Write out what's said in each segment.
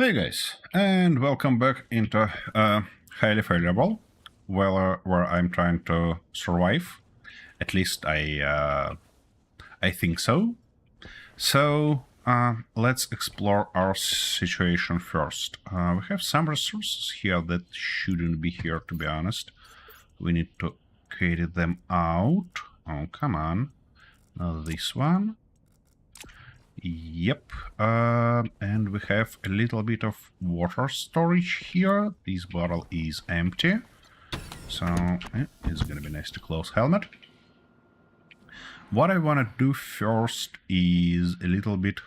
Hey guys, and welcome back into Highly Failurable, where I'm trying to survive. At least I think so. So let's explore our situation first. We have some resources here that shouldn't be here, to be honest. We need to carry them out. Oh, come on. This one. Yep, and we have a little bit of water storage here. This bottle is empty, so it's gonna be nice to close helmet. What I want to do first is a little bit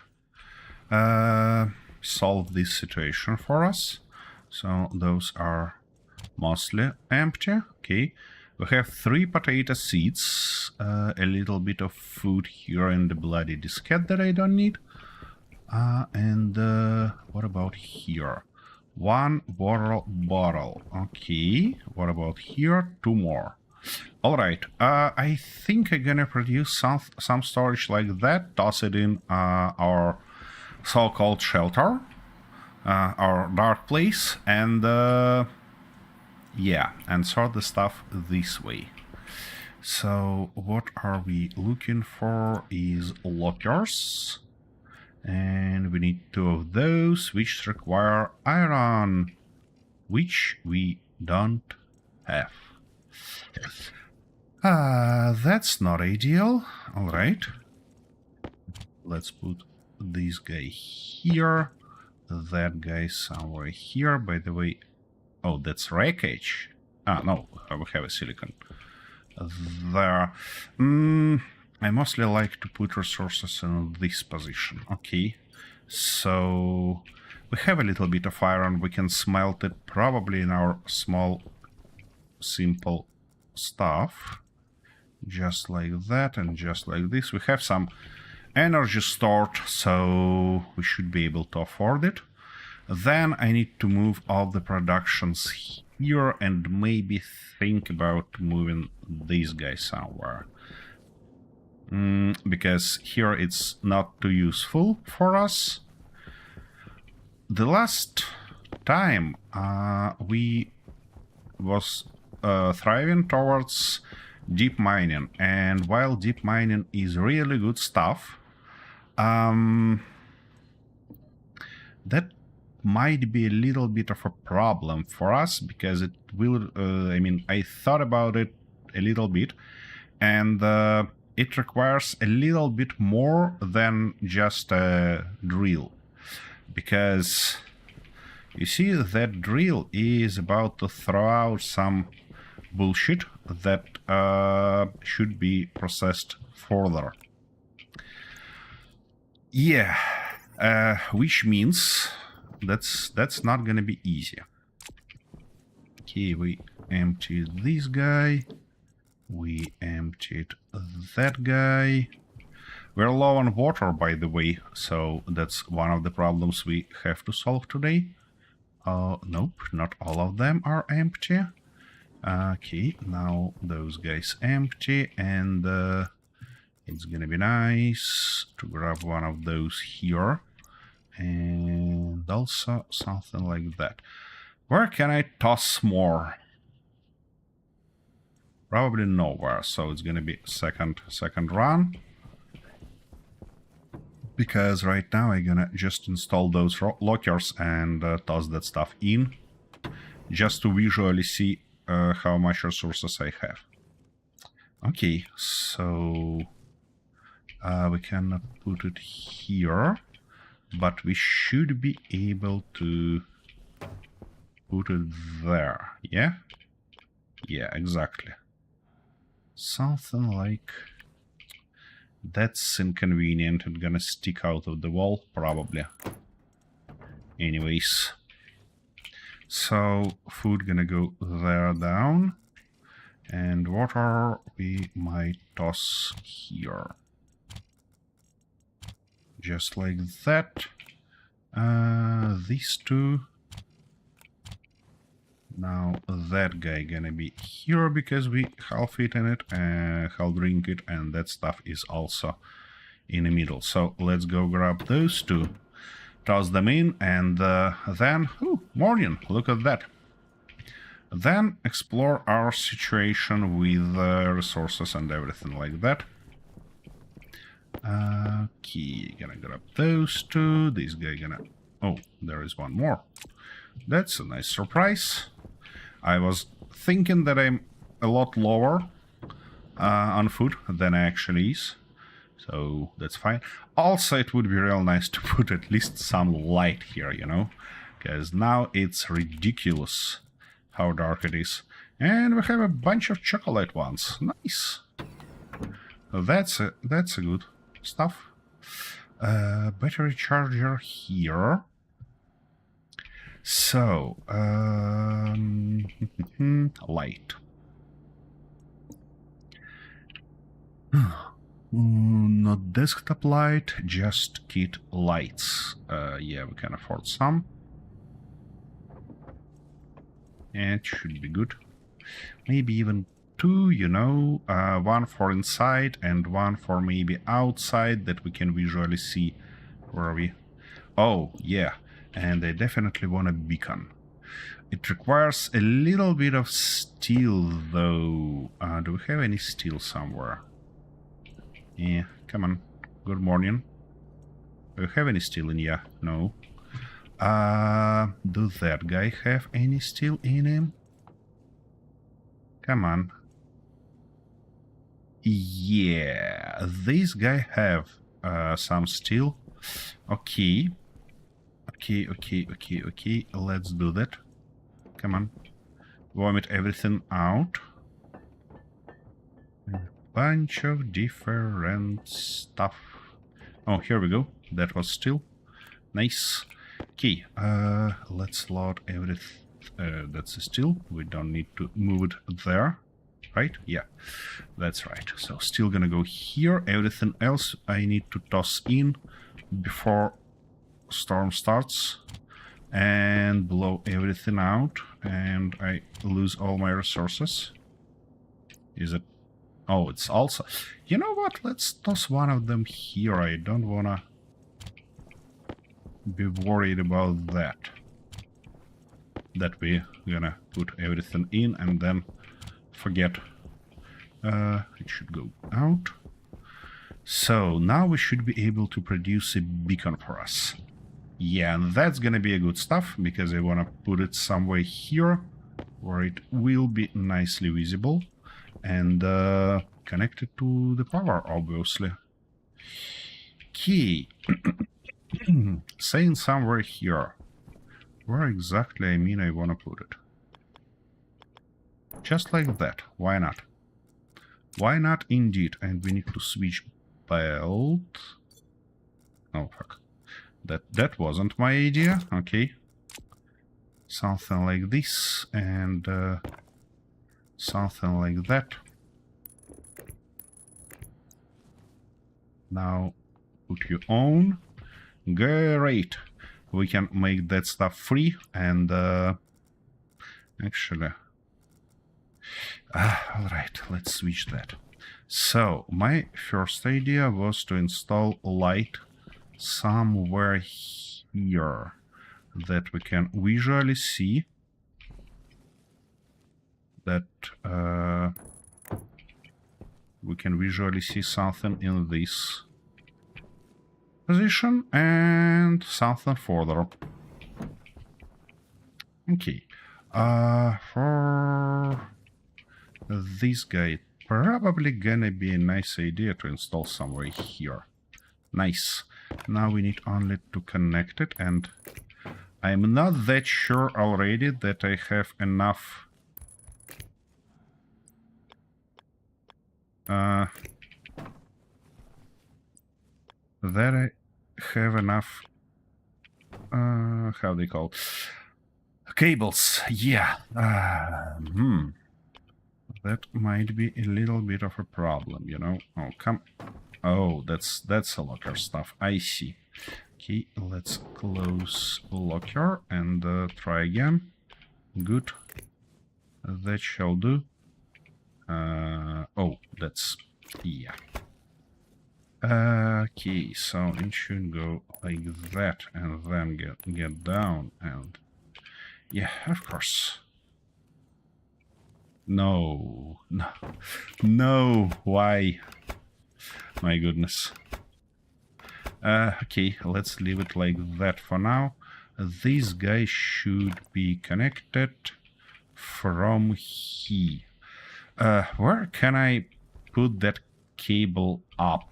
solve this situation for us. So those are mostly empty. Okay. We have 3 potato seeds, a little bit of food here in the bloody diskette that I don't need. And what about here? 1 water bottle. Okay. What about here? 2 more. All right. I think I'm gonna produce some storage like that. Toss it in our so-called shelter, our dark place, and yeah, and sort the stuff this way. So what are we looking for is lockers, and we need 2 of those which require iron, which we don't have. That's not ideal. All right, let's put this guy here, that guy somewhere here. By the way, oh, that's wreckage. No, we have a silicon there. I mostly like to put resources in this position. Okay, so we have a little bit of iron. We can smelt it probably in our small, simple stuff. Just like that and just like this. We have some energy stored, so we should be able to afford it. Then I need to move all the productions here and maybe think about moving these guys somewhere. Because here it's not too useful for us. The last time we was thriving towards deep mining, and while deep mining is really good stuff, that might be a little bit of a problem for us, because it will, I mean, I thought about it a little bit, and it requires a little bit more than just a drill. Because, you see, that drill is about to throw out some bullshit that should be processed further. Yeah, which means that's not gonna be easy. Okay, we emptied this guy. We emptied that guy. We're low on water, by the way, so that's one of the problems we have to solve today. Nope, not all of them are empty. Okay, now those guys empty, and it's gonna be nice to grab one of those here. And also something like that. Where can I toss more? Probably nowhere, so it's gonna be second run. Because right now I'm gonna just install those lockers and toss that stuff in, just to visually see how much resources I have. Okay, so we cannot put it here, but we should be able to put it there. Yeah? Yeah, exactly. Something like... That's inconvenient. It's gonna stick out of the wall, probably. Anyways. So, food gonna go there down. And water we might toss here. Just like that. These 2. Now that guy gonna be here because we half eaten it, half drink it, and that stuff is also in the middle. So let's go grab those 2. toss them in, and then... Ooh, morning, look at that. Then explore our situation with resources and everything like that. Okay, gonna grab those two. This guy gonna... Oh, there is one more. That's a nice surprise. I was thinking that I'm a lot lower on food than I actually is. So that's fine. Also, it would be real nice to put at least some light here, you know? Because now it's ridiculous how dark it is. And we have a bunch of chocolate ones. Nice. That's a good stuff. Battery charger here. So, light. Not desktop light, just kit lights. Yeah, we can afford some. It should be good. Maybe even two, you know, one for inside and one for maybe outside that we can visually see where we... Oh, yeah, and I definitely want a beacon. It requires a little bit of steel, though. Do we have any steel somewhere? Yeah, come on. Good morning. Do we have any steel in here? No. Do that guy have any steel in him? Come on. Yeah, this guy have some steel. Okay. Okay. Let's do that. Come on. Vomit everything out. A bunch of different stuff. Oh, here we go. That was steel. Nice. Okay, let's load everything. That's a steel. We don't need to move it there. Right? Yeah, that's right. So still gonna go here. Everything else I need to toss in before storm starts and blow everything out, and I lose all my resources. Is it? Oh, it's also... You know what? Let's toss one of them here. I don't wanna be worried about that. That we're gonna put everything in and then forget. It should go out. So now we should be able to produce a beacon for us. Yeah, and that's gonna be a good stuff, because I wanna put it somewhere here where it will be nicely visible and connected to the power, obviously. Okay. Saying somewhere here. Where exactly I mean I wanna put it? Just like that. Why not? Why not indeed? And we need to switch belt. Oh fuck. That wasn't my idea. Okay. Something like this and something like that. Now put you on. Great. We can make that stuff free and actually... Alright, let's switch that. So, my first idea was to install light somewhere here that we can visually see that we can visually see something in this position and something further. Okay. For this guy, probably gonna be a nice idea to install somewhere here. Nice. Now we need only to connect it, and I'm not that sure already that I have enough that I have enough how they call cables. Yeah. That might be a little bit of a problem, you know. Oh, come. Oh, that's a locker stuff. I see. Okay, let's close locker and try again. Good. That shall do. Oh, that's... yeah. Okay, so it should go like that and then get down and... Yeah, of course. No, no, no, why? My goodness. Okay, let's leave it like that for now. This guy should be connected from here. Where can I put that cable up?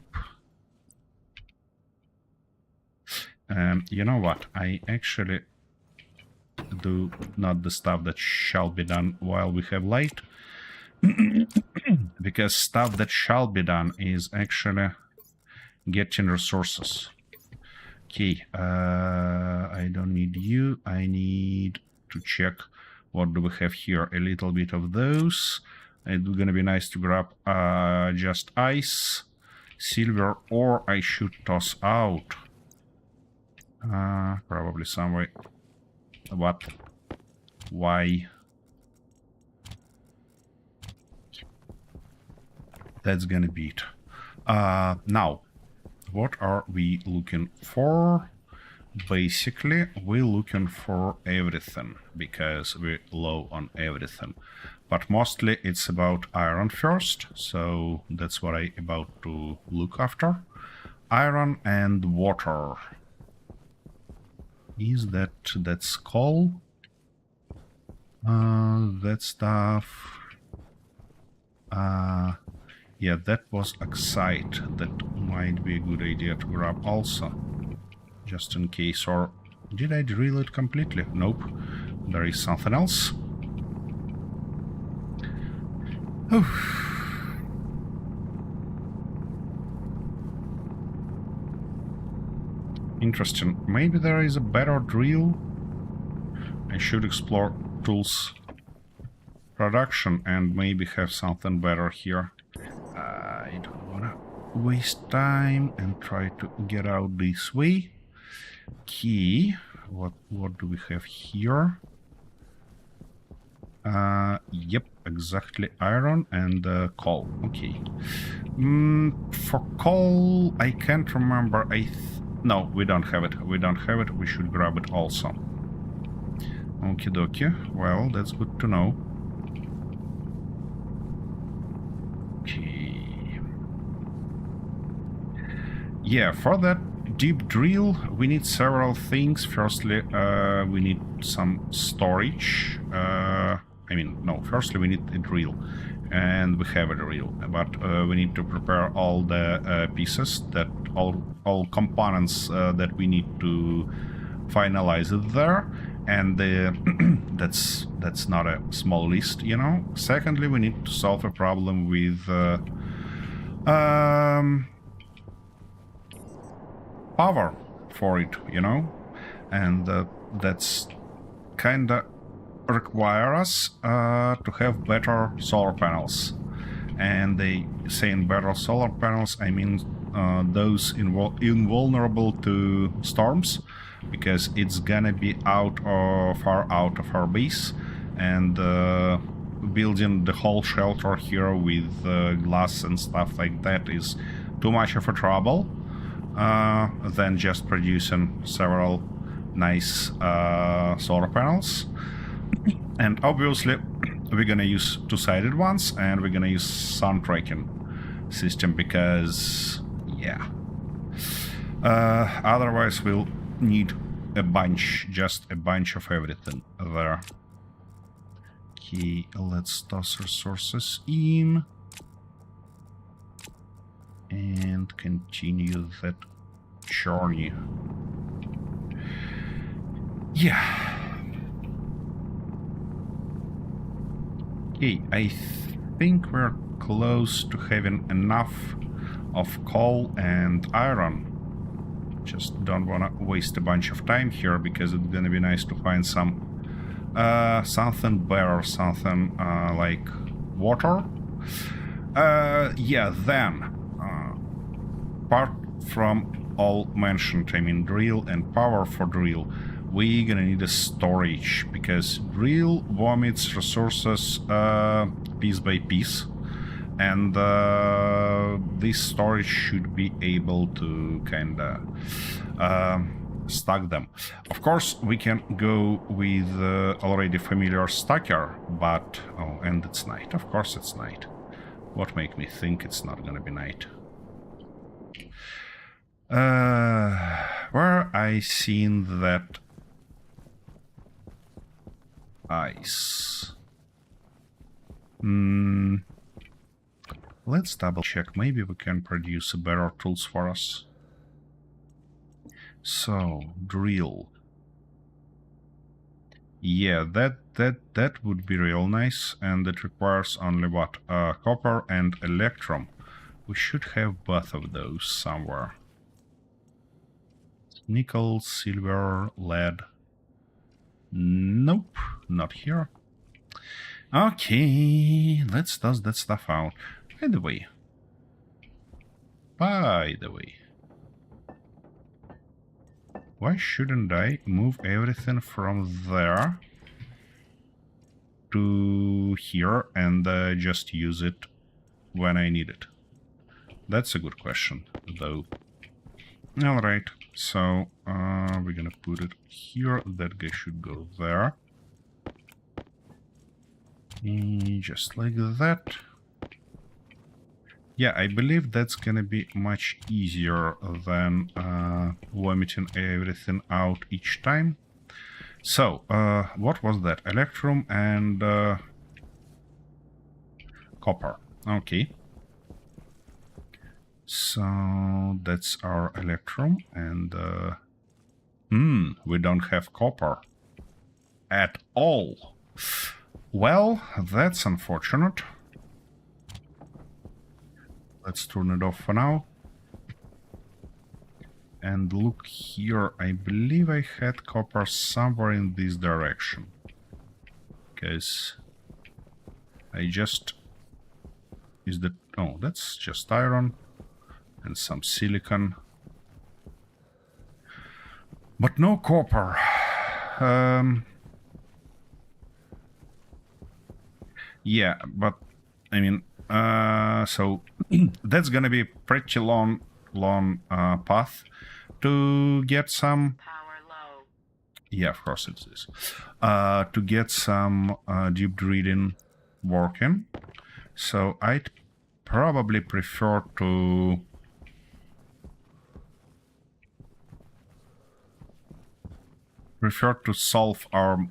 You know what? I actually do not the stuff that shall be done while we have light. Because stuff that shall be done is actually getting resources. Okay, I don't need you. I need to check what do we have here. A little bit of those. It's gonna be nice to grab just ice, silver, or I should toss out. Probably somewhere. What? Why? That's gonna be it. Now, what are we looking for? Basically, we're looking for everything, because we're low on everything. But mostly it's about iron first, so that's what I'm about to look after. Iron and water. Is that's coal? That stuff... yeah, that was oxide. That might be a good idea to grab also. Just in case, or... Did I drill it completely? Nope. There is something else. Interesting. Maybe there is a better drill. I should explore tools production and maybe have something better here. I don't wanna waste time and try to get out this way. Okay, what do we have here? Yep, exactly, iron and coal. Okay. For coal, I can't remember. No, we don't have it. We don't have it. We should grab it also. Okie dokie. Well, that's good to know. Okay. Yeah, for that deep drill, we need several things. Firstly, we need some storage. Firstly we need a drill. And we have a drill, but we need to prepare all the pieces, that all components that we need to finalize it there, and that's not a small list, you know. Secondly, we need to solve a problem with power for it, you know, and that's kinda require us to have better solar panels. And they say in better solar panels, I mean those invulnerable to storms, because it's gonna be far out of our base, and building the whole shelter here with glass and stuff like that is too much of a trouble than just producing several nice solar panels. And obviously we're gonna use two-sided ones, and we're gonna use sun tracking system, because yeah, otherwise we'll need just a bunch of everything there. Okay, let's toss resources in and continue that journey. Yeah. Okay, I think we're close to having enough of coal and iron. Just don't want to waste a bunch of time here, because it's gonna be nice to find something better, something like water. Yeah, then apart from all mentioned, I mean drill and power for drill, we're gonna need a storage, because drill vomits resources piece by piece, And this storage should be able to kinda stack them. Of course, we can go with already familiar stacker, but... Oh, and it's night. Of course it's night. What make me think it's not gonna be night? Where I seen that ice? Let's double check. Maybe we can produce better tools for us. So, drill. Yeah, that would be real nice, and it requires only what? Copper and electrum. We should have both of those somewhere. Nickel, silver, lead. Nope, not here. Okay, let's dust that stuff out. By the way, why shouldn't I move everything from there to here and just use it when I need it? That's a good question, though. Alright, so we're gonna put it here. That guy should go there. Just like that. Yeah, I believe that's gonna be much easier than vomiting everything out each time. So, what was that? Electrum and copper. Okay. So, that's our electrum, and we don't have copper at all. Well, that's unfortunate. Let's turn it off for now. And look here, I believe I had copper somewhere in this direction. Because I just... Is that... Oh, that's just iron. And some silicon. But no copper. Yeah, but... I mean... so that's gonna be a pretty long path to get some power low. Yeah, of course it is. To get some deep reading working. So I'd probably prefer to solve our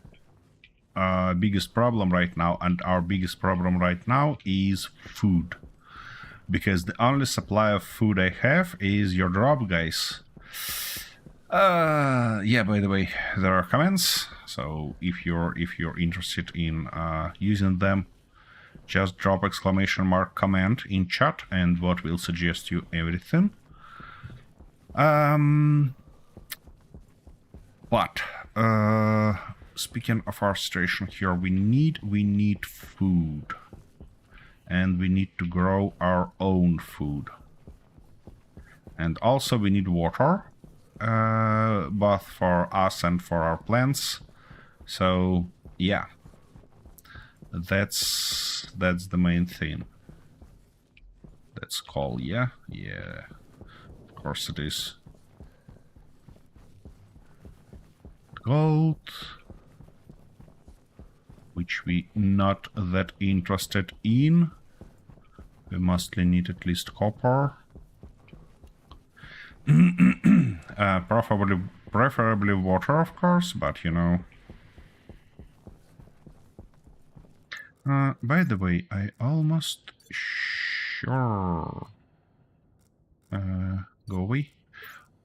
biggest problem right now, and our biggest problem right now is food, because the only supply of food I have is your drop, guys. Yeah, by the way, there are comments, so if you're interested in using them, just drop !! comment in chat and what will suggest you everything. But speaking of our situation here, we need food, and we need to grow our own food, and also we need water, both for us and for our plants. So yeah, that's the main thing. That's coal, yeah, of course it is. Gold, which we not that interested in. We mostly need at least copper. Preferably water, of course, but you know. By the way, I almost sure... go away.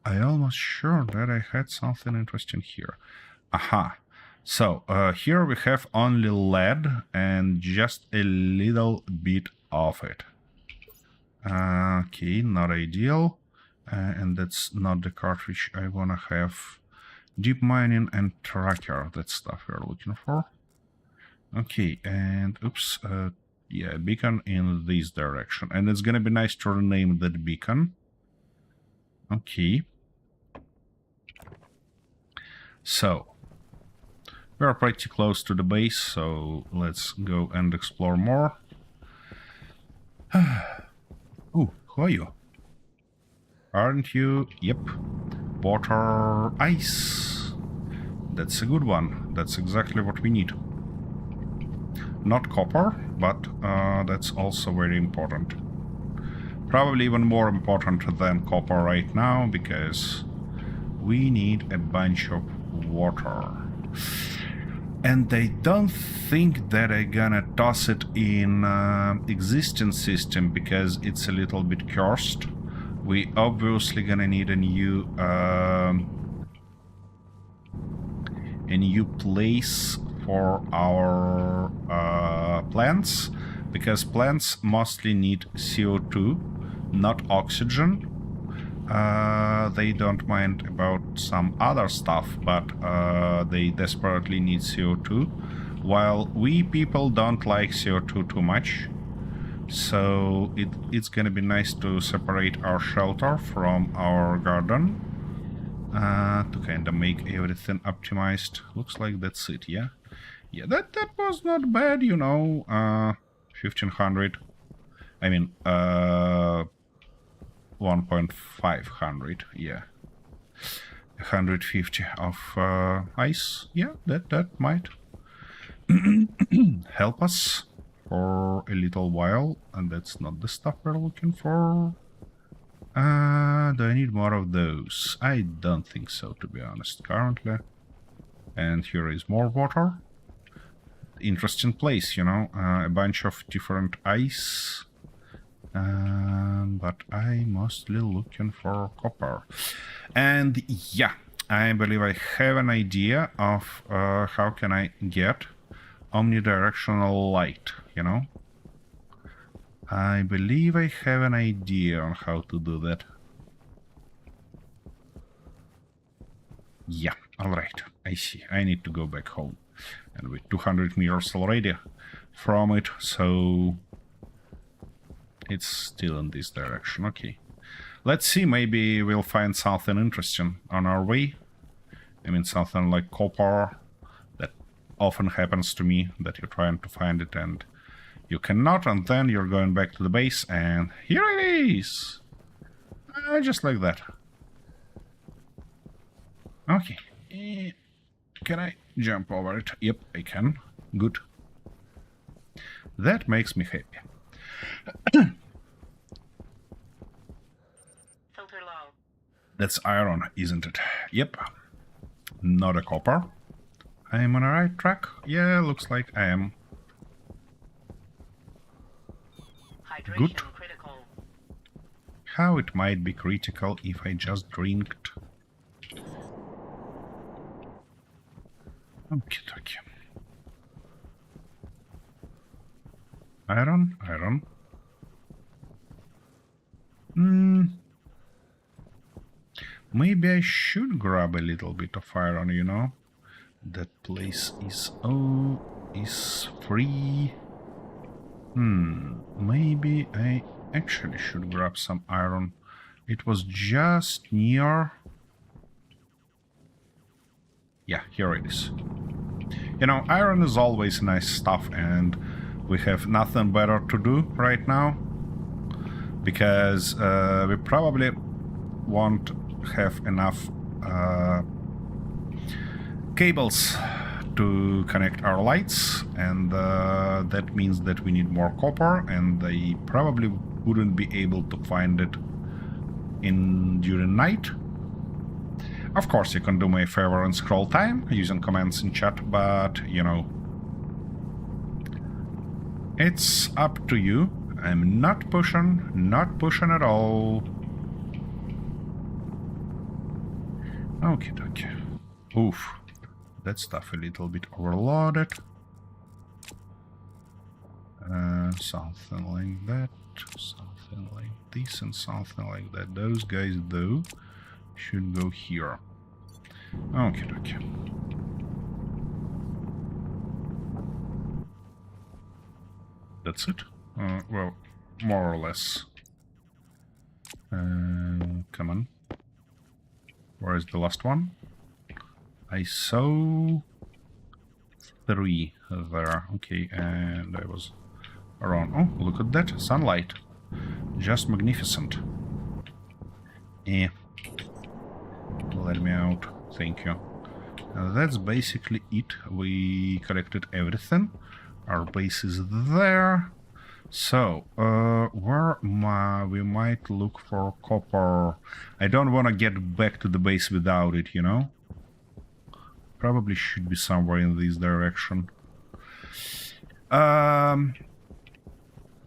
I almost sure that I had something interesting here. Aha. So, here we have only lead and just a little bit of it. Okay, not ideal. And that's not the cartridge I wanna have. Deep mining and tracker, that stuff we're looking for. Okay, and oops, yeah, beacon in this direction. And it's gonna be nice to rename that beacon. Okay. So, we're pretty close to the base, so let's go and explore more. Who are you? Aren't you? Yep. Water, ice. That's a good one. That's exactly what we need. Not copper, but that's also very important. Probably even more important than copper right now, because we need a bunch of water. And I don't think that I'm gonna toss it in existing system, because it's a little bit cursed. We obviously gonna need a new place for our plants, because plants mostly need CO2, not oxygen. They don't mind about some other stuff, but they desperately need CO2, while we people don't like CO2 too much. So it's gonna be nice to separate our shelter from our garden, to kind of make everything optimized. Looks like that's it, yeah? Yeah, that was not bad, you know. 1500. I mean, 1.500, yeah. 150 of ice, yeah, that might help us for a little while, and that's not the stuff we're looking for. Do I need more of those? I don't think so, to be honest, currently. And here is more water. Interesting place, you know, a bunch of different ice. But I'm mostly looking for copper. And yeah, I believe I have an idea of how can I get omnidirectional light, you know? I believe I have an idea on how to do that. Yeah, alright, I see. I need to go back home. And we're 200 meters already from it, so it's still in this direction. Okay. Let's see, maybe we'll find something interesting on our way. I mean, something like copper. That often happens to me, that you're trying to find it and you cannot, and then you're going back to the base and here it is! Just like that. Okay. Can I jump over it? Yep, I can. Good. That makes me happy. Filter low. That's iron, isn't it? Yep. Not a copper. I'm on the right track? Yeah, looks like I am. Hydration Good. critical. How it might be critical if I just drinked. Okie dokie. Iron, iron. Maybe I should grab a little bit of iron, you know? That place is... oh, is free. Maybe I actually should grab some iron. It was just near... yeah, here it is. You know, iron is always nice stuff, and we have nothing better to do right now, because we probably won't have enough cables to connect our lights, and that means that we need more copper, and I probably wouldn't be able to find it during night. Of course, you can do me a favor and scroll time using commands in chat, but, you know, it's up to you. I'm not pushing at all. Okay, okay. Oof. That stuff a little bit overloaded. Something like that, something like this, and something like that. Those guys, though, should go here. Okay, okay. That's it? Well, more or less. Come on. Where is the last one? I saw 3 there. Okay, and I was around. Oh, look at that. Sunlight. Just magnificent. Eh. Let me out. Thank you. That's basically it. We collected everything. Our base is there. So, where we might look for copper. I don't want to get back to the base without it, you know? Probably should be somewhere in this direction.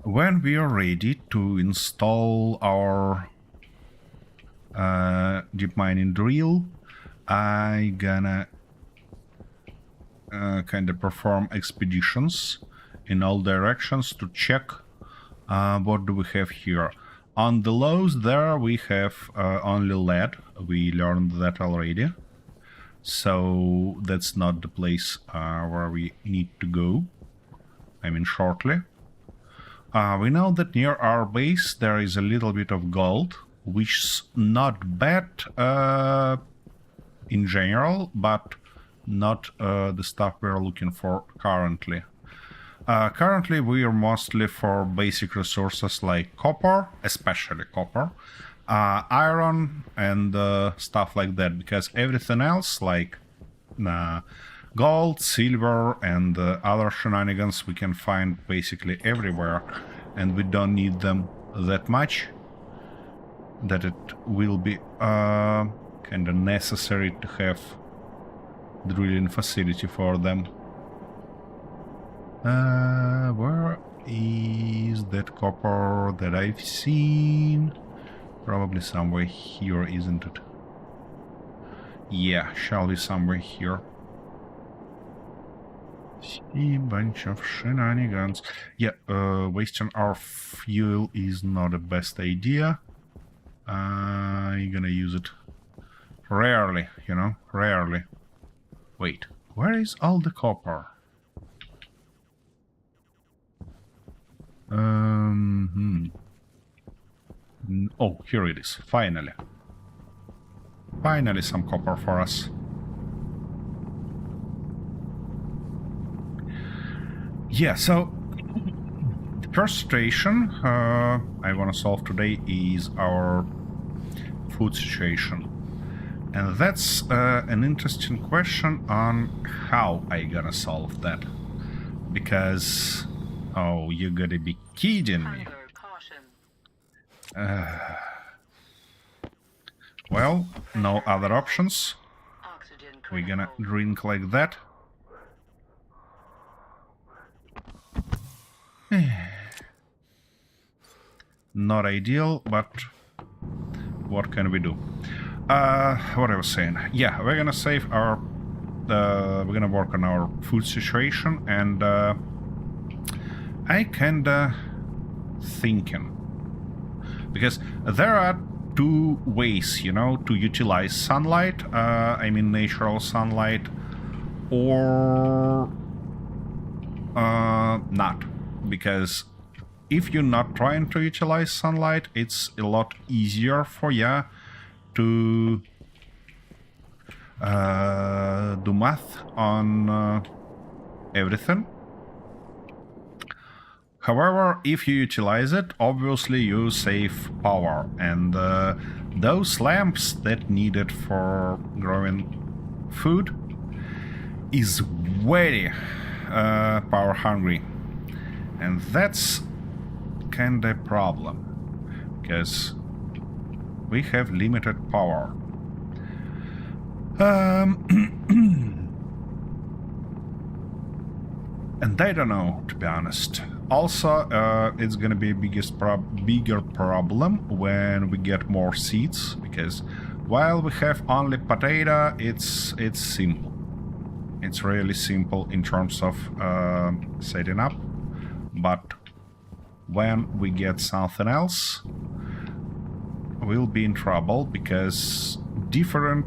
When we are ready to install our deep mining drill, I gonna kind of perform expeditions in all directions to check what do we have here. On the lows there we have only lead. We learned that already. So that's not the place where we need to go. I mean shortly. We know that near our base there is a little bit of gold, which is not bad in general, but not the stuff we're looking for currently. Currently we are mostly for basic resources like copper, especially copper, iron and stuff like that, because everything else like gold, silver and other shenanigans we can find basically everywhere, and we don't need them that much that it will be kind of necessary to have drilling facility for them. Where is that copper that I've seen? Probably somewhere here, isn't it? Yeah, shall be somewhere here. See a bunch of shenanigans. Yeah, wasting our fuel is not the best idea. I'm gonna use it rarely, you know, rarely. Wait, where is all the copper? Oh, here it is, finally. Finally some copper for us. Yeah, so the first situation I want to solve today is our food situation. And that's an interesting question on how I gonna solve that. Because, oh, you gotta be kidding me. Hunger caution. Well, no other options. Oxygen We're gonna critical. drink like that. Not ideal, but what can we do? What I was saying. Yeah, we're gonna save our... we're gonna work on our food situation, and I kinda thinking. Because there are two ways, you know, to utilize sunlight, I mean natural sunlight, or not. Because if you're not trying to utilize sunlight, it's a lot easier for you to do math on everything. However, if you utilize it, obviously you save power, and those lamps that needed for growing food is very power hungry, and that's kind of a problem because we have limited power. And I don't know, to be honest. Also, it's gonna be a bigger problem when we get more seeds, because while we have only potato, it's simple. It's really simple in terms of setting up, but when we get something else, we'll be in trouble, because different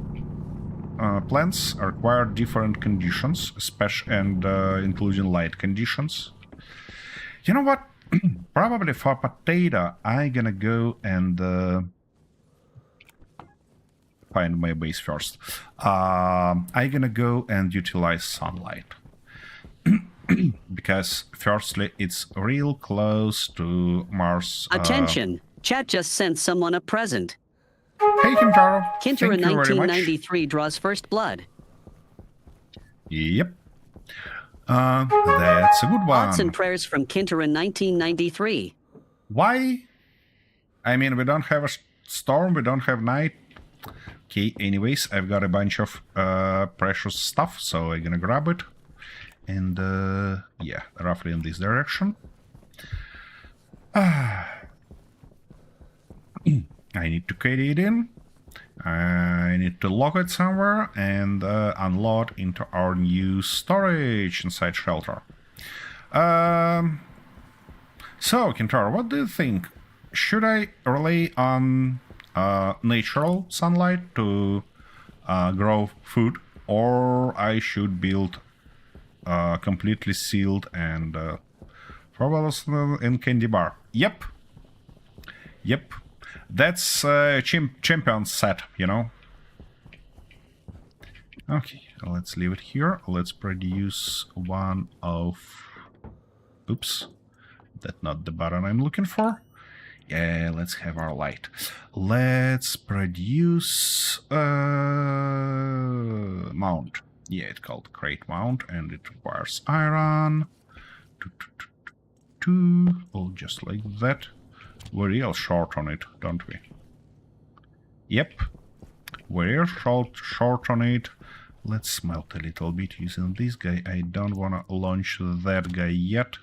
plants require different conditions, especially and including light conditions. You know what? Probably for potato, I'm gonna go and find my base first. I'm gonna go and utilize sunlight. because firstly, it's real close to Mars. Attention! Chat just sent someone a present. Hey, Kintaro. Kinter Thank in you very much. 1993 draws first blood. Yep. That's a good Thoughts and one. prayers from Kinter in 1993. Why? I mean, we don't have a storm, we don't have night. Okay, anyways, I've got a bunch of precious stuff, so I'm gonna grab it. And, yeah, roughly in this direction. I need to carry it in. I need to lock it somewhere and unload into our new storage inside shelter. So, Kintaro, what do you think? Should I rely on natural sunlight to grow food, or I should build completely sealed and probably in candy bar? Yep. That's champion set, you know. Okay, let's leave it here. Let's produce one of... Oops. That's not the button I'm looking for. Yeah, let's have our light. Let's produce mount. Yeah, it's called crate mount, and it requires iron. Oh, just like that. We're real short on it, don't we? Yep. We're real short on it. Let's smelt a little bit using this guy. I don't want to launch that guy yet.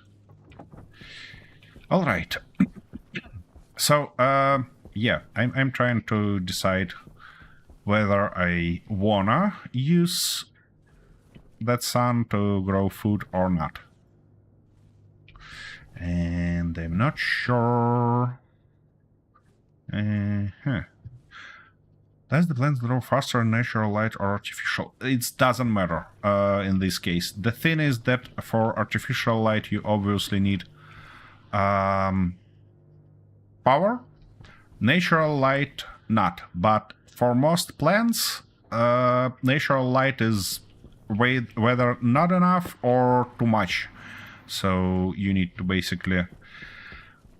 Alright. So, yeah, I'm trying to decide whether I wanna use that sun to grow food or not. And I'm not sure. Does the plant grow faster in natural light or artificial? It doesn't matter in this case. The thing is that for artificial light you obviously need power. Natural light not, but for most plants natural light is whether not enough or too much. So you need to basically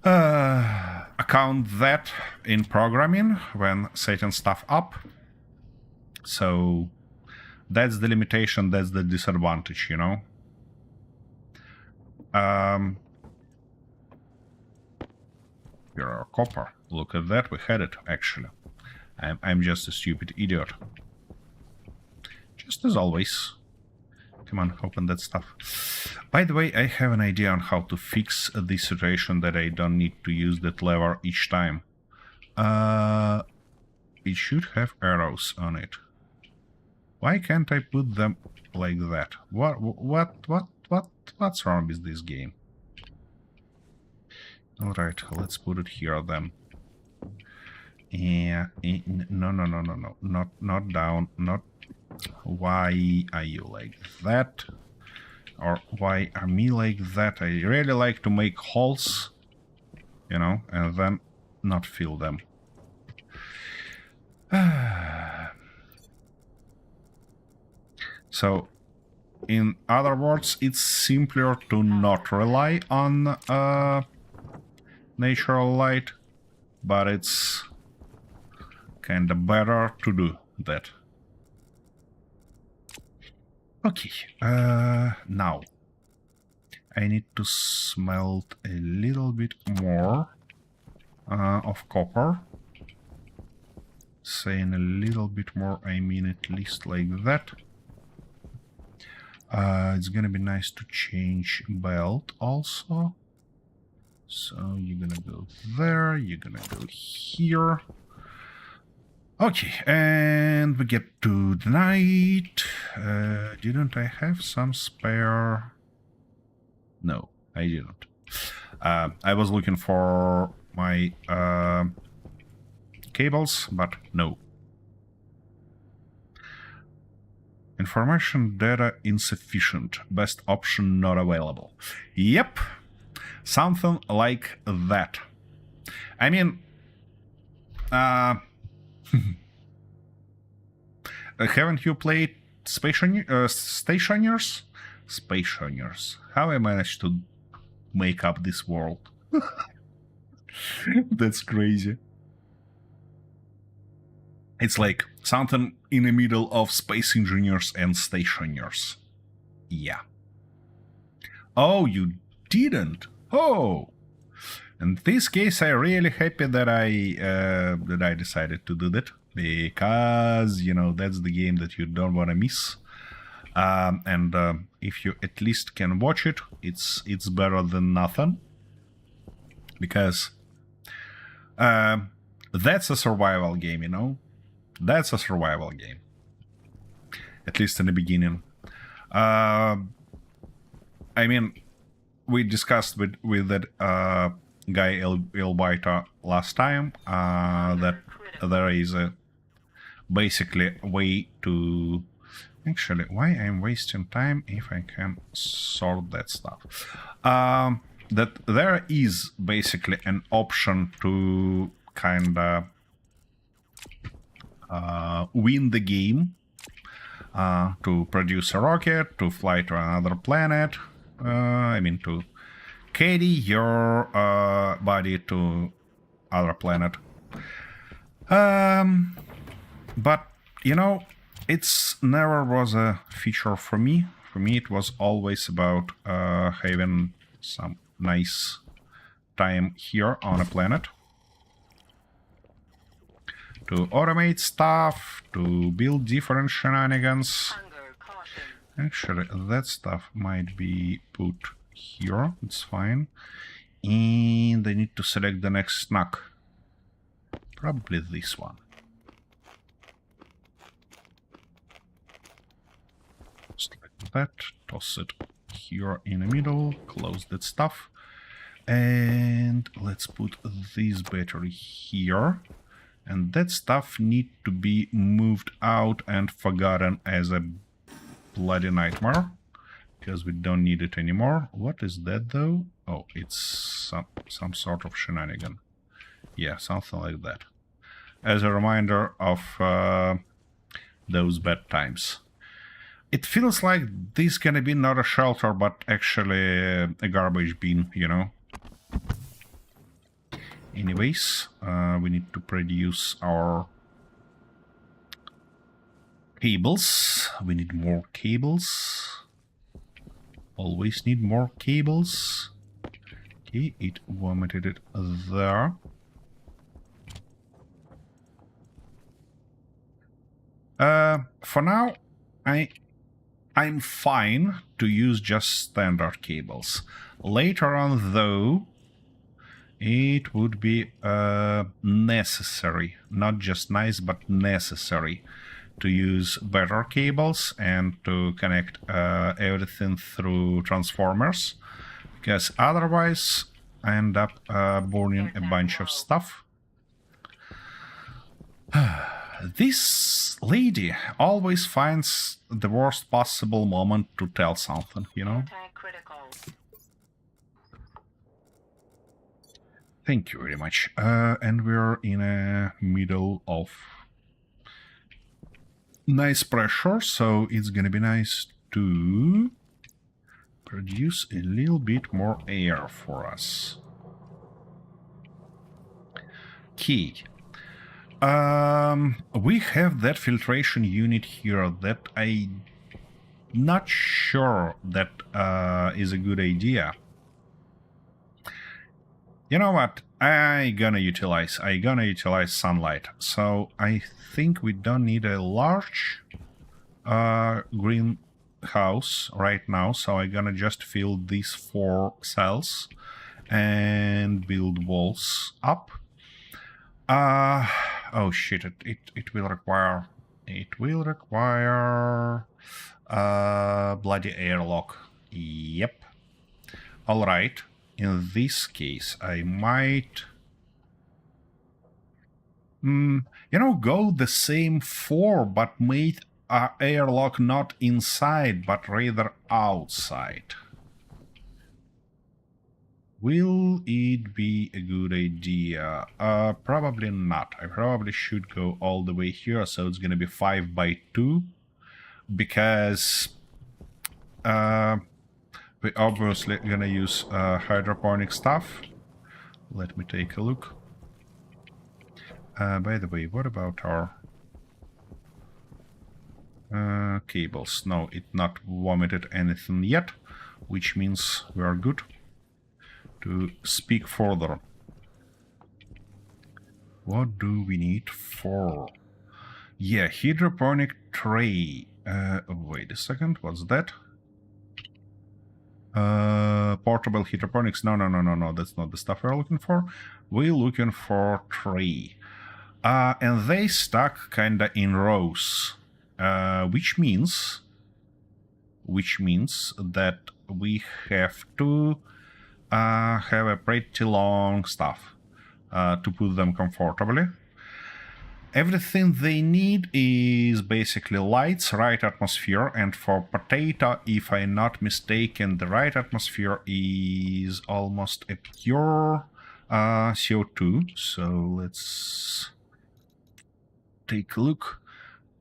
account that in programming when setting stuff up. So that's the limitation, that's the disadvantage, you know. Here are copper. Look at that, we had it actually. I'm just a stupid idiot. Just as always. Come on, open that stuff. By the way, I have an idea on how to fix this situation that I don't need to use that lever each time. It should have arrows on it. Why can't I put them like that? What's wrong with this game? Alright, let's put it here then. Yeah, no, not down, not... Why are you like that? Or why are me like that? I really like to make holes, you know, and then not fill them. So, in other words, it's simpler to not rely on natural light, but it's kinda better to do that. Okay, now I need to smelt a little bit more of copper. Saying a little bit more, I mean at least like that. It's gonna be nice to change belt also. So you're gonna go there, you're gonna go here. Okay, and we get to the night. Didn't I have some spare? No, I didn't. I was looking for my cables, but no. Information data insufficient. Best option not available. Yep, something like that. I mean, haven't you played stationeers? Stationers. How I managed to make up this world. That's crazy. It's like something in the middle of space engineers and stationers. Yeah. Oh, you didn't? Oh. In this case, I'm really happy that I decided to do that, because, you know, that's the game that you don't want to miss. And if you at least can watch it, it's better than nothing. Because that's a survival game, you know? That's a survival game. At least in the beginning. I mean, we discussed with that guy Elbiter last time that there is basically a way to... Actually, why I'm wasting time if I can sort that stuff? That there is basically an option to kinda win the game, to produce a rocket, to fly to another planet, I mean to carry your body to other planet. But, you know, it's never was a feature for me. For me, it was always about having some nice time here on a planet. To automate stuff, to build different shenanigans. Hunger caution. Actually, that stuff might be put here. It's fine. And I need to select the next snack. Probably this one. Just like that. Toss it here in the middle. Close that stuff. And let's put this battery here. And that stuff need to be moved out and forgotten as a bloody nightmare. Because we don't need it anymore. What is that though? Oh, it's some sort of shenanigan. Yeah, something like that. As a reminder of those bad times. It feels like this gonna be not a shelter, but actually a garbage bin, you know. Anyways, we need to produce our cables. We need more cables. Always need more cables. Okay, it vomited it there. For now, I'm fine to use just standard cables. Later on, though, it would be necessary, not just nice, but necessary, to use better cables and to connect everything through transformers, because otherwise I end up burning a bunch of stuff. This lady always finds the worst possible moment to tell something, you know? Anti-critical. Thank you very much. And we're in a middle of nice pressure, so it's gonna be nice to produce a little bit more air for us. Okay. We have that filtration unit here that I'm not sure that is a good idea. You know what? I'm gonna utilize sunlight. So I think we don't need a large greenhouse right now. So I'm gonna just fill these 4 cells and build walls up. Oh shit! It will require bloody airlock. Yep. All right. In this case, I might, go the same 4, but make airlock not inside, but rather outside. Will it be a good idea? Probably not. I probably should go all the way here, so it's gonna be 5 by 2, because we obviously gonna use hydroponic stuff. Let me take a look. By the way, what about our cables? No, it not vomited anything yet, which means we are good to speak further. What do we need for? Yeah, hydroponic tray. Wait a second, what's that? Portable hydroponics. No, that's not the stuff we're looking for. We're looking for tray. And they stack kinda in rows, which means that we have to have a pretty long stuff to put them comfortably. Everything they need is basically lights, right atmosphere, and for potato, if I'm not mistaken, the right atmosphere is almost a pure CO2. So let's take a look.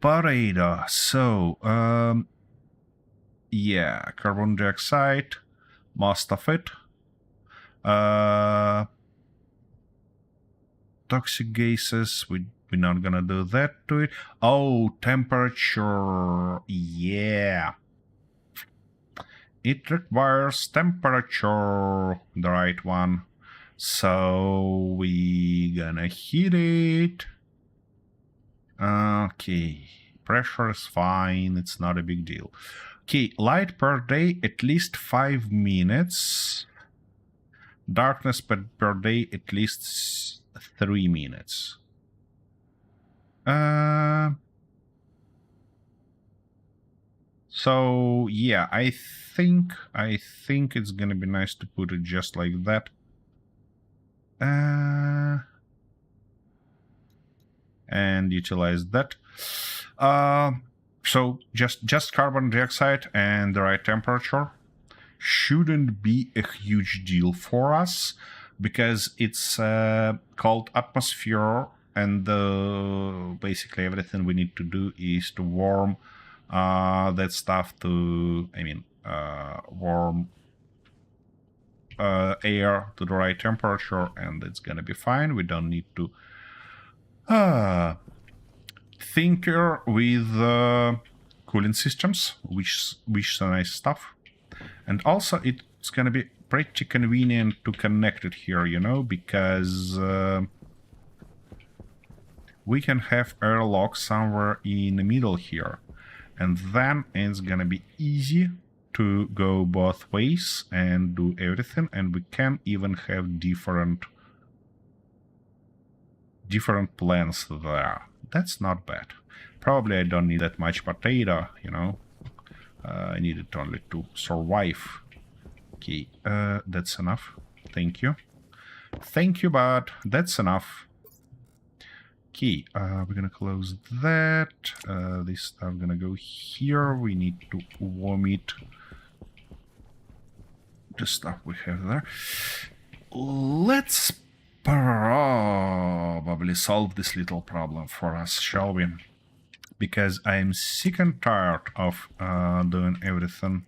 Potato. So, yeah, carbon dioxide, most of it. Toxic gases, we're not gonna do that to it. Oh, temperature. Yeah. It requires temperature, the right one. So we gonna heat it. Okay. Pressure is fine, it's not a big deal. Okay, light per day at least 5 minutes. Darkness per day at least 3 minutes. So yeah, I think it's gonna be nice to put it just like that. And utilize that. So just carbon dioxide and the right temperature shouldn't be a huge deal for us because it's called atmosphere, and basically everything we need to do is to warm that stuff to, warm air to the right temperature, and it's gonna be fine. We don't need to tinker with cooling systems, which is nice stuff. And also it's gonna be pretty convenient to connect it here, you know, because we can have airlock somewhere in the middle here, and then it's gonna be easy to go both ways and do everything, and we can even have different plans there. That's not bad. Probably I don't need that much potato, you know. I need it only to survive. Okay, that's enough. Thank you. Thank you, but that's enough. Okay, we're gonna close that. This stuff gonna go here. We need to vomit the stuff we have there. Let's probably solve this little problem for us, shall we? Because I'm sick and tired of doing everything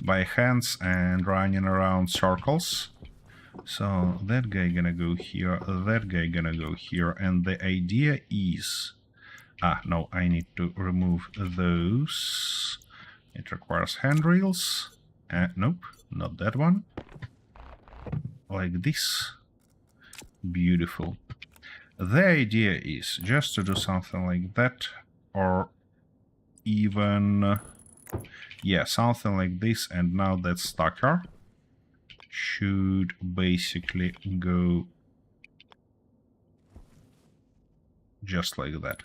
by hands and running around circles. So that guy gonna go here, that guy gonna go here, and the idea is... no, I need to remove those. It requires handrails. Nope, not that one. Like this. Beautiful. The idea is just to do something like that, or even, yeah, something like this, and now that stacker should basically go just like that.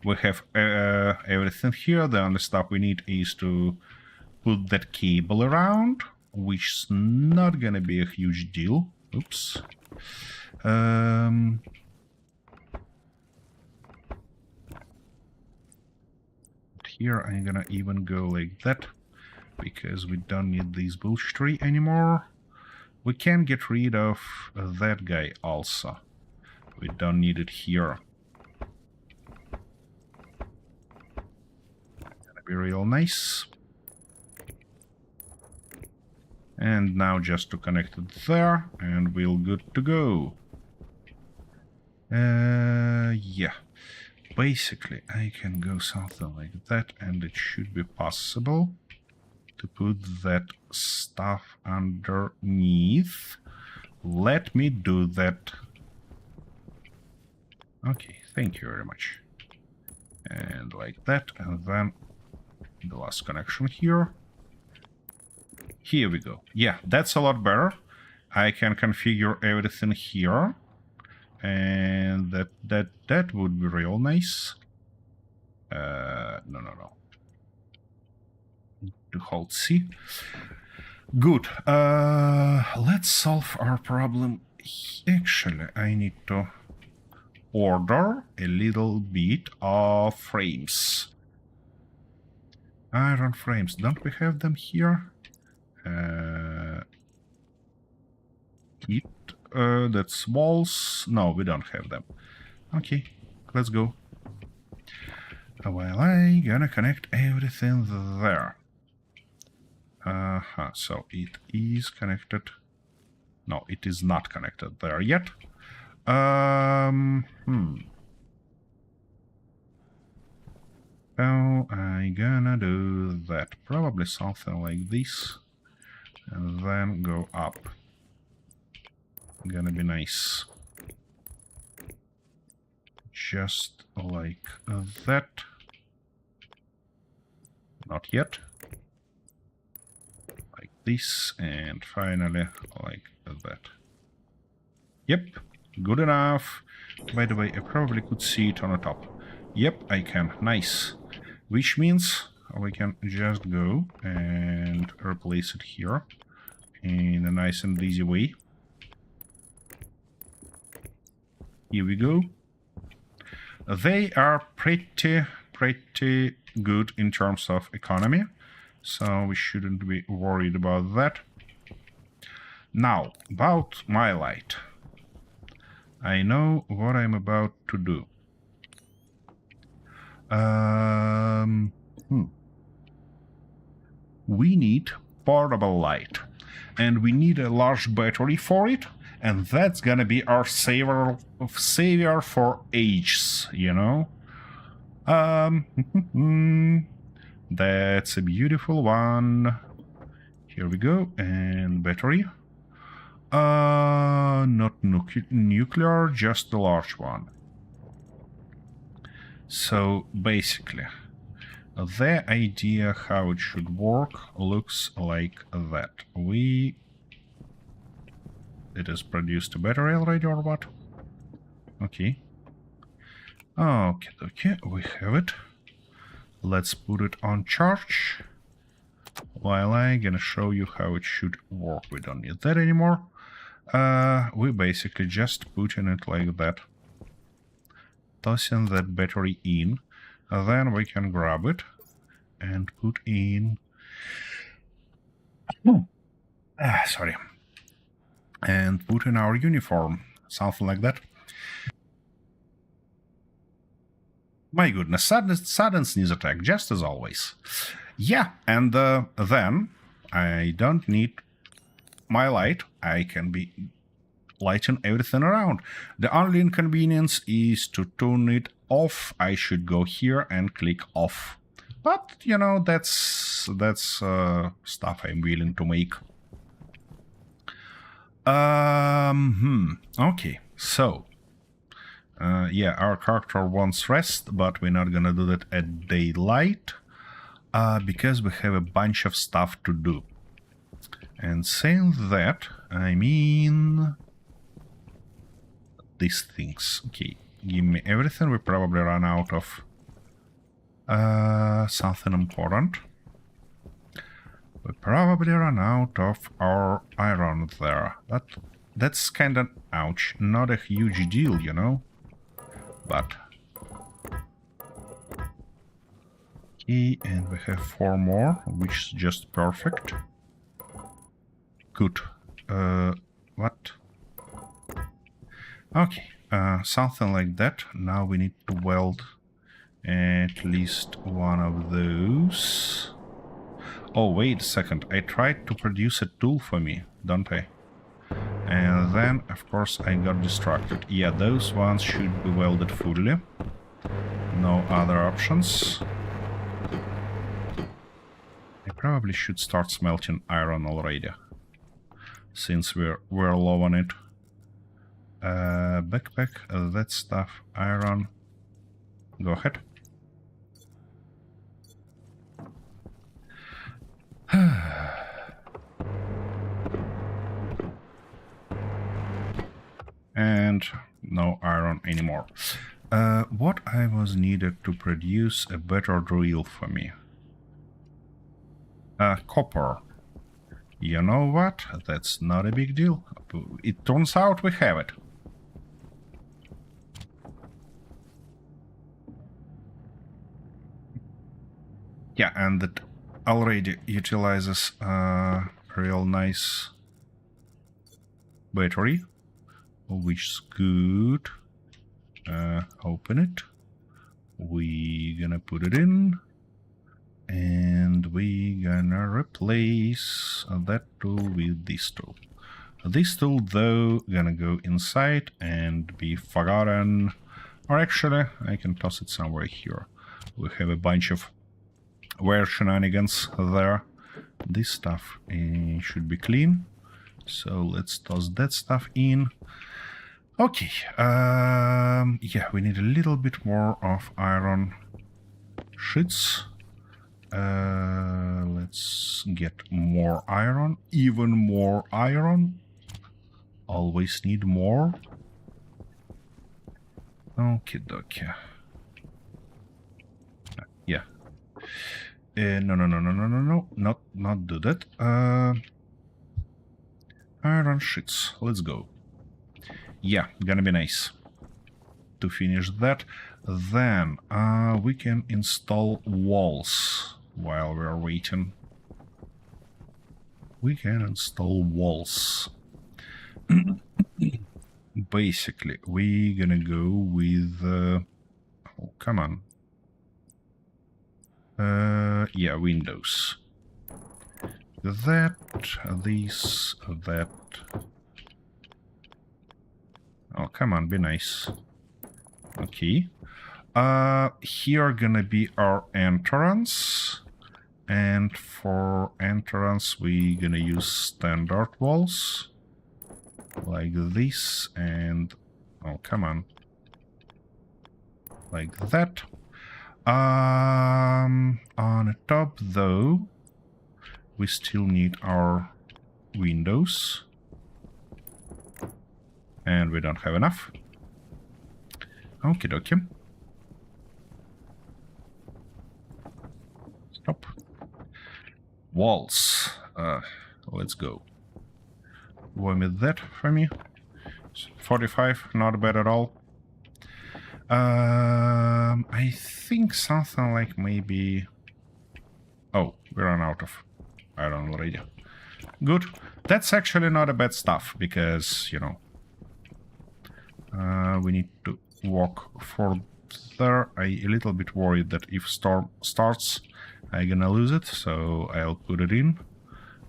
We have everything here. The only stuff we need is to put that cable around, which is not gonna be a huge deal. Oops. Here I'm gonna even go like that, because we don't need this bush tree anymore. We can get rid of that guy also. We don't need it here. Gonna be real nice. And now just to connect it there, and we're good to go. Yeah. Basically, I can go something like that, and it should be possible to put that stuff underneath. Let me do that. Okay, thank you very much. And like that, and then the last connection here. Here we go. Yeah, that's a lot better. I can configure everything here. And that would be real nice. No. To hold C. Good. Let's solve our problem. Actually, I need to order a little bit of frames. Iron frames. Don't we have them here? Kit. That's walls. No, we don't have them. Okay, let's go. Well, I gonna connect everything there. So it is connected. No, it is not connected there yet. How I gonna do that? Probably something like this. And then go up. Gonna be nice. Just like that. Not yet. Like this, and finally like that. Yep, good enough. By the way, I probably could see it on the top. Yep, I can. Nice. Which means we can just go and replace it here in a nice and easy way. Here we go. They are pretty good in terms of economy, so we shouldn't be worried about that. Now, about my light. I know what I'm about to do. We need portable light, and we need a large battery for it. And that's gonna be our savior for ages, you know? That's a beautiful one. Here we go, and battery. Not nuclear, just the large one. So, basically, the idea how it should work looks like that. It has produced a battery already, or what? Okay. Okay, we have it. Let's put it on charge. While I'm gonna show you how it should work. We don't need that anymore. We basically just putting it like that. Tossing that battery in. Then we can grab it and put in... sorry. And put in our uniform, something like that. My goodness, sudden sneeze attack, just as always. Yeah, and then I don't need my light. I can be lighting everything around. The only inconvenience is to turn it off. I should go here and click off. But, you know, that's stuff I'm willing to make. Okay, so, yeah, our character wants rest, but we're not gonna do that at daylight, because we have a bunch of stuff to do. And saying that, I mean... these things. Okay, give me everything. We probably run out of something important. We probably run out of our iron there. That's kind of ouch. Not a huge deal, you know. But okay, and we have 4 more, which is just perfect. Good. What? Okay, something like that. Now we need to weld at least one of those. Oh, wait a second. I tried to produce a tool for me, don't I? And then, of course, I got distracted. Yeah, those ones should be welded fully. No other options. I probably should start smelting iron already, since we're low on it. Backpack, that stuff, iron. Go ahead. And no iron anymore. What I was needed to produce a better drill for me? Copper. You know what? That's not a big deal. It turns out we have it. Yeah, and it already utilizes a real nice battery, which is good. Open it. We gonna put it in, and we gonna replace that tool with this tool. This tool, though, gonna go inside and be forgotten. Or actually, I can toss it somewhere here. We have a bunch of weird shenanigans there. This stuff should be clean. So let's toss that stuff in. Okay, yeah, we need a little bit more of iron sheets. Let's get more iron, even more iron. Always need more. Okie dokie. Yeah. No, not do that. Iron sheets, let's go. Yeah, gonna be nice to finish that. Then we can install walls while we're waiting. We can install walls. Basically, we're gonna go with... oh, come on. Yeah, windows. That, this, that... Oh, come on, be nice. Okay. Here gonna be our entrance. And for entrance, we gonna use standard walls. Like this, and... oh, come on. Like that. On the top, though, we still need our windows. And we don't have enough. Okie dokie. Stop. Walls. Let's go. Vomit that for me. 45, not bad at all. I think something like maybe... oh, we ran out of iron already. Good. That's actually not a bad stuff, because, you know, we need to walk further. I'm a little bit worried that if storm starts, I'm gonna lose it, so I'll put it in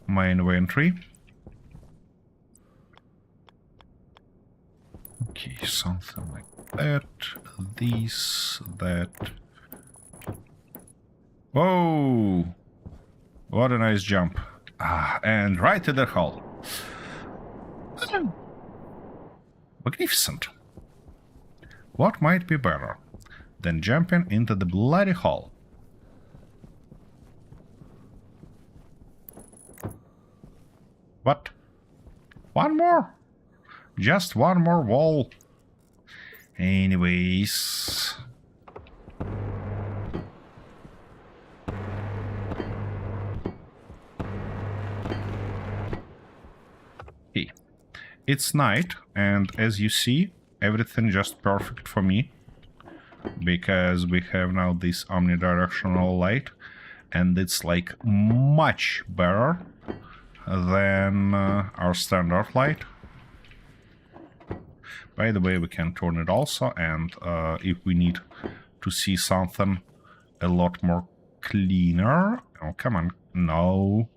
my inventory. Okay, something like that. This, that. Whoa! What a nice jump. Ah, and right to the hole. Magnificent. What might be better than jumping into the bloody hole? What? One more? Just one more wall. Anyways. Hey. It's night, and as you see, everything just perfect for me. Because we have now this omnidirectional light, and it's like much better than our standard light. By the way, we can turn it also, and if we need to see something a lot more cleaner... oh, come on, No.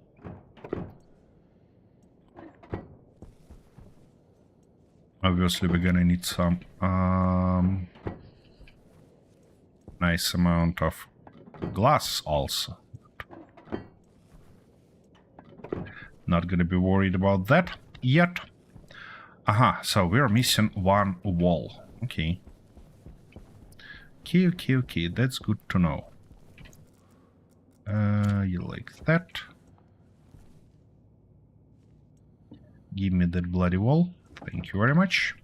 Obviously, we're gonna need some nice amount of glass also. Not gonna be worried about that yet. Aha, so we're missing one wall. Okay. Okay, that's good to know. You like that. Give me that bloody wall. Thank you very much.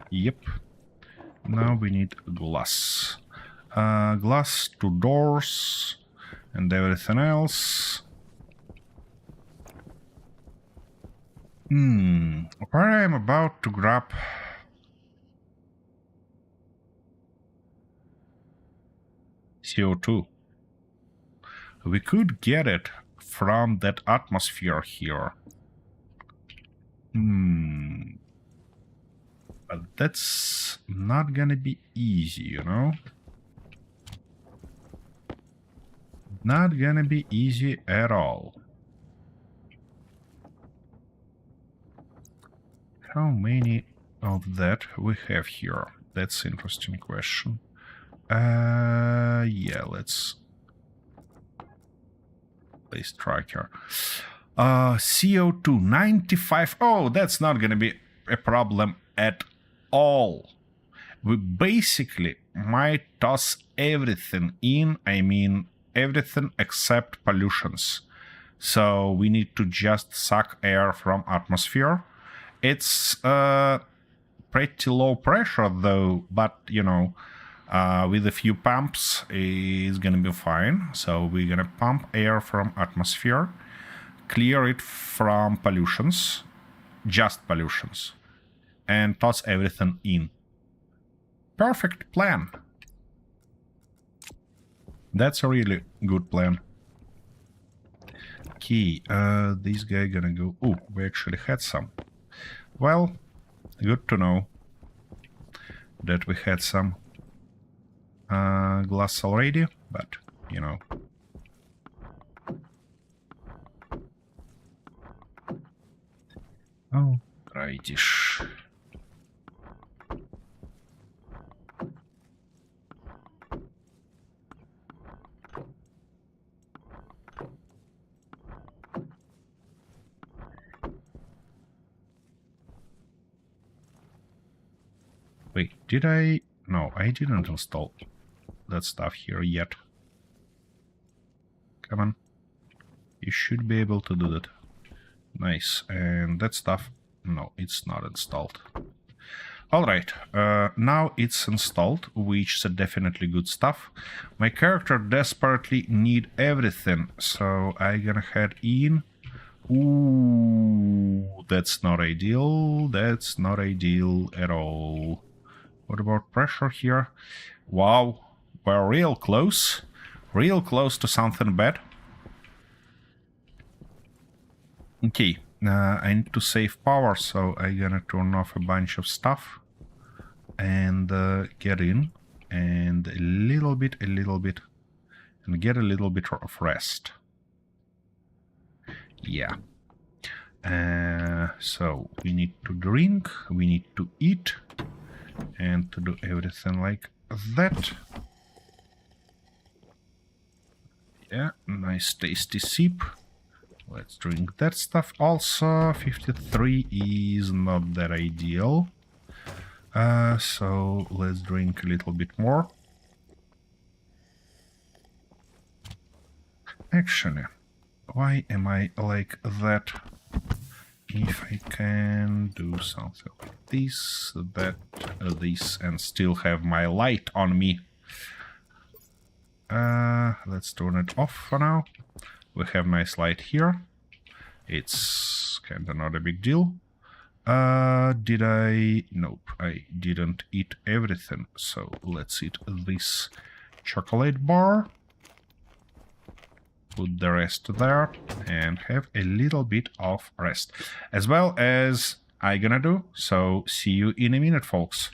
Yep. Now we need glass. Glass, 2 doors, and everything else. Where I'm about to grab... CO2. We could get it from that atmosphere here. But that's not gonna be easy, you know? Not gonna be easy at all. How many of that we have here? That's an interesting question. Yeah, let's place tracker. CO2 95. Oh, that's not gonna be a problem at all. We basically might toss everything in. I mean, everything except pollutions. So we need to just suck air from atmosphere. It's pretty low pressure though, but you know, with a few pumps it's gonna be fine. So we're gonna pump air from atmosphere, clear it from pollutions, just pollutions, and toss everything in. Perfect plan. That's a really good plan. Okay, this guy gonna go... Oh, we actually had some. Well, good to know that we had some glass already, but, you know. Oh, rightish. Wait, did I... No, I didn't install that stuff here yet. Come on. You should be able to do that. Nice. And that stuff... No, it's not installed. Alright, now it's installed, which is a definitely good stuff. My character desperately need everything, so I'm gonna head in. Ooh, that's not ideal. That's not ideal at all. What about pressure here? Wow, we're real close to something bad. Okay, I need to save power, so I'm gonna turn off a bunch of stuff and get in and a little bit, and get a little bit of rest. Yeah. So we need to drink, we need to eat, and to do everything like that. Yeah, nice tasty sip. Let's drink that stuff also. 53 is not that ideal. So let's drink a little bit more. Actually, why am I like that? If I can do something like this, that, this, and still have my light on me. Let's turn it off for now. We have nice light here. It's kinda not a big deal. Did I... Nope, I didn't eat everything. So let's eat this chocolate bar. put the rest there and have a little bit of rest. As well as I gonna do, so see you in a minute, folks.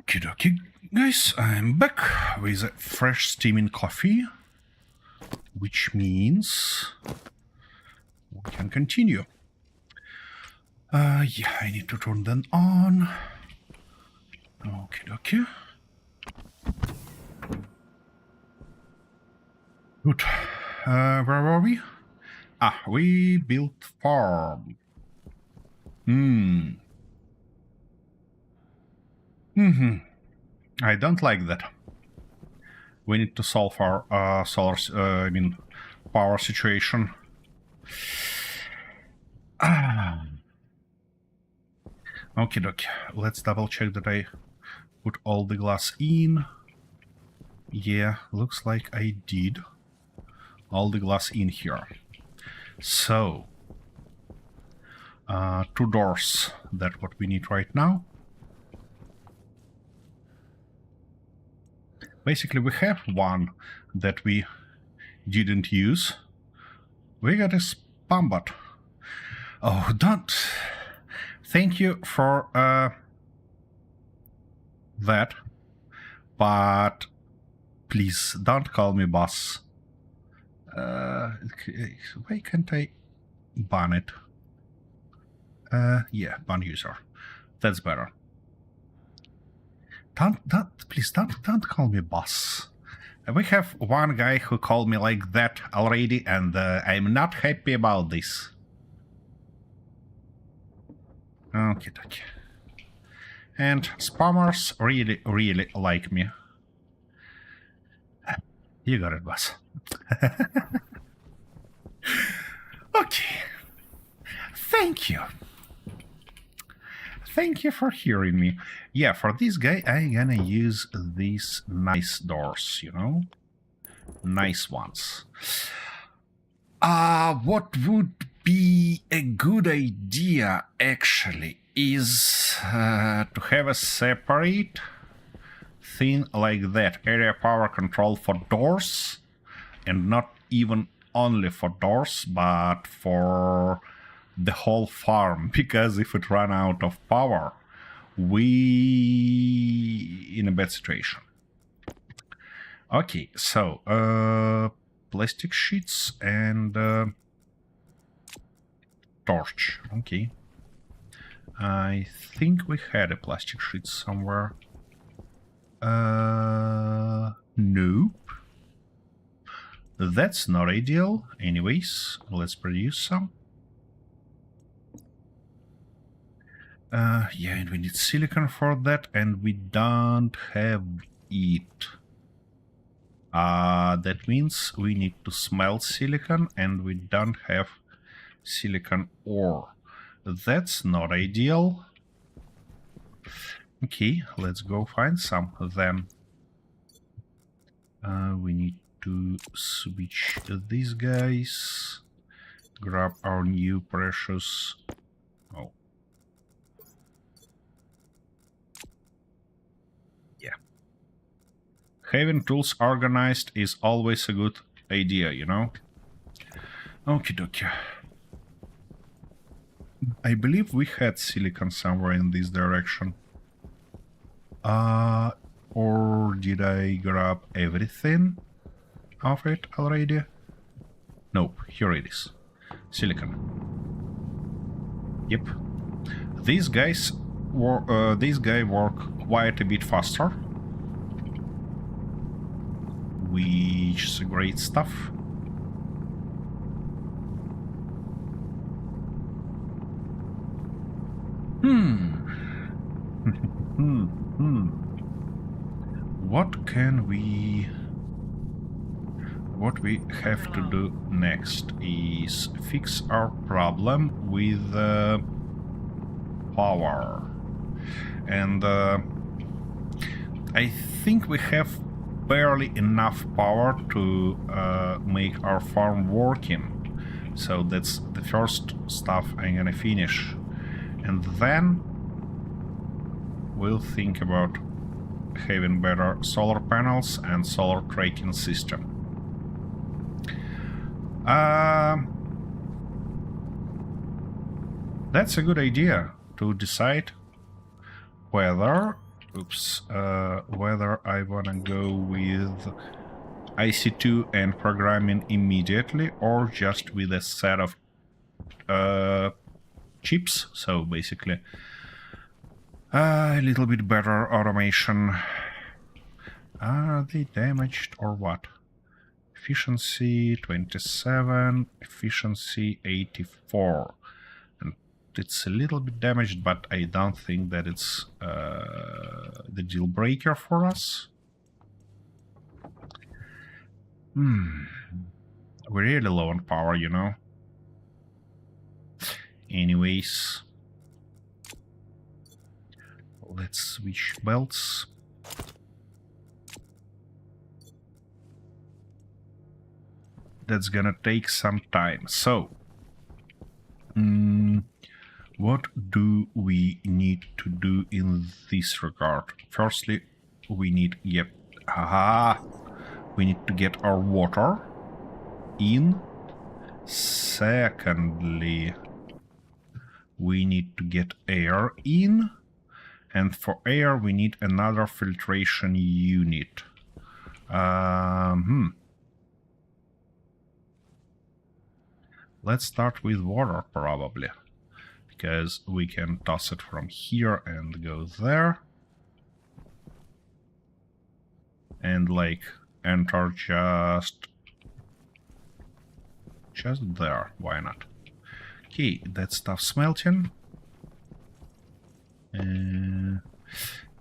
Okie dokie, guys, I'm back with a fresh steaming coffee, which means we can continue. Yeah, I need to turn them on. Okie dokie. Good. Where were we? We built farm. I don't like that. We need to solve our power situation. Okie dokie. Let's double check that I put all the glass in. Yeah, looks like I did. All the glass in here. So, 2 doors. That's what we need right now. Basically, we have one that we didn't use. We got a spam bot. Oh, don't. Thank you for that. But please don't call me boss. Why can't I ban it? Yeah, ban user. That's better. Please don't call me boss. We have one guy who called me like that already, and I'm not happy about this. Okay. And spammers really like me. You got it, boss. Okay. Thank you. Thank you for hearing me. Yeah, for this guy, I'm gonna use these nice doors, you know? Nice ones. What would be a good idea, actually, is to have a separate thing like that. Area power control for doors, and not even only for doors, but for the whole farm, because if it run out of power, we in a bad situation. Okay, so plastic sheets and torch. Okay, I think we had a plastic sheet somewhere. Nope. That's not ideal. Anyways, let's produce some. Yeah, and we need silicon for that, and we don't have it. That means we need to smelt silicon, and we don't have silicon ore. That's not ideal. Okay, let's go find some then. We need to switch these guys. Grab our new precious... Oh. Yeah. Having tools organized is always a good idea, you know? Okie dokie. I believe we had silicon somewhere in this direction. Or did I grab everything of it already? Nope, here it is. Silicon. Yep. These guy work quite a bit faster, which is great stuff. What we have to do next is fix our problem with power. And I think we have barely enough power to make our farm working. So that's the first stuff I'm gonna finish. And then we'll think about having better solar panels and solar tracking system. That's a good idea, to decide whether oops, whether I wanna go with IC2 and programming immediately or just with a set of chips. So basically a little bit better automation. Are they damaged or what? Efficiency 27, efficiency 84. And it's a little bit damaged, but I don't think that it's the deal breaker for us. We're really low on power, you know. Anyways, let's switch belts. That's gonna take some time. So, what do we need to do in this regard? Firstly, we need we need to get our water in. Secondly, we need to get air in. And for air, we need another filtration unit. Let's start with water, probably. Because we can toss it from here and go there. And, like, enter just there. Why not? Okay, that stuff's melting.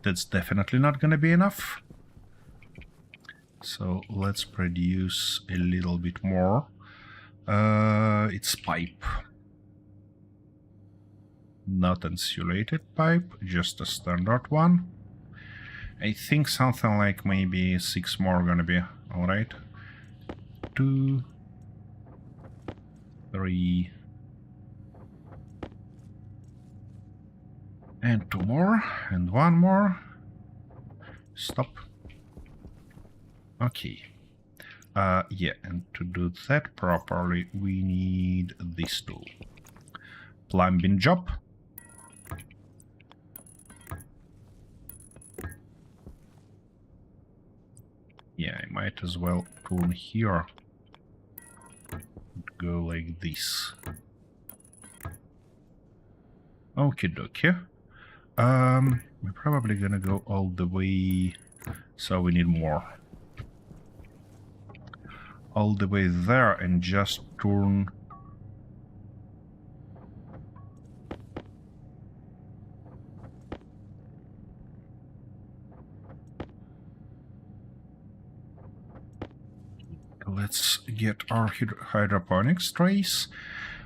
That's definitely not gonna be enough. So let's produce a little bit more. It's pipe. Not insulated pipe, just a standard one. I think something like maybe 6 more gonna be alright. 2, 3, and 2 more, and 1 more. Stop. Okay. Yeah, and to do that properly, we need this tool. Plumbing job. Yeah, I might as well turn here. Go like this. Okie dokie. We're probably gonna go all the way, so we need more. All the way there and just turn. Let's get our hydroponics trays.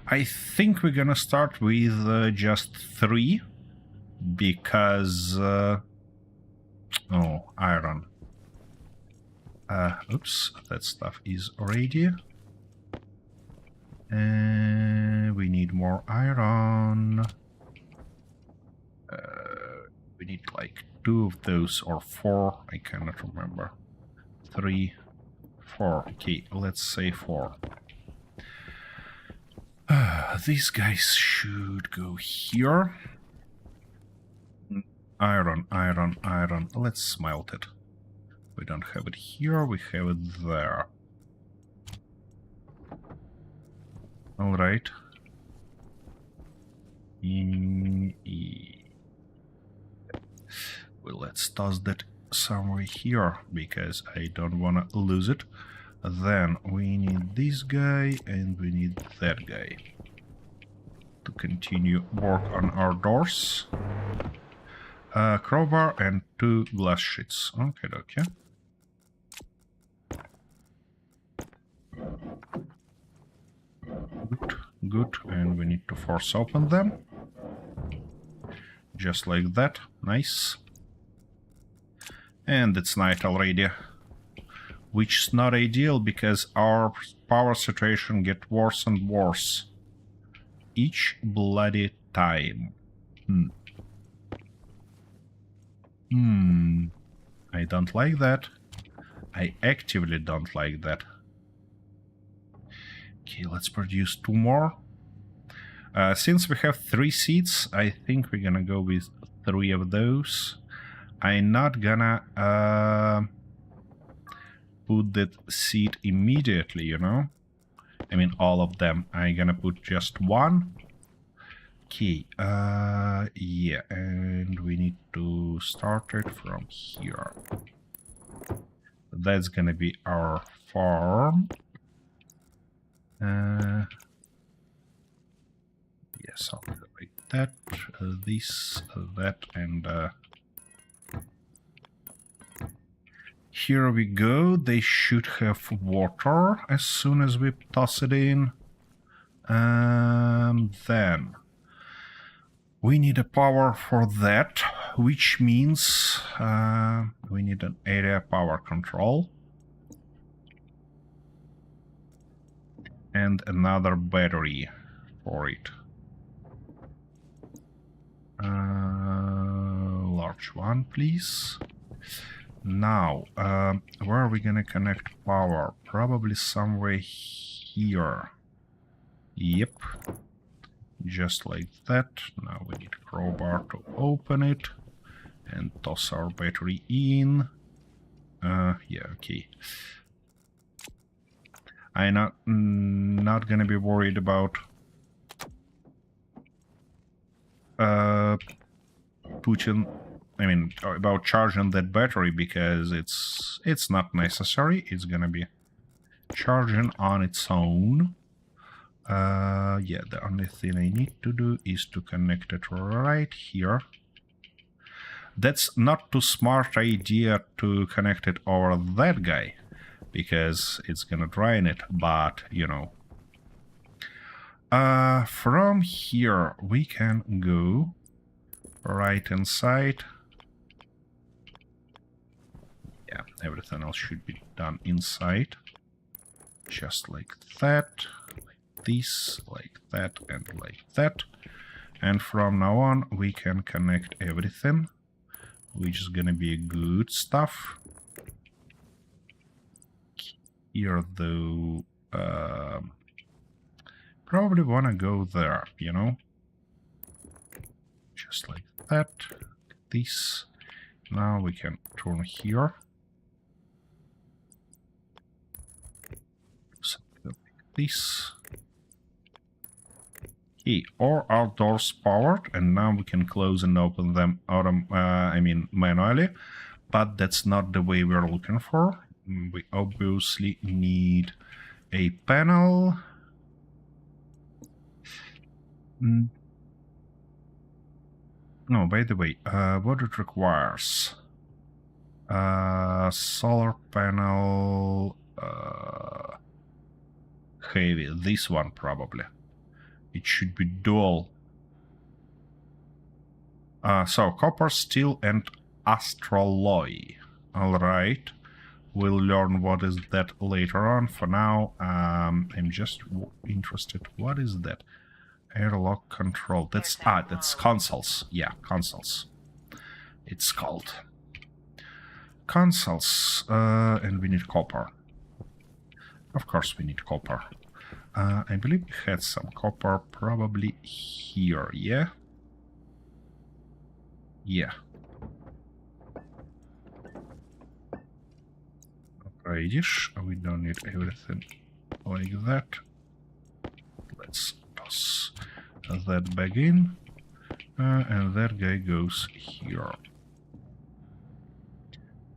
I think we're gonna start with just 3 because oh, iron. Oops, that stuff is ready. We need more iron. We need like 2 of those or 4, I cannot remember. 3, 4. Okay, let's say 4. These guys should go here. Iron, iron, iron. Let's smelt it. We don't have it here, we have it there. Alright. Well, let's toss that somewhere here, because I don't want to lose it. Then we need this guy, and we need that guy. To continue work on our doors. Crowbar and 2 glass sheets. Okay, okay. Good, good. And we need to force open them. Just like that. Nice. And it's night already. Which is not ideal because our power situation gets worse and worse. Each bloody time. I don't like that. I actively don't like that. Okay, let's produce 2 more. Since we have 3 seeds, I think we're gonna go with 3 of those. I'm not gonna put that seed immediately, you know? I mean, all of them. I'm gonna put just one. Okay, yeah, and we need to start it from here. That's gonna be our farm. Yeah, something like that. This, that, and here we go. They should have water as soon as we toss it in. Then we need a power for that, which means we need an area power control. And another battery for it. Large one, please. Now, where are we gonna connect power? Probably somewhere here. Yep. Just like that. Now we need a crowbar to open it and toss our battery in. Yeah, okay. I'm not gonna be worried about about charging that battery, because it's not necessary. It's gonna be charging on its own. Yeah, the only thing I need to do is to connect it right here. That's not too smart idea to connect it over that guy, because it's gonna drain it, but you know. From here we can go right inside. Yeah, everything else should be done inside. Just like that, like this, like that, and like that. And from now on we can connect everything, which is gonna be good stuff. Here though, probably wanna go there, you know? Just like that, this. Now we can turn here. Something like this. Okay, all our doors powered, and now we can close and open them manually, but that's not the way we're looking for. We obviously need a panel. No, by the way, what it requires? Solar panel, heavy, this one probably. It should be dual. So copper, steel, and astroloy. Alright, we'll learn what is that later on. For now, I'm just interested. What is that? Airlock control. That's consoles. Yeah, consoles. It's called consoles. And we need copper. Of course, we need copper. I believe we had some copper probably here. Yeah. Yeah. Rightish. We don't need everything like that. Let's toss that back in, and that guy goes here.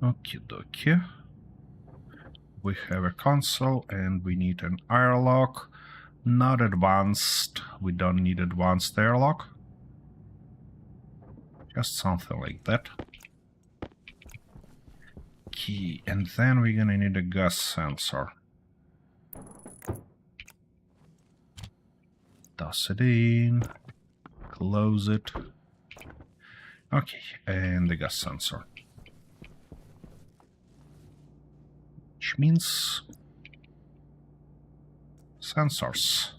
Okie dokie. We have a console and we need an airlock. Not advanced. We don't need advanced airlock. Just something like that. Okay, and then we're gonna need a gas sensor. Toss it in, close it. Okay, and the gas sensor. Which means sensors.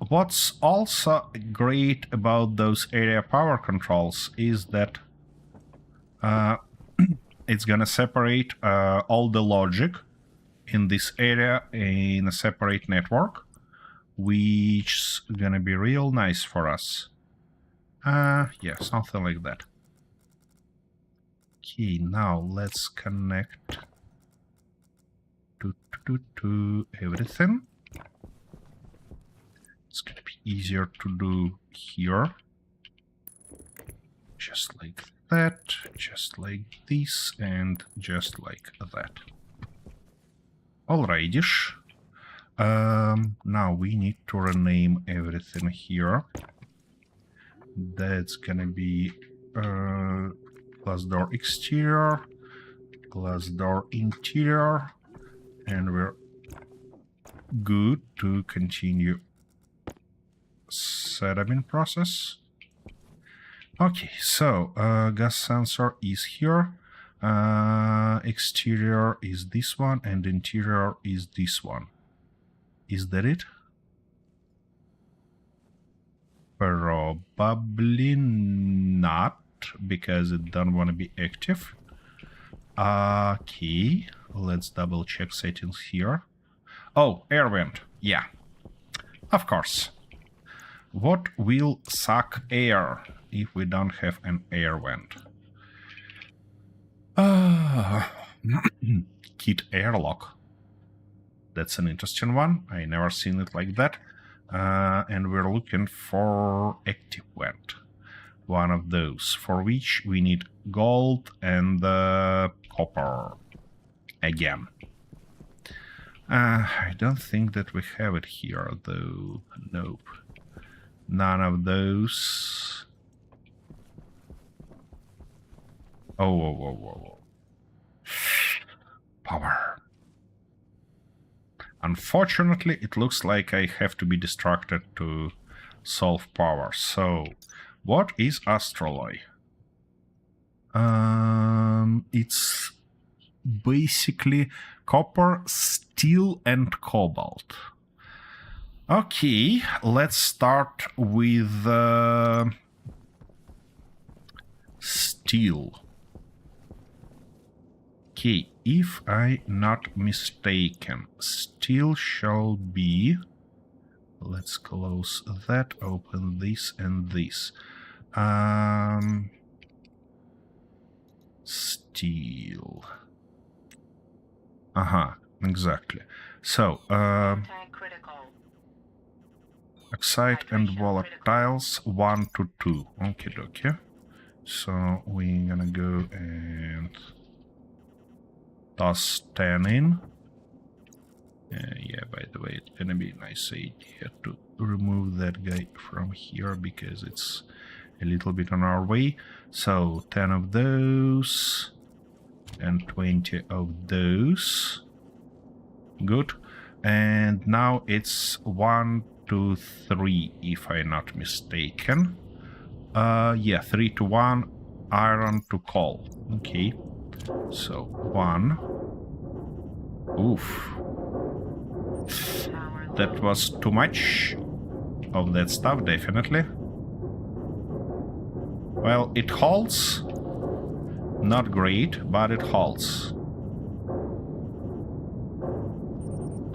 What's also great about those area power controls is that it's gonna separate all the logic in this area in a separate network, which is gonna be real nice for us. Yeah, something like that. Okay, now let's connect to everything. It's gonna be easier to do here. Just like that, just like this, and just like that. Alrighty-ish. Now we need to rename everything here. That's gonna be glass door exterior, glass door interior, and we're good to continue setuping process. Okay, so gas sensor is here, exterior is this one, and interior is this one. Is that it? Probably not, because it don't want to be active. Okay, let's double check settings here. Oh, air vent, yeah, of course. What will suck air if we don't have an air vent? Kit airlock. That's an interesting one. I never seen it like that. And we're looking for active vent. One of those, for which we need gold and copper again. I don't think that we have it here, though. Nope. None of those. Oh, whoa, whoa, whoa, whoa. Power. Unfortunately, it looks like I have to be distracted to solve power. So, what is astroloy? It's basically copper, steel, and cobalt. Okay, let's start with steel. Okay, if I'm not mistaken, steel shall be... Let's close that, open this and this. Steel. Exactly. So, Tank critical. oxide and volatiles 1 to 2. Okay, dokie. So we're gonna go and toss 10 in. Yeah, by the way, it's gonna be a nice idea to remove that guy from here because it's a little bit on our way. So 10 of those and 20 of those. Good. And now it's 1, 2, 3, if I'm not mistaken. Yeah, 3 to 1, iron to coal. Okay. So 1. Oof. That was too much of that stuff, definitely. Well, it holds. Not great, but it holds.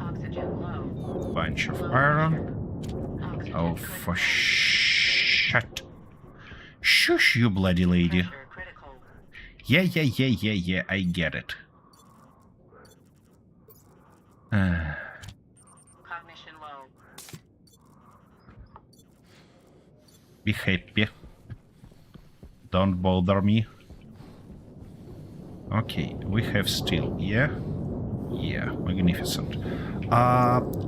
Oxygen low. Bunch of iron. Oxygen Oh, for critical. shit. Shush, you bloody lady. Pressure critical. Yeah, I get it. Cognition low. Be happy. Don't bother me. Okay, we have steel, yeah? Yeah, magnificent.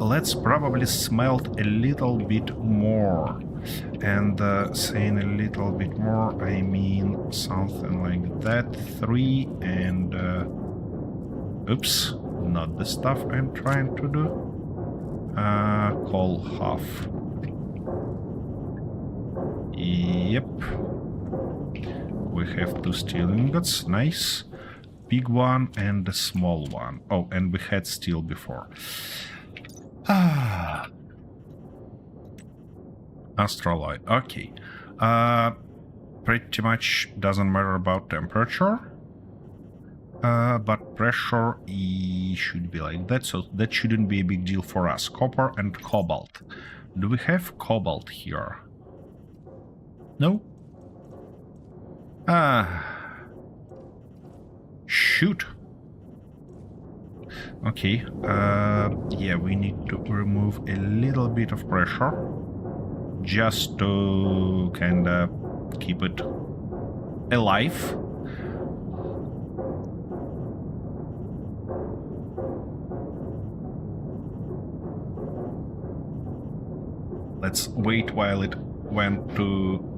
Let's probably smelt a little bit more. And saying a little bit more, I mean something like that. 3 and... oops, not the stuff I'm trying to do. Coal half. Yep. We have 2 steel ingots, nice. Big one and a small one. Oh, and we had steel before. Astraloy, okay. Pretty much doesn't matter about temperature. But pressure should be like that, so that shouldn't be a big deal for us. Copper and cobalt. Do we have cobalt here? No? shoot. Okay, yeah, we need to remove a little bit of pressure just to kind of keep it alive. Let's wait while it went to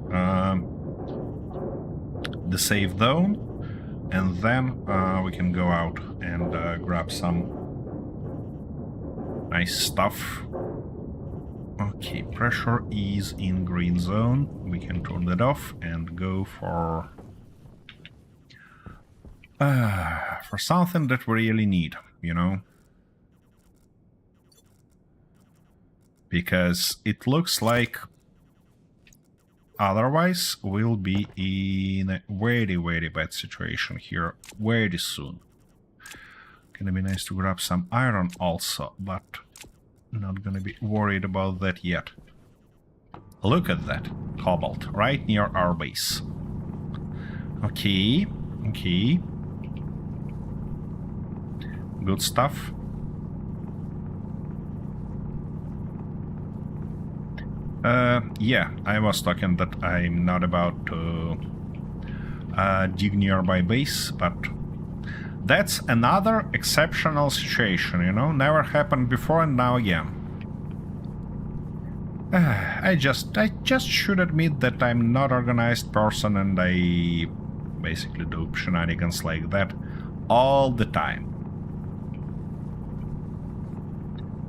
the safe zone, and then we can go out and grab some nice stuff. Okay, pressure is in green zone. We can turn that off and go for something that we really need, you know? Because it looks like otherwise we'll be in a very, very bad situation here very soon. Gonna be nice to grab some iron also, but not gonna be worried about that yet. Look at that. Cobalt, right near our base. Okay, okay. Good stuff. Yeah, I was talking that I'm not about to dig nearby base, but that's another exceptional situation, you know? Never happened before and now again. I just should admit that I'm not organized person and I basically do shenanigans like that all the time.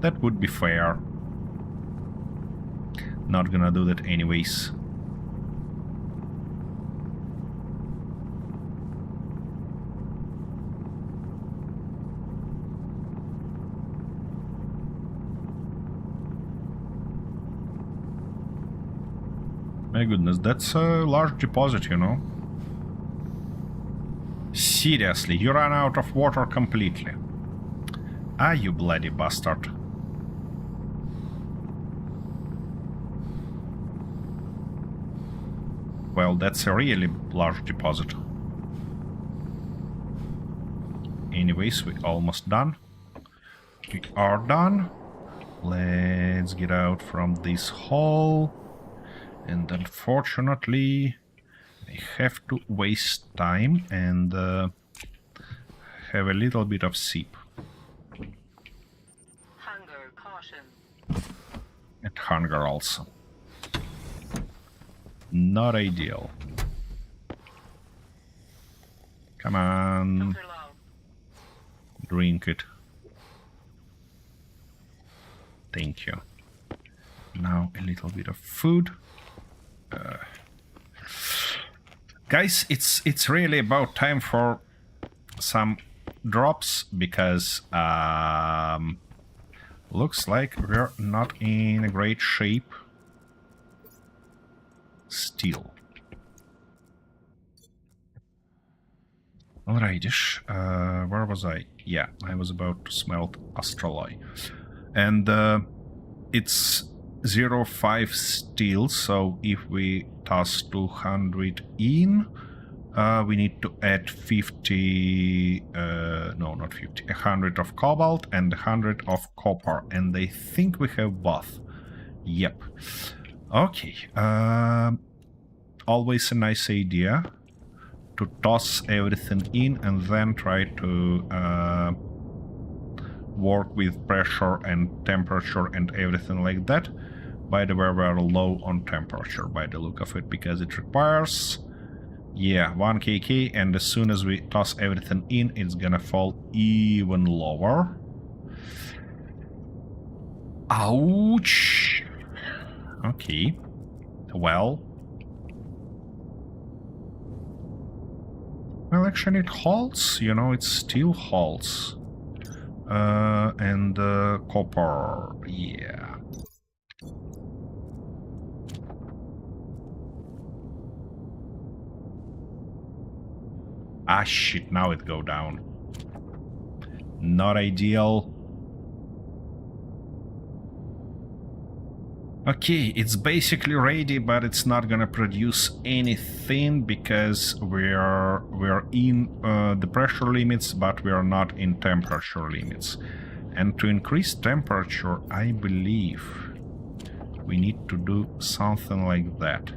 That would be fair. Not gonna do that anyways. My goodness, that's a large deposit, you know. Seriously, you ran out of water completely. Ah, you bloody bastard. Well, that's a really large deposit. Anyways, we're almost done. We are done. Let's get out from this hole. And unfortunately, I have to waste time and have a little bit of sip. Hunger, caution. And hunger also. Not ideal. Come on. Filter low. Drink it. Thank you. Now a little bit of food. Guys, it's really about time for some drops because looks like we're not in a great shape still. Alrightish. Where was I? Yeah, I was about to smelt astraloy. And it's 0.5 steel, so if we toss 200 in, we need to add 50, no, not 50, 100 of cobalt and 100 of copper, and I think we have both. Yep. Okay. Always a nice idea to toss everything in and then try to work with pressure and temperature and everything like that. By the way, we're low on temperature by the look of it, because it requires, yeah, 1 kk, and as soon as we toss everything in, it's gonna fall even lower. Ouch! Okay. Well, actually it holds, you know, it still holds. And copper, yeah. Ah, shit, now it go down. Not ideal. Okay, it's basically ready, but it's not gonna produce anything because we're in the pressure limits, but we are not in temperature limits. And to increase temperature, I believe we need to do something like that.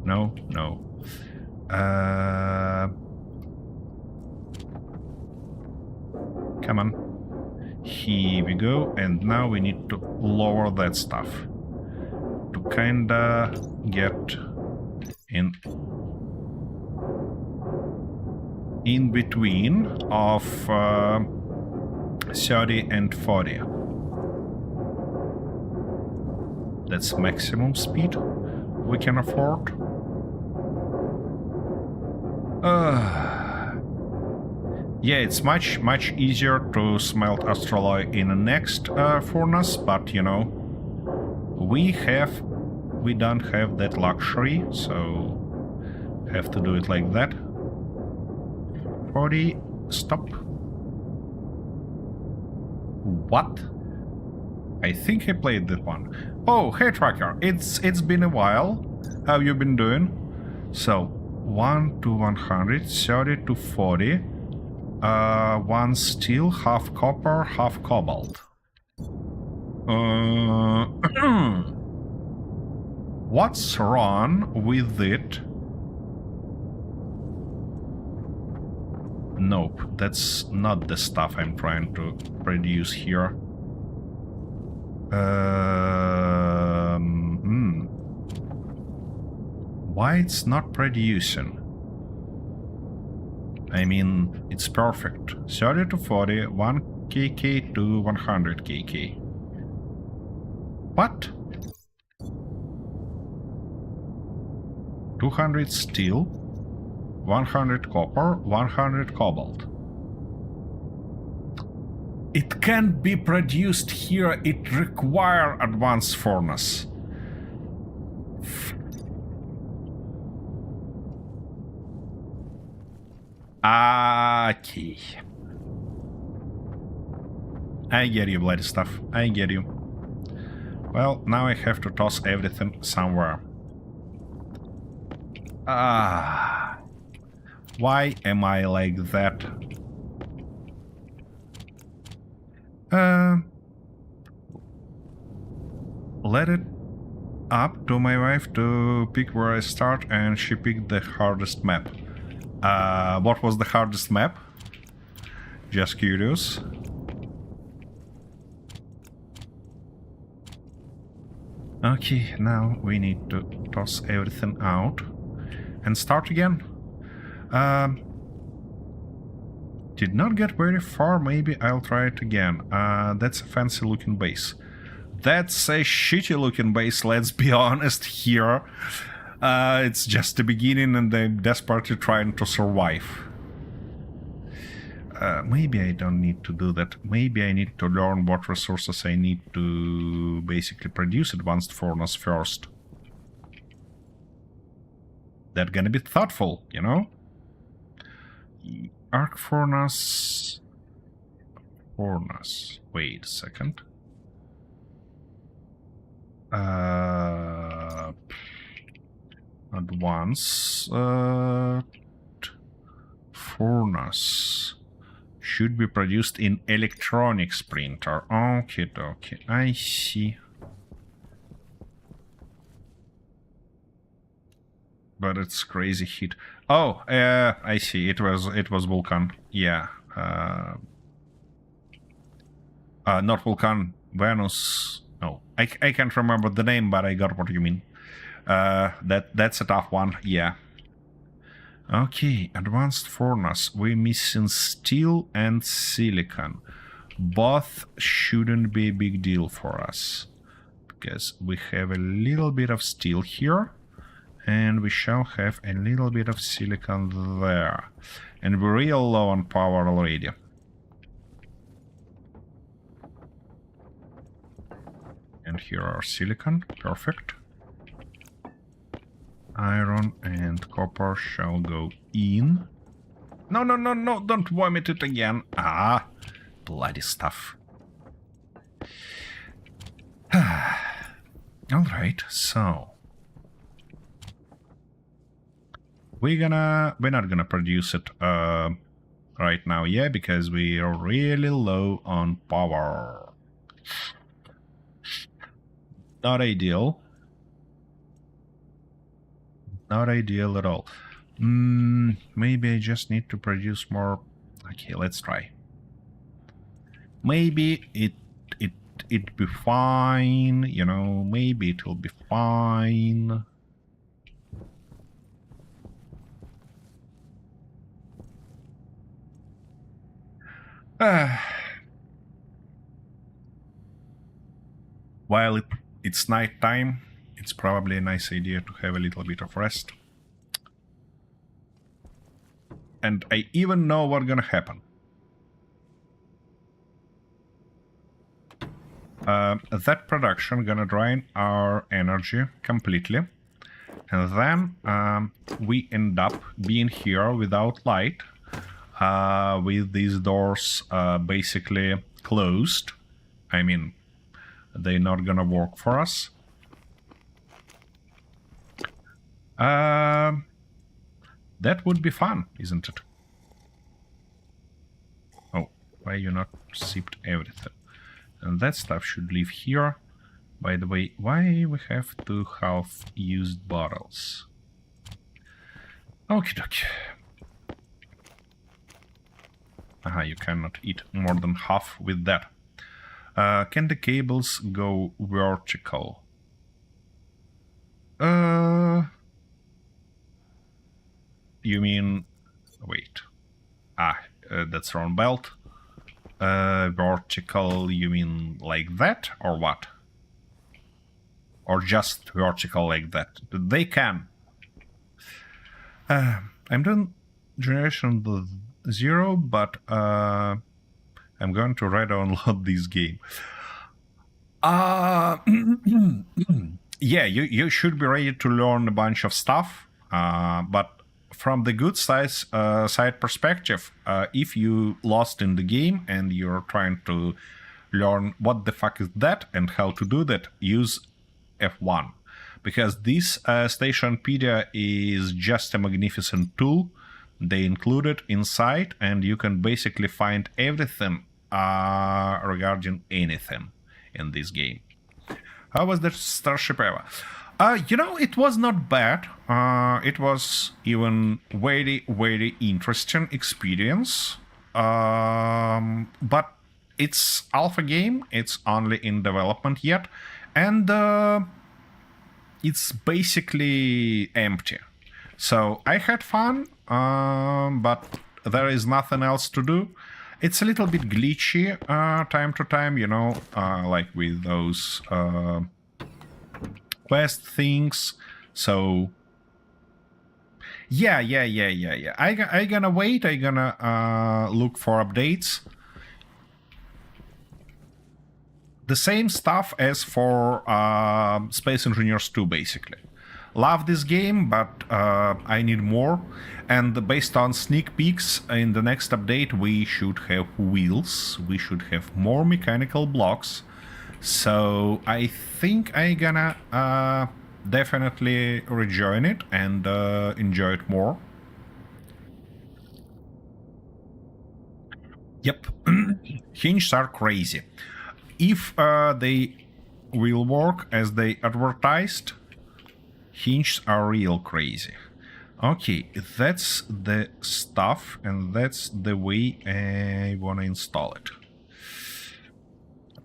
No, no. Come on. Here we go, and now we need to lower that stuff to kinda get in between of 30 and 40. That's maximum speed we can afford. Yeah, it's much easier to smelt astraloy in the next furnace, but you know, we don't have that luxury, so have to do it like that. 40, stop. What? I think I played that one. Oh, hey Tracker, it's been a while. How you been doing? So 1 to 100, 30 to 40. 1 steel, half copper, half cobalt. What's wrong with it? Nope, that's not the stuff I'm trying to produce here. Why it's not producing? I mean, it's perfect. 30 to 40, 1 kk to 100 kk. What? 200 steel, 100 copper, 100 cobalt. It can't be produced here, it requires advanced furnace. Okay. I get you, bloody stuff. I get you. Well, now I have to toss everything somewhere. Why am I like that? Let it up to my wife to pick where I start, and she picked the hardest map. What was the hardest map? Just curious. Okay, now we need to toss everything out and start again. Did not get very far, maybe I'll try it again. That's a fancy looking base. That's a shitty looking base, let's be honest here. It's just the beginning and I'm desperately trying to survive. Maybe I don't need to do that. Maybe I need to learn what resources I need to basically produce advanced furnace first. That's gonna be thoughtful, you know? Arc furnace... Wait a second. Advanced furnace should be produced in electronics printer. Okay, okay, I see. But it's crazy heat. Oh, I see. It was Vulcan. Yeah. Not Vulcan. Venus. No, I can't remember the name, but I got what you mean. That's a tough one. Yeah. Okay, advanced furnace. We're missing steel and silicon. Both shouldn't be a big deal for us because we have a little bit of steel here. And we shall have a little bit of silicon there. And we're real low on power already. And here are silicon. Perfect. Iron and copper shall go in. No, no, no, no, don't vomit it again. Ah, bloody stuff. All right, so we're not gonna produce it right now, yeah, because we are really low on power. Not ideal. Not ideal at all. Maybe I just need to produce more. Okay, let's try. Maybe it'd be fine, you know, maybe it will be fine. While it's night time, it's probably a nice idea to have a little bit of rest. And I even know what's gonna happen. That production gonna drain our energy completely. And then we end up being here without light, with these doors basically closed. I mean, they're not gonna work for us. That would be fun, isn't it? Oh, why you not sipped everything? And that stuff should live here. By the way, why we have 2 half-used bottles? Okie dokie. Aha, you cannot eat more than half with that. Can the cables go vertical? You mean... wait. That's wrong belt. Vertical, you mean like that, or what? Or just vertical like that? They can. I'm doing generation 0, but I'm going to re-download this game. Yeah, you should be ready to learn a bunch of stuff, but from the good side perspective, if you lost in the game and you're trying to learn what the fuck is that and how to do that, use F1. Because this Stationpedia is just a magnificent tool. They include it inside, and you can basically find everything regarding anything in this game. How was the Starship Eva? You know, it was not bad. It was even very, very interesting experience. But it's alpha game. It's only in development yet. And it's basically empty. So I had fun, but there is nothing else to do. It's a little bit glitchy time to time, you know, like with those quest things. So yeah. I gonna wait. I gonna look for updates. The same stuff as for Space Engineers 2, basically. Love this game, but I need more. And based on sneak peeks, in the next update we should have wheels, we should have more mechanical blocks. So I think I gonna definitely rejoin it and enjoy it more. Yep, hinges are crazy. If they will work as they advertised, hinges are real crazy. Okay, that's the stuff, and that's the way I wanna install it.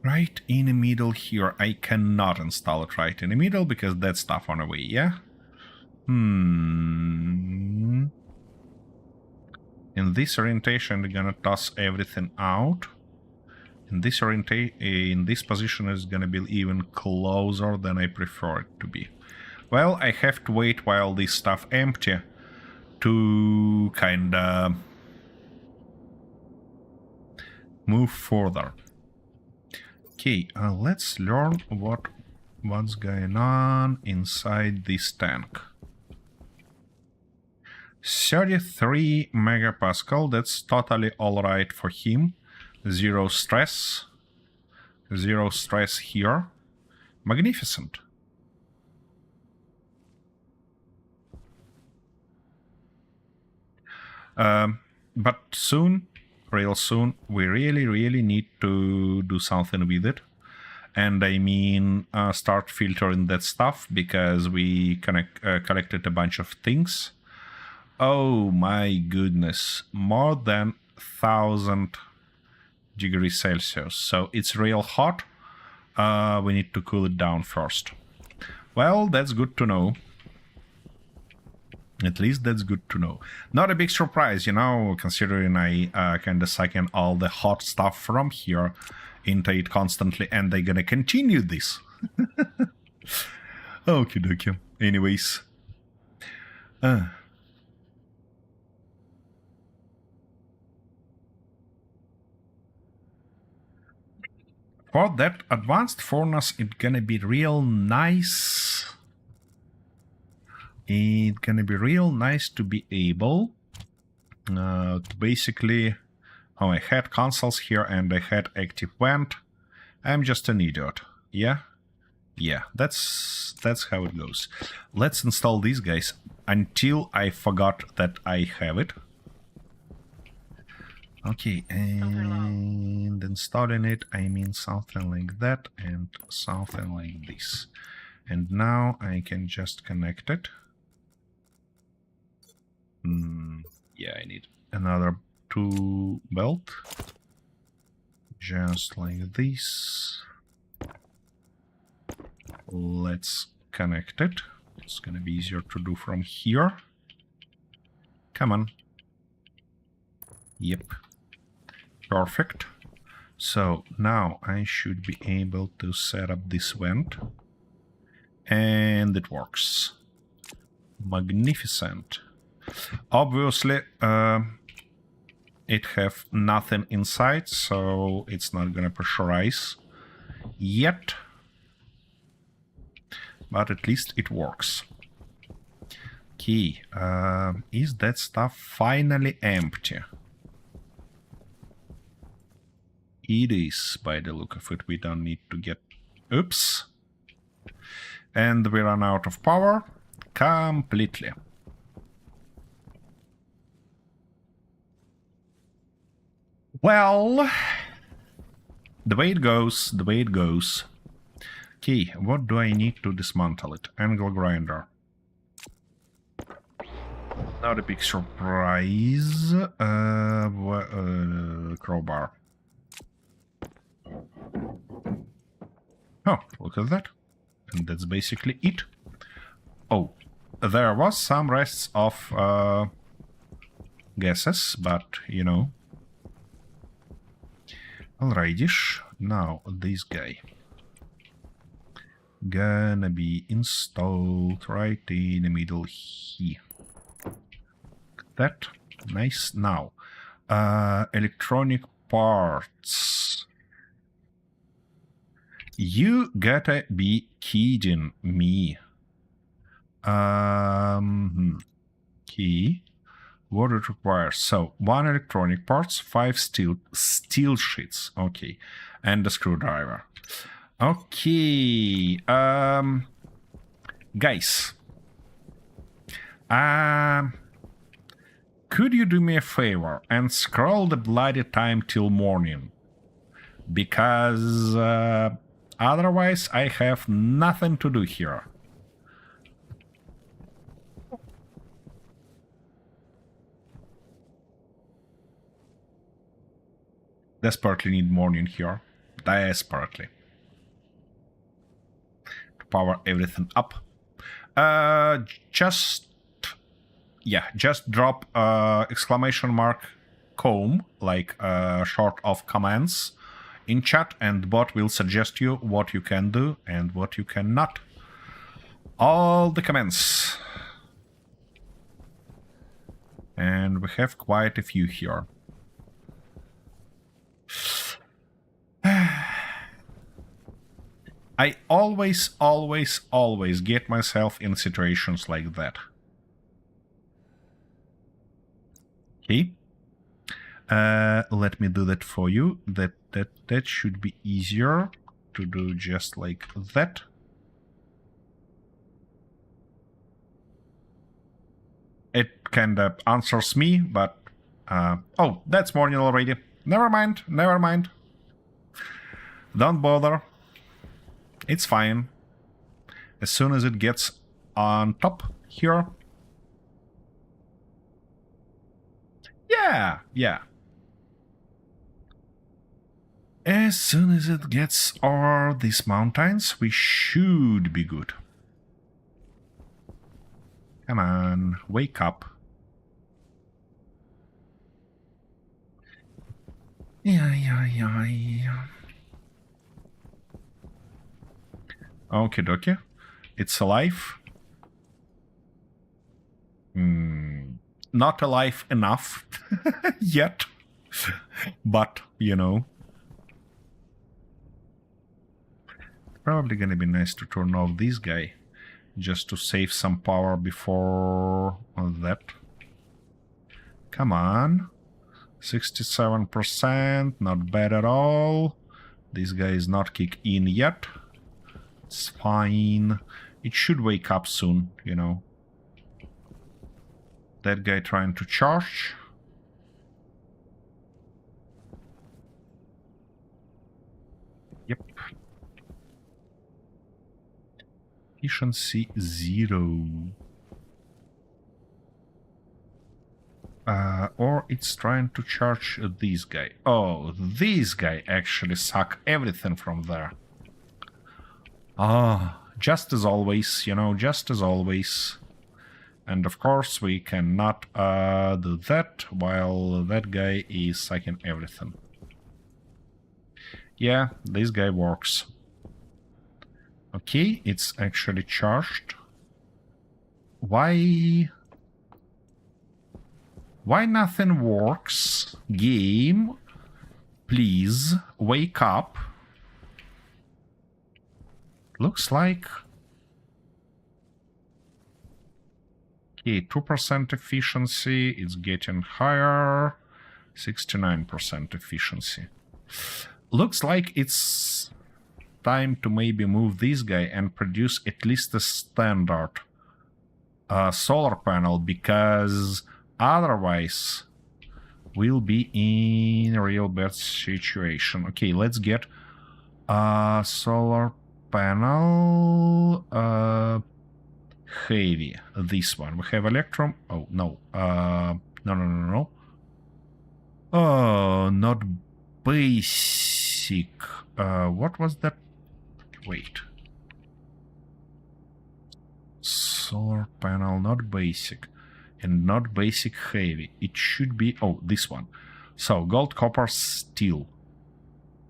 Right in the middle here. I cannot install it right in the middle because that stuff on the way, yeah? In this orientation, we're gonna toss everything out. In this position is gonna be even closer than I prefer it to be. Well, I have to wait while this stuff empty to kinda move further. Okay, let's learn what's going on inside this tank. 33 megapascal, that's totally alright for him. Zero stress here. Magnificent. But soon, real soon, we really need to do something with it. And I mean, start filtering that stuff, because we collected a bunch of things. Oh my goodness, more than 1,000 degrees Celsius. So it's real hot. We need to cool it down first. Well, that's good to know. At least that's good to know. Not a big surprise, you know, considering I kind of suck in all the hot stuff from here into it constantly, and they're gonna continue this. Okie dokie. Anyways. For that advanced furnace, it's gonna be real nice. It's gonna be real nice to be able to basically... Oh, I had consoles here and I had active vent. I'm just an idiot. Yeah? Yeah, that's how it goes. Let's install these guys until I forgot that I have it. Okay, and installing it, I mean something like that and something like this. And now I can just connect it. Yeah, I need another 2 belt. Just like this. Let's connect it. It's gonna be easier to do from here. Come on. Yep. Perfect. So now I should be able to set up this vent. And it works. Magnificent. Obviously, it have nothing inside, so it's not gonna pressurize yet. But at least it works. Okay, is that stuff finally empty? It is, by the look of it. We don't need to get... Oops. And we run out of power completely. Well, the way it goes, the way it goes. Okay, what do I need to dismantle it? Angle grinder. Not a big surprise. Crowbar. Oh, look at that. And that's basically it. Oh, there was some rests of gases, but, you know. Alrighty, now this guy. Gonna be installed right in the middle here. That, nice. Now, electronic parts. You gotta be kidding me. Key. What it requires? So 1 electronic parts, 5 steel sheets. Okay, and a screwdriver. Okay, guys. Could you do me a favor and scroll the bloody time till morning? Because otherwise I have nothing to do here. Desperately need morning here. Desperately. To power everything up. Just drop exclamation mark comb, like short of commands, in chat, and bot will suggest you what you can do and what you cannot. All the commands. And we have quite a few here. I always get myself in situations like that. Okay. Let me do that for you. That should be easier to do, just like that. It kind of answers me, but Oh, that's morning already. Never mind, never mind. Don't bother. It's fine. As soon as it gets on top here. Yeah. As soon as it gets over these mountains, we should be good. Come on, wake up. Yeah. Okie dokie. It's alive. Not alive enough yet. But, you know. Probably gonna be nice to turn off this guy. Just to save some power before that. Come on. 67%, not bad at all. This guy is not kicked in yet. It's fine. It should wake up soon, you know. That guy trying to charge. Yep. Efficiency 0. Or it's trying to charge this guy. Oh, this guy actually suck everything from there. Just as always, you know, just as always. And of course we cannot do that while that guy is sucking everything. Yeah, this guy works. Okay, it's actually charged. Why nothing works? Game, please wake up. Looks like... Okay, 2% efficiency, it's getting higher. 69% efficiency. Looks like it's time to maybe move this guy and produce at least a standard solar panel, because otherwise we'll be in a real bad situation. Okay, let's get a solar panel heavy. This one. We have electrum. Oh, no. No. Oh, not basic. What was that? Wait. Solar panel, not basic. And not basic heavy. It should be... Oh, this one. So, gold, copper, steel.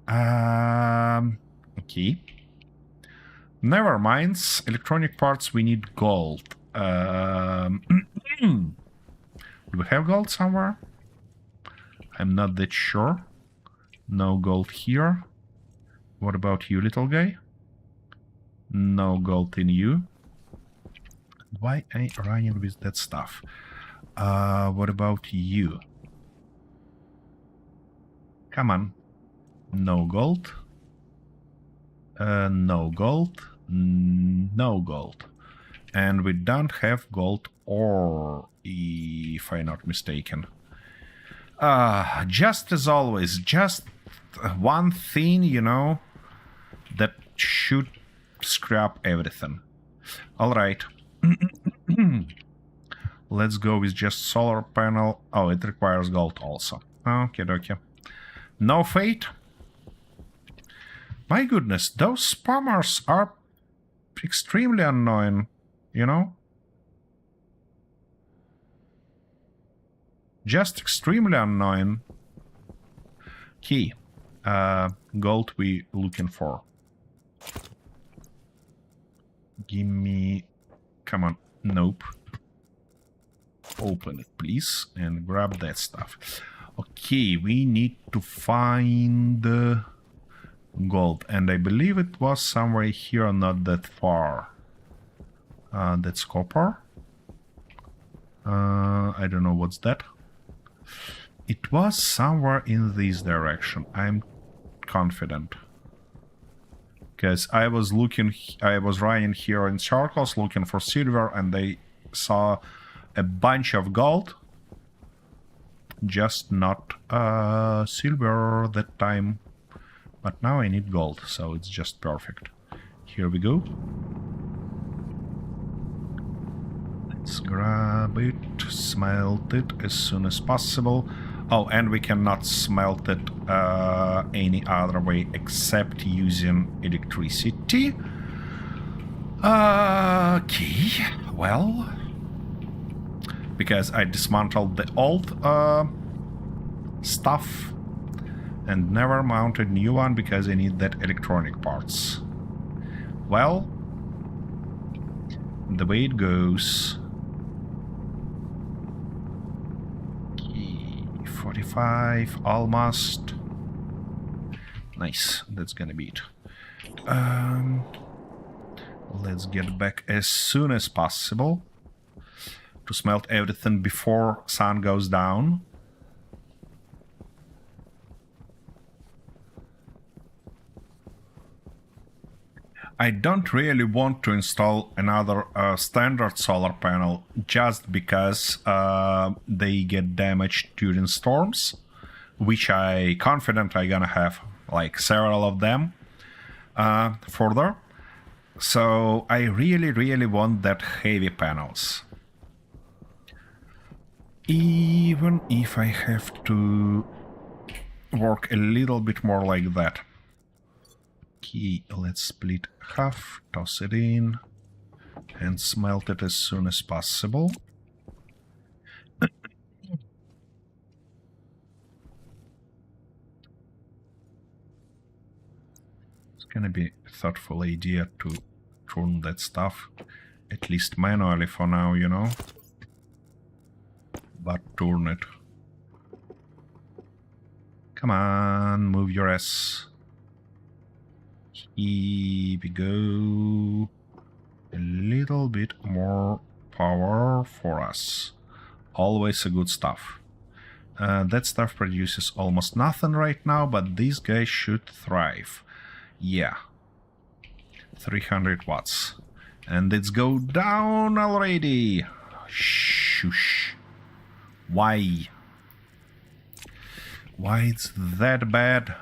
Okay. Never mind. Electronic parts, we need gold. Do we have gold somewhere? I'm not that sure. No gold here. What about you, little guy? No gold in you. Why am I running with that stuff? What about you? Come on. No gold. No gold. No gold. And we don't have gold ore, if I'm not mistaken. Just as always, just one thing, you know, that should scrap everything. Alright. Let's go with just solar panel. Oh, it requires gold also. Okay. No fate. My goodness, those spammers are extremely annoying, you know? Just extremely annoying. Okay. Gold we looking for. Give me... Come on. Nope. Open it, please, and grab that stuff. Okay, we need to find gold, and I believe it was somewhere here, not that far. That's copper. I don't know what's that. It was somewhere in this direction. I'm confident. Because I was running here in circles looking for silver, and I saw a bunch of gold. just not silver that time. But now I need gold, so it's just perfect. Here we go. Let's grab it, smelt it as soon as possible. Oh, and we cannot smelt it any other way except using electricity. Okay, well, because I dismantled the old stuff and never mounted new one because I need that electronic parts. Well, the way it goes. 45, almost. Nice, that's gonna be it. Let's get back as soon as possible to smelt everything before sun goes down. I don't really want to install another standard solar panel just because they get damaged during storms, which I confident I'm gonna have like several of them further. So I really want that heavy panels. Even if I have to work a little bit more like that. Okay, let's split half, toss it in, and smelt it as soon as possible. It's gonna be a thoughtful idea to turn that stuff, at least manually for now, you know. But turn it. Come on, move your ass. Here we go. A little bit more power for us. Always a good stuff. That stuff produces almost nothing right now, but these guys should thrive. Yeah. 300 watts. And it's go down already. Shush. Why? Why it's that bad?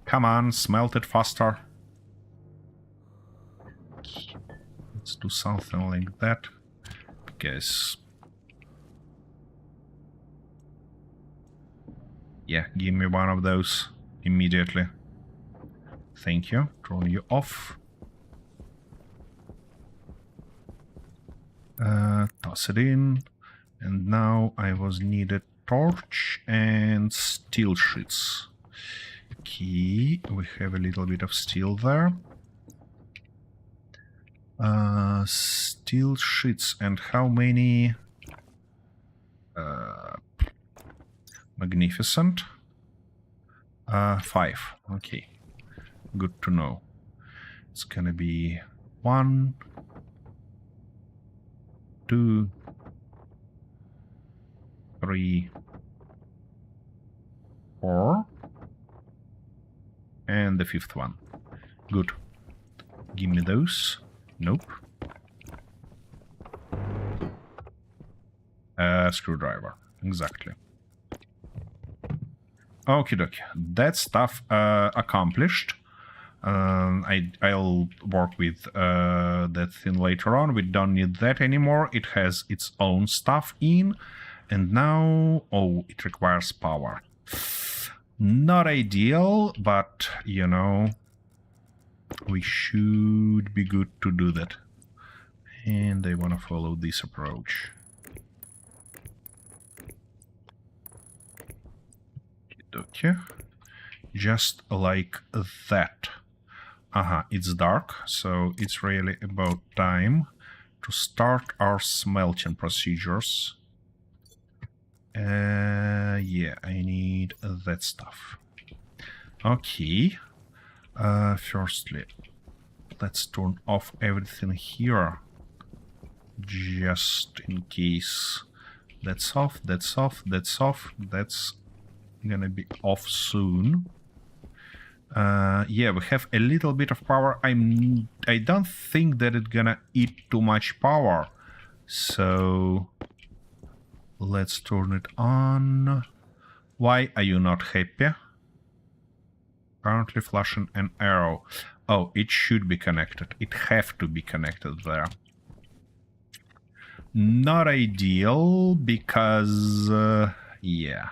Come on, smelt it faster. Let's do something like that. Because... yeah, give me one of those immediately. Thank you. Turn you off. Toss it in. And now I was needed torch and steel sheets. Okay, we have a little bit of steel there. Steel sheets, and how many? Magnificent. 5. Okay, good to know. It's gonna be 1, 2, 3, 4, and the 5th one. Good. Give me those. Nope. Screwdriver. Exactly. Okie dokie. That stuff accomplished. I'll work with that thing later on. We don't need that anymore. It has its own stuff in. And now... oh, it requires power. Not ideal, but, you know, we should be good to do that. And I want to follow this approach. Okay. Just like that. It's dark, so it's really about time to start our smelting procedures. Yeah, I need that stuff. Okay. Firstly, let's turn off everything here. Just in case. That's off, that's off, that's off. That's gonna be off soon. Yeah, we have a little bit of power. I don't think that it's gonna eat too much power. So let's turn it on. Why are you not happy? Currently flashing an arrow. Oh, it should be connected. It have to be connected there. Not ideal because yeah.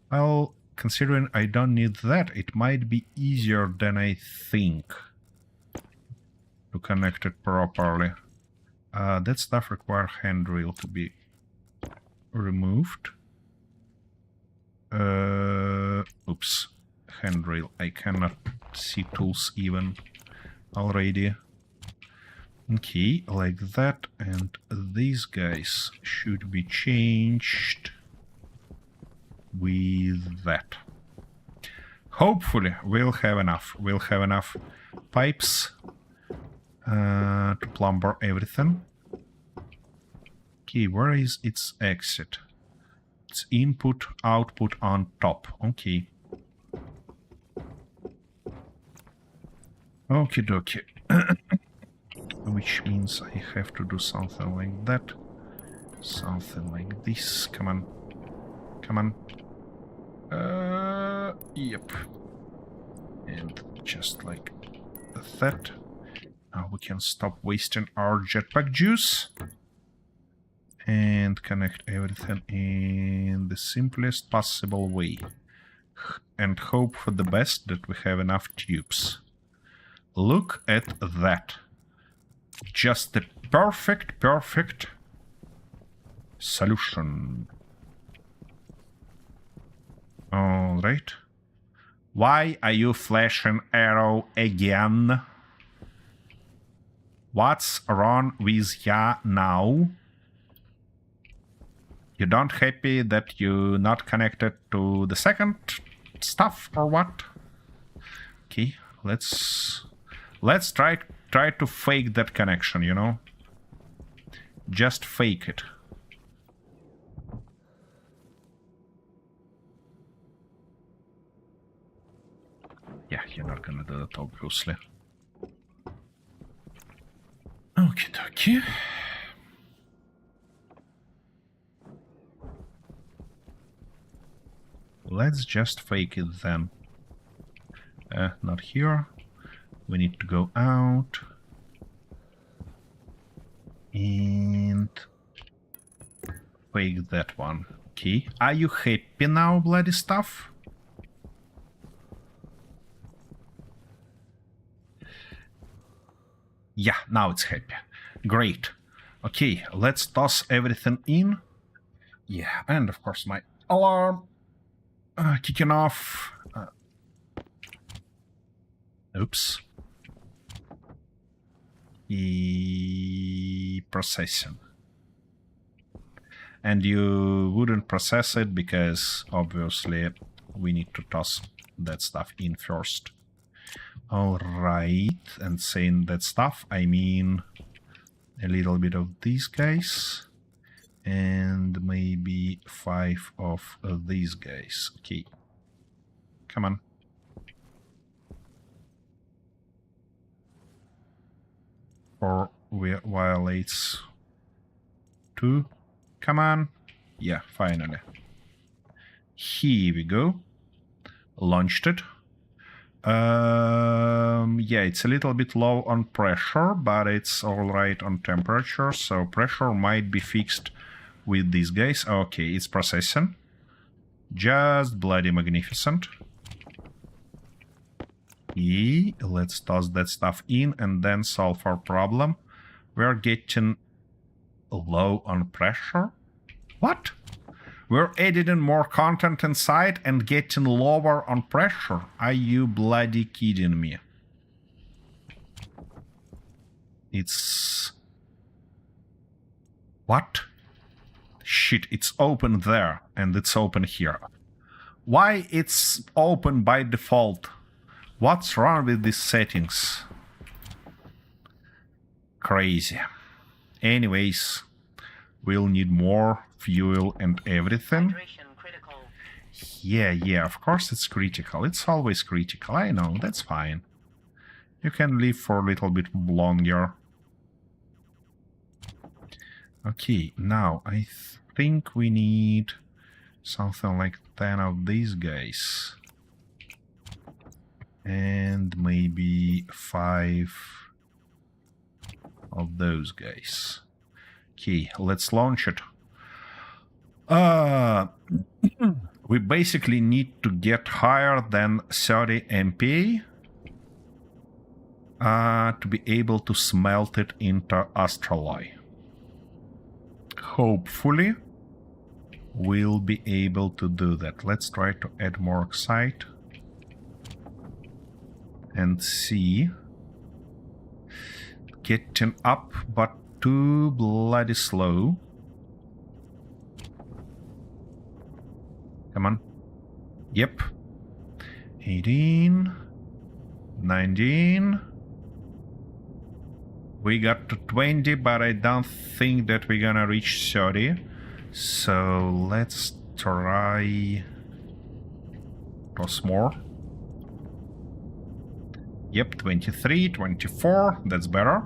Well, considering I don't need that, it might be easier than I think to connect it properly. That stuff requires handrail to be removed. Oops. Handrail. I cannot see tools even already. Okay, like that. And these guys should be changed with that. Hopefully we'll have enough. We'll have enough pipes to plumber everything. Okay, where is its exit? It's input, output on top. Okay. Okie dokie. Which means I have to do something like that. Something like this. Come on. Come on. Yep. And just like that. Now we can stop wasting our jetpack juice. And connect everything in the simplest possible way. And hope for the best that we have enough tubes. Look at that. Just the perfect solution. Alright. Why are you flashing arrow again? What's wrong with ya now? You don't happy that you not connected to the second stuff or what? Okay, let's try to fake that connection, you know? Just fake it. Yeah, you're not gonna do that, obviously. Okie dokie. Let's just fake it then. Not here. We need to go out. And fake that one. Okay. Are you happy now, bloody stuff? Yeah, now it's happy. Great. Okay, let's toss everything in. Yeah, and of course my alarm kicking off. Oops. Processing. And you wouldn't process it because obviously we need to toss that stuff in first. Alright, and saying that stuff, I mean a little bit of these guys and maybe 5 of these guys. Okay. Come on. Or violates 2. Come on. Yeah, finally. Here we go. Launched it. Yeah, it's a little bit low on pressure, but it's alright on temperature, so pressure might be fixed with these guys. Okay, it's processing. Just bloody magnificent. Yeah, let's toss that stuff in and then solve our problem. We're getting low on pressure. What? We're editing more content inside and getting lower on pressure. Are you bloody kidding me? It's... What? Shit, it's open there and it's open here. Why it's open by default? What's wrong with these settings? Crazy. Anyways, we'll need more fuel and everything. Hydration critical. Yeah, of course it's critical. It's always critical. I know, that's fine. You can live for a little bit longer. Okay, now I think we need something like 10 of these guys. And maybe 5 of those guys. Okay, let's launch it. We basically need to get higher than 30 MPa to be able to smelt it into astraloy. Hopefully, we'll be able to do that. Let's try to add more oxide and see. Getting up, but too bloody slow. Come on. Yep. 18. 19. We got to 20, but I don't think that we're gonna reach 30. So let's try toss more. Yep, 23, 24. That's better.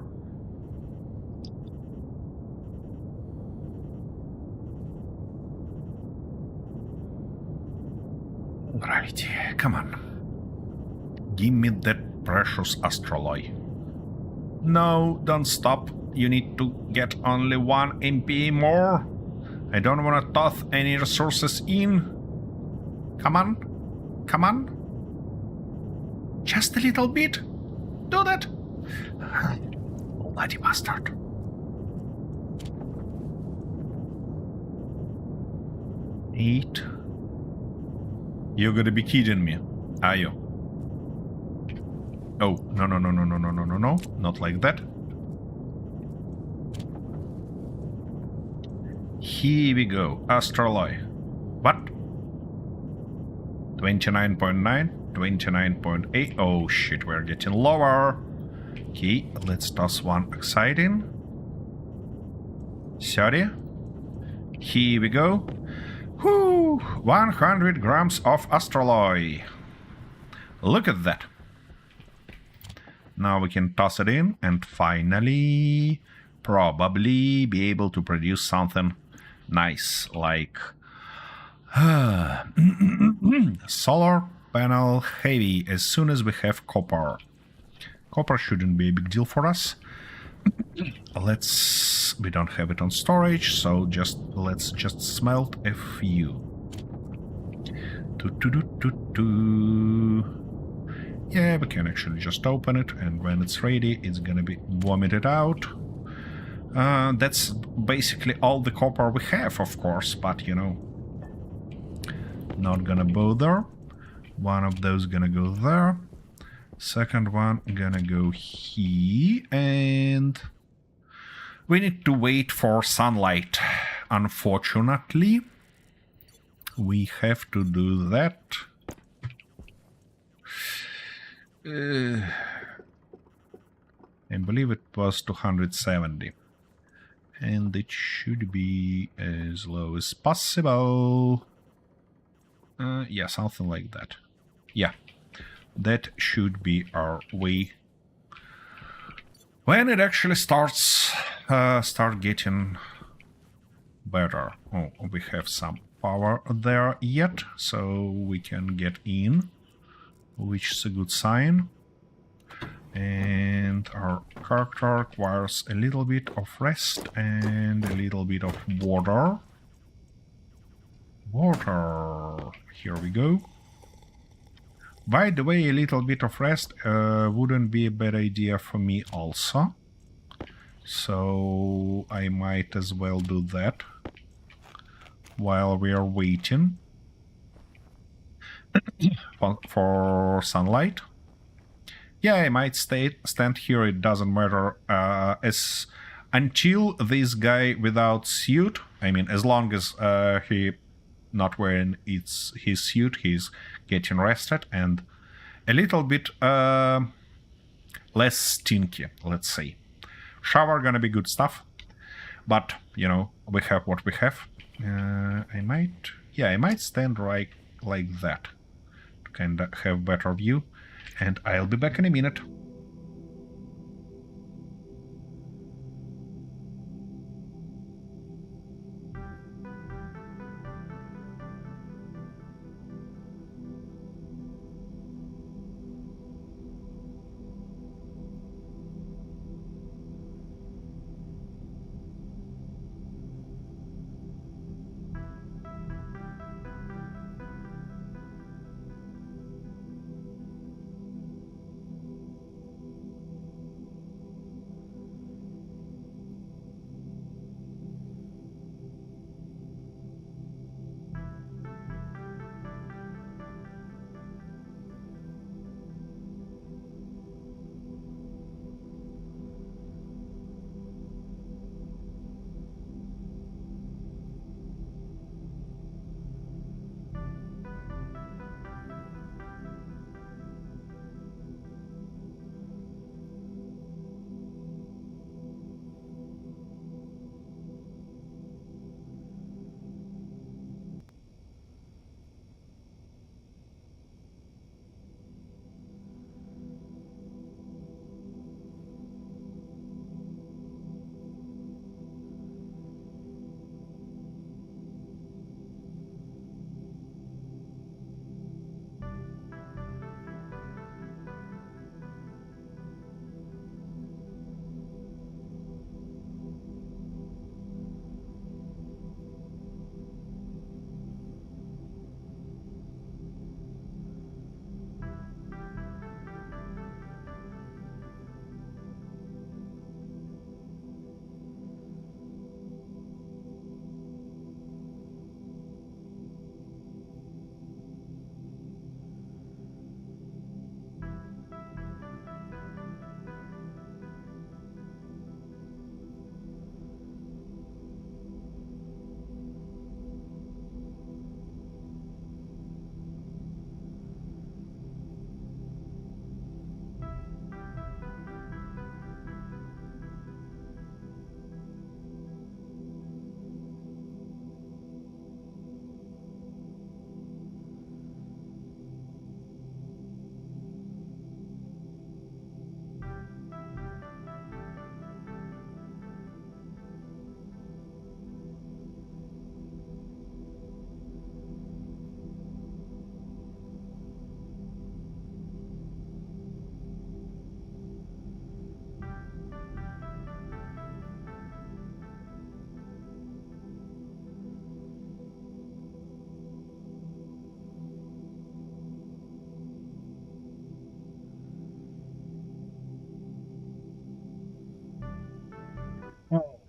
Right, come on. Give me that precious astraloy. No, don't stop. You need to get only 1 MPa more. I don't want to toss any resources in. Come on. Come on. Just a little bit. Do that. Bloody bastard. Eight. You're gonna be kidding me, are you? Oh, no, not like that. Here we go, astraloy. What? 29.9, 29.8. Oh shit, we're getting lower. Okay, let's toss 1 oxide in. 30. Here we go. Whoo! 100 grams of astraloy. Look at that. Now we can toss it in and finally probably be able to produce something nice like solar panel heavy as soon as we have copper. Copper shouldn't be a big deal for us. We don't have it on storage, so let's just smelt a few. Yeah, we can actually just open it, and when it's ready, it's gonna be vomited out. That's basically all the copper we have, of course, but you know, not gonna bother. One of those gonna go there. Second one gonna go here, and we need to wait for sunlight. Unfortunately, we have to do that. I believe it was 270. And it should be as low as possible. Yeah, something like that. Yeah, that should be our way. When it actually start getting better. Oh, we have some power there yet, so we can get in, which is a good sign. And our character requires a little bit of rest and a little bit of water. Water. Here we go. By the way, a little bit of rest wouldn't be a bad idea for me also. So I might as well do that while we are waiting for sunlight. Yeah, I might stand here, it doesn't matter, until this guy without suit, I mean, as long as he not wearing his suit, he's getting rested and a little bit less stinky, let's say. Shower gonna be good stuff, but, you know, we have what we have. I might stand right like that to kind of have better view. And I'll be back in a minute.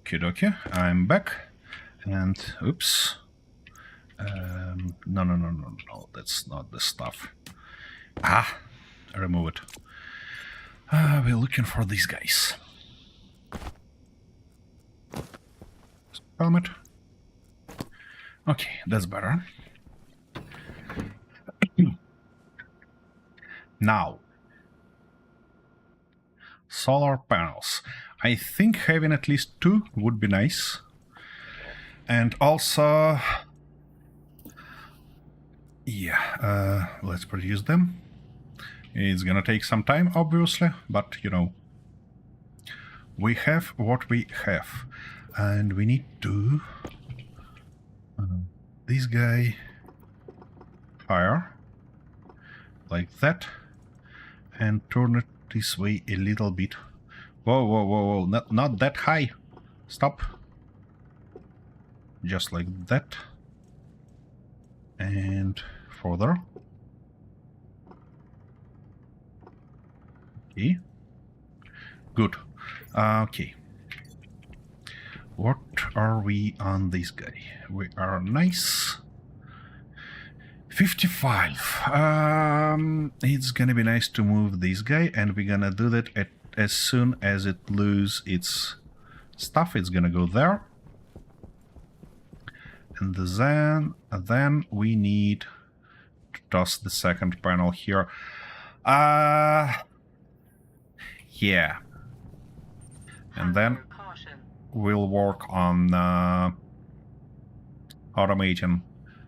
Okie dokie, I'm back. And oops. No, that's not the stuff. Ah, remove it. We're looking for these guys. Helmet. Okay, that's better. Now, solar panels. I think having at least 2 would be nice. And also, yeah, let's produce them. It's gonna take some time, obviously, but you know, we have what we have. And we need to this guy higher, like that, and turn it this way a little bit. Whoa, not that high. Stop. Just like that. And further. Okay. Good. Okay. What are we on this guy? We are nice. 55. It's gonna be nice to move this guy, and we're gonna do that as soon as it loses its stuff. It's gonna go there. And then we need to toss the second panel here. Yeah. And then we'll work on automating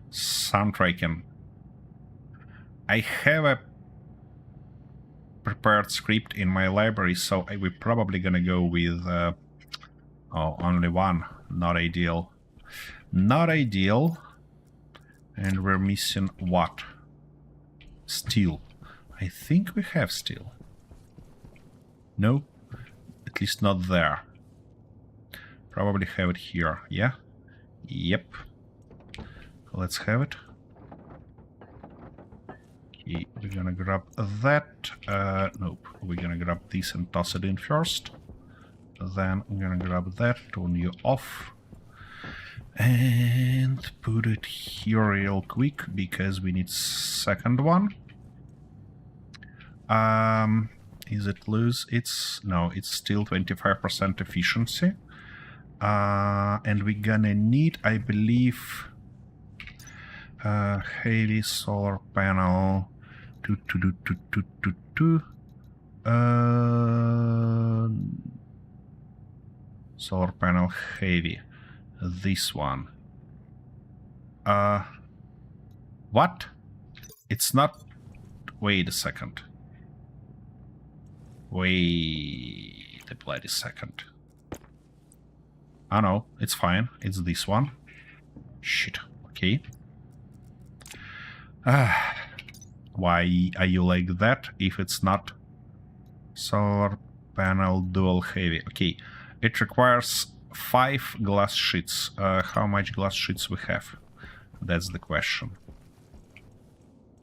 sound tracking I have a prepared script in my library, so we're probably gonna go with only one. Not ideal. Not ideal. And we're missing what? Steel. I think we have steel. No, at least not there. Probably have it here. Yeah. Yep. Let's have it. Okay, we're gonna grab that. Nope. We're gonna grab this and toss it in first. Then I'm gonna grab that, turn you off. And put it here real quick, because we need second one. Is it loose? No, it's still 25% efficiency. And we're gonna need, I believe, heavy solar panel. Solar panel heavy. This one. What? It's not... Wait a second. Wait a bloody second. Oh no, it's fine. It's this one. Shit. Okay. Why are you like that if it's not solar panel dual heavy? Okay. It requires 5 glass sheets. How much glass sheets we have? That's the question.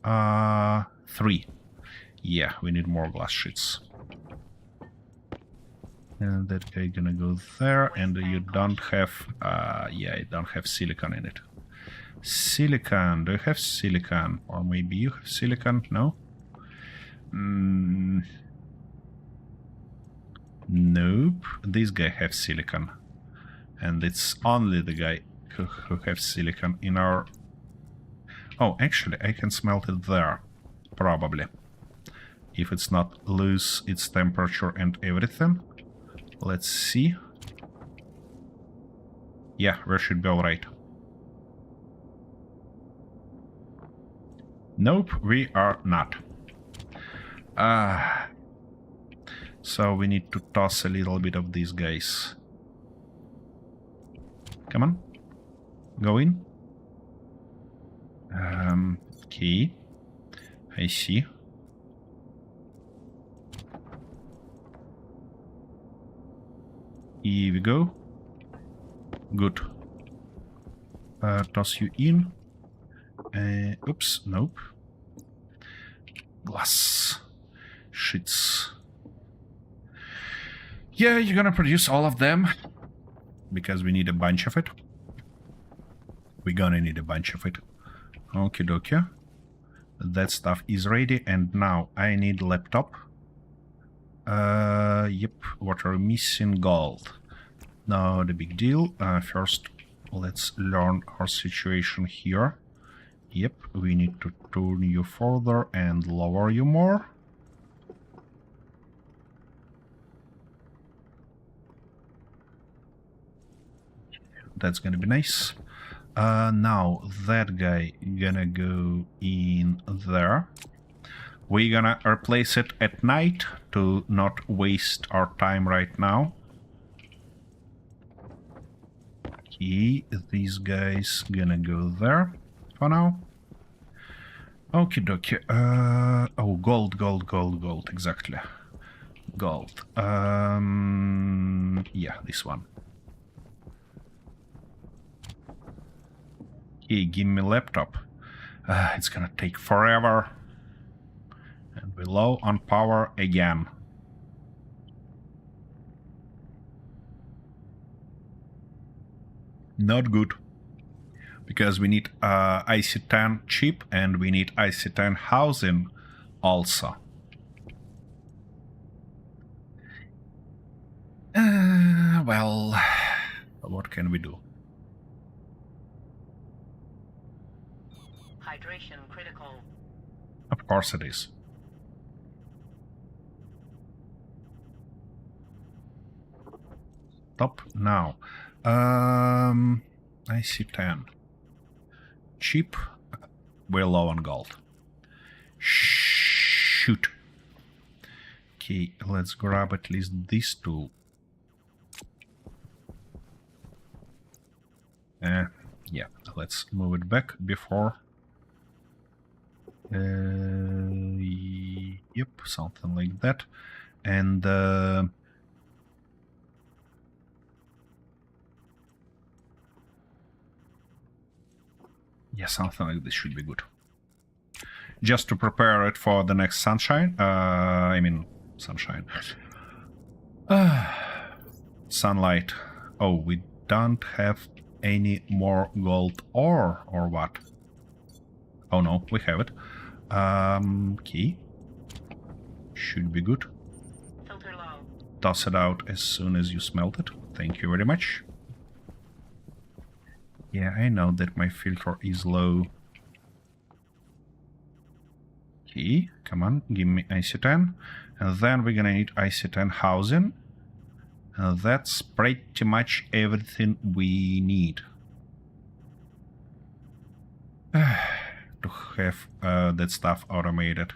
3. Yeah, we need more glass sheets. And that guy gonna go there, and you don't have... yeah, you don't have silicon in it. Silicon, do you have silicon? Or maybe you have silicon? No? Nope. This guy has silicon. And it's only the guy who has silicon in our... Oh, actually, I can smelt it there. Probably. If it's not lose its temperature and everything. Let's see. Yeah, we should be alright. Nope, we are not. So we need to toss a little bit of these guys. Come on. Go in. Okay. I see. Here we go. Good. Toss you in. Oops, nope. Glass. Sheets. Yeah, you're gonna produce all of them. Because we need a bunch of it. We're gonna need a bunch of it. Okie dokie. That stuff is ready, and now I need laptop. Yep, what are we missing? Gold. Not a big deal. First, let's learn our situation here. Yep, we need to turn you further and lower you more. That's gonna be nice. Now, that guy gonna go in there. We're gonna replace it at night to not waste our time right now. Okay, these guys gonna go there for now. Okie dokie. Oh, gold, exactly. Gold. Yeah, this one. Okay, give me laptop. It's gonna take forever. And we're low on power again. Not good. Because we need IC10 chip and we need IC10 housing also. Well, what can we do? Hydration critical. Of course it is. Stop now. IC10. Cheap. We're low on gold. Shoot. Okay, let's grab at least this tool. Yeah, let's move it back before. Yep, something like that. And yeah, something like this should be good. Just to prepare it for the next sunshine. I mean, sunshine. Sunlight. Oh, we don't have any more gold ore, or what? Oh no, we have it. Okay. Should be good. Filter low. Toss it out as soon as you smelt it. Thank you very much. Yeah, I know that my filter is low. Okay, come on, give me IC10. And then we're gonna need IC10 housing. That's pretty much everything we need to have that stuff automated.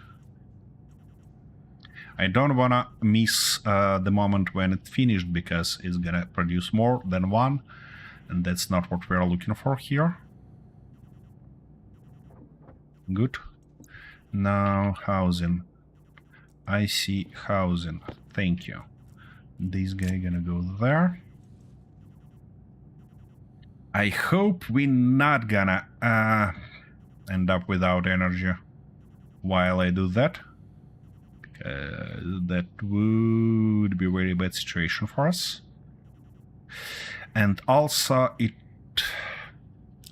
I don't wanna miss the moment when it's finished, because it's gonna produce more than one, and that's not what we're looking for here. Good. Now housing. I see housing. Thank you. This guy gonna go there. I hope we're not gonna end up without energy while I do that. That would be a very bad situation for us. And also it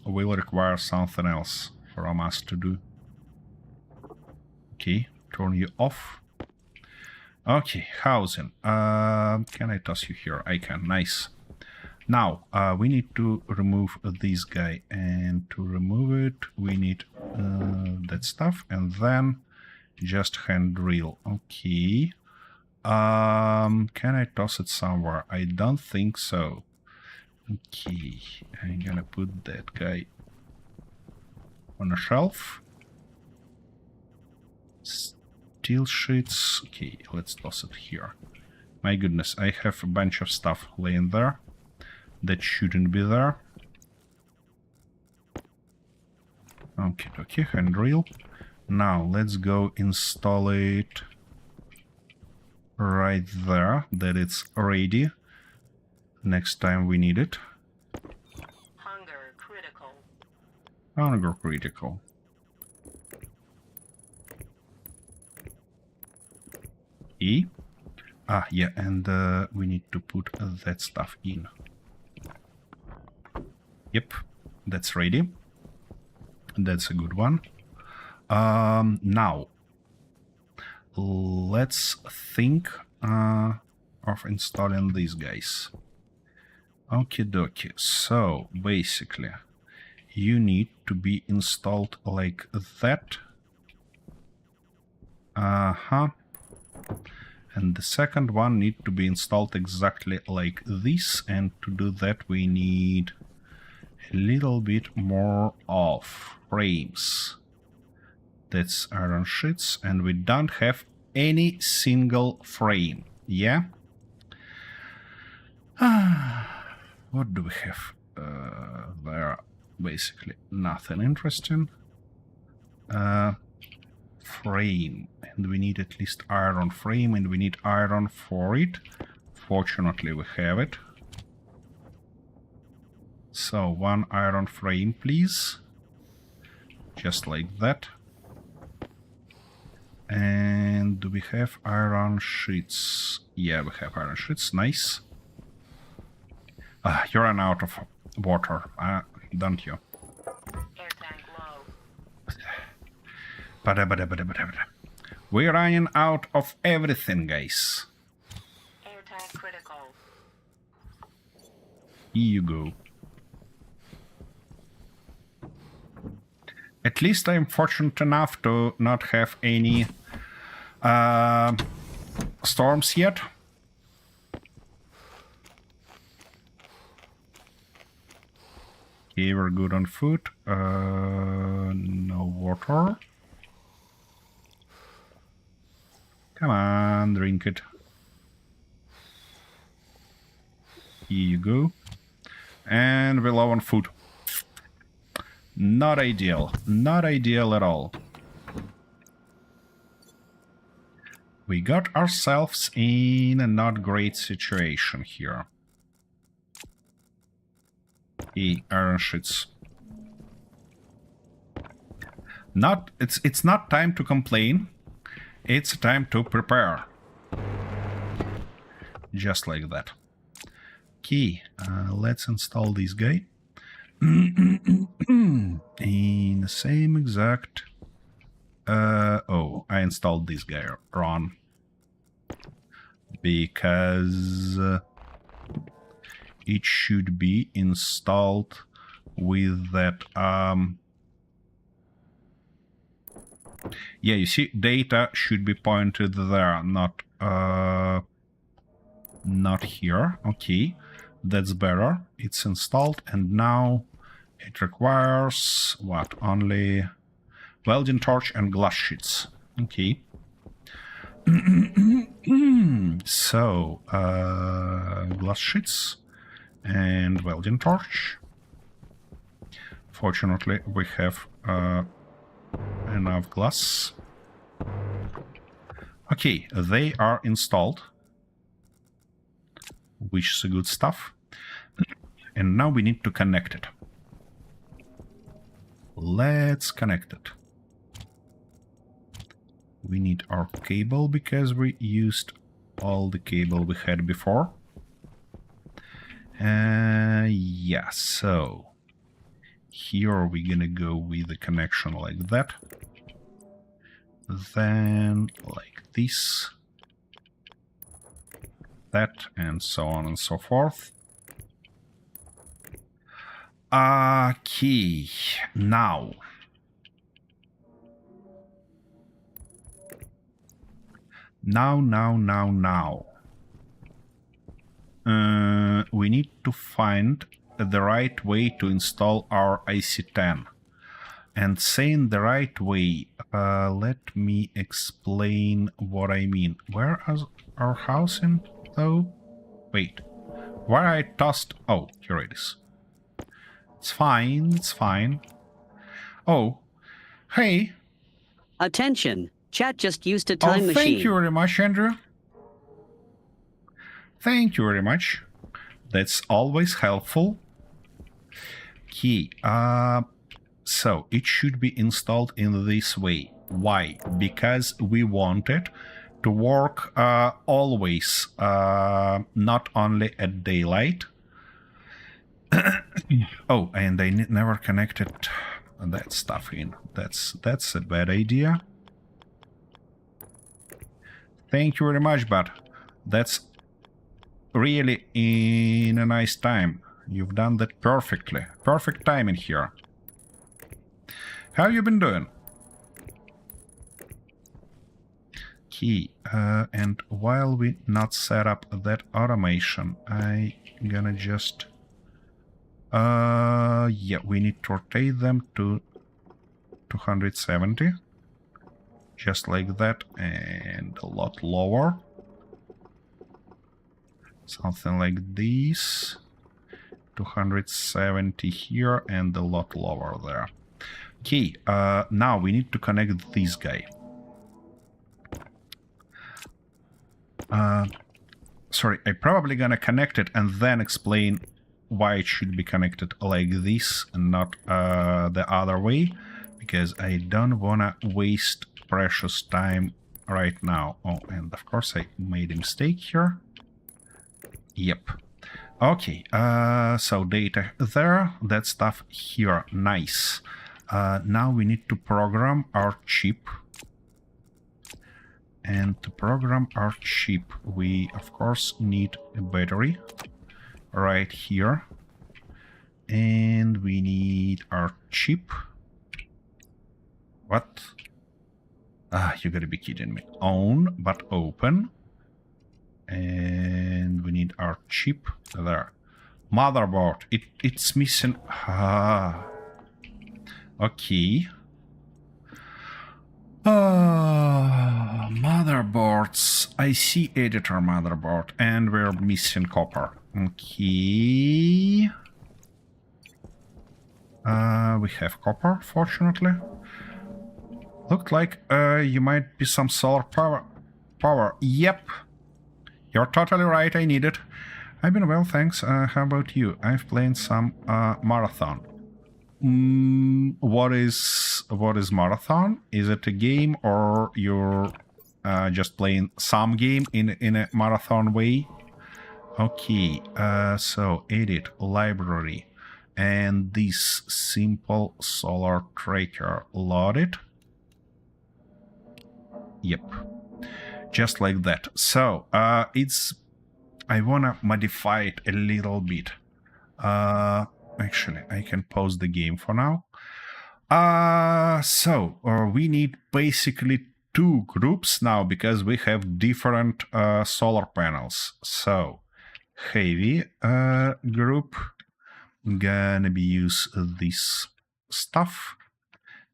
will require something else from us to do. Okay, turn you off. Okay, housing. Can I toss you here? I can. Nice. Now, we need to remove this guy. And to remove it, we need that stuff. And then just hand drill. Okay. Can I toss it somewhere? I don't think so. Okay. I'm gonna put that guy on a shelf. Steel sheets. Okay, let's toss it here. My goodness, I have a bunch of stuff laying there that shouldn't be there. Okay, hand drill. Now let's go install it right there, that it's ready next time we need it. Hunger critical. Hunger critical. E. Ah, yeah, and we need to put that stuff in. Yep, that's ready. That's a good one. Now, let's think of installing these guys. Okie dokie. So, basically, you need to be installed like that. And the second one need to be installed exactly like this, and to do that we need a little bit more of frames. That's iron sheets, and we don't have any single frame. Yeah? What do we have? There are basically nothing interesting. Frame, and we need at least iron frame, and we need iron for it. Fortunately, we have it. So, one iron frame, please. Just like that. And do we have iron sheets? Yeah, we have iron sheets. Nice. You run out of water, don't you? Air tank low. We're running out of everything, guys. Air tank critical. Here you go. At least I'm fortunate enough to not have any storms yet. Okay, we're good on food. No water. Come on, drink it. Here you go. And we're low on food. Not ideal. Not ideal at all. We got ourselves in a not great situation here. Hey, iron sheets. It's not time to complain. It's time to prepare. Just like that. Okay, let's install this guy. In the same exact... oh, I installed this guy wrong. Because it should be installed with that... yeah, you see, data should be pointed there, not here. Okay, that's better. It's installed, and now it requires what? Only welding torch and glass sheets. Okay. So glass sheets and welding torch. Fortunately, we have enough glass. Okay, they are installed, which is a good stuff. And now we need to connect it. Let's connect it. We need our cable because we used all the cable we had before. Yeah, so here we're gonna go with the connection like that. Then like this. That, and so on and so forth. Okay, now. Now. We need to find the right way to install our IC10. And saying the right way, let me explain what I mean. Where is our housing, though? Wait, where I tossed... Oh, here it is. It's fine, it's fine. Oh, hey. Attention! Chat just used a time machine. Thank you very much, Andrew. Thank you very much. That's always helpful. Okay, so it should be installed in this way. Why? Because we want it to work always, not only at daylight. Oh, and I never connected that stuff in. That's a bad idea. Thank you very much, but that's really in a nice time. You've done that perfectly. Perfect timing here. How you been doing? Okay, and while we not set up that automation, I gonna just... yeah, we need to rotate them to 270. Just like that, and a lot lower. Something like this. 270 here and a lot lower there. Okay, now we need to connect this guy. Sorry, I'm probably gonna connect it and then explain why it should be connected like this and not the other way, because I don't wanna waste precious time right now. Oh, and of course I made a mistake here. Yep. Okay, so data there, that stuff here, nice. Now we need to program our chip. And to program our chip, we of course need a battery right here. And we need our chip. What? You gotta be kidding me. On, but open. And we need our chip there. Motherboard. It's missing. Okay. Motherboards. I see editor motherboard, and we're missing copper. Okay. We have copper, fortunately. Looked like you might be some solar power. Yep. You're totally right, I need it. I've been well, thanks. How about you? I've played some marathon. What is marathon? Is it a game, or you're just playing some game in a marathon way? Okay, so edit library, and this simple solar tracker loaded. Yep, just like that. So it's, I wanna modify it a little bit. Actually, I can pause the game for now. We need basically two groups now because we have different solar panels. So heavy group gonna be use this stuff,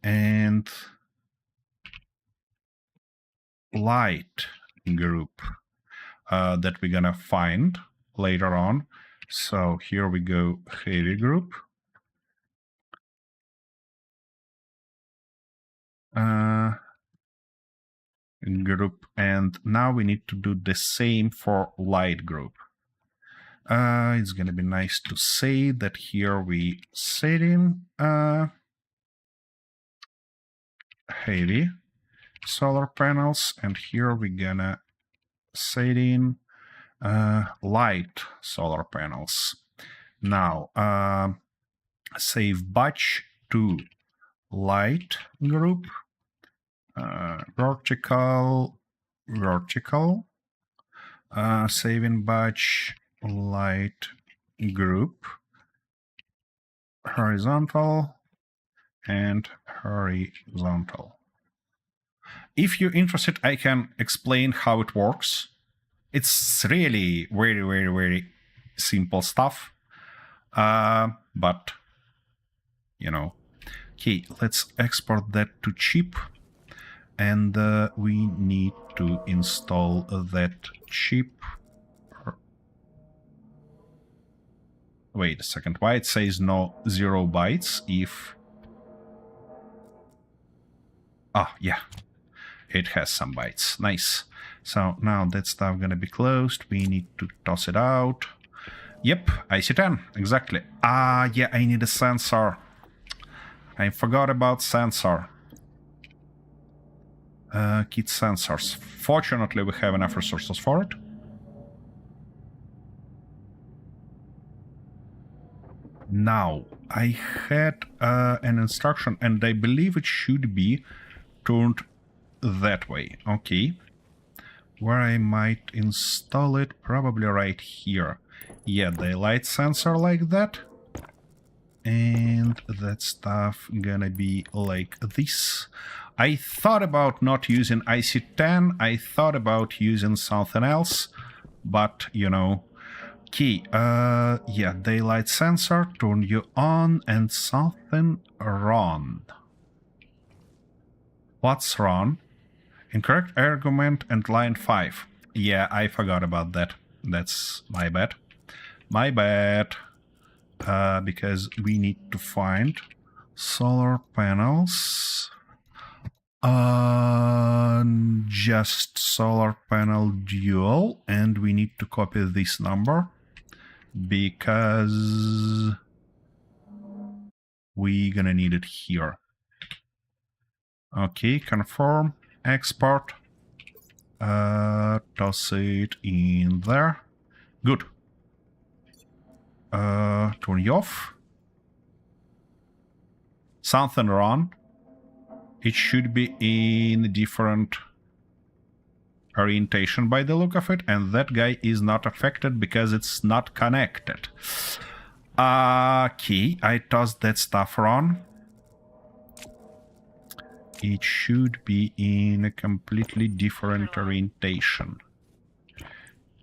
and light group that we're gonna find later on. So here we go, heavy group. Group, and now we need to do the same for light group. It's gonna be nice to say that here we set in heavy solar panels, and here we're gonna set in light solar panels. Now save batch to light group, vertical, saving batch light group, horizontal and horizontal. If you're interested, I can explain how it works. It's really very simple stuff, but you know. Okay, let's export that to chip, and we need to install that chip. Wait a second, why it says no 0 bytes if... Ah, yeah, it has some bytes. Nice. So now that stuff gonna be closed. We need to toss it out. Yep, IC10, exactly. Ah, yeah, I need a sensor. I forgot about sensor. Kit sensors. Fortunately, we have enough resources for it. Now, I had an instruction, and I believe it should be turned that way. Okay. Where I might install it, probably right here. Yeah, the light sensor like that. And that stuff gonna be like this. I thought about not using IC10. I thought about using something else, but you know. Okay, yeah, daylight sensor, turn you on, and something wrong. What's wrong? Incorrect argument and line 5. Yeah, I forgot about that. That's my bad. My bad. Because we need to find solar panels. Just solar panel dual, and we need to copy this number because we're gonna need it here. Okay, confirm, export, toss it in there. Good. Turn you off. Something wrong. It should be in a different orientation by the look of it, and that guy is not affected because it's not connected. Okay, I tossed that stuff wrong. It should be in a completely different orientation.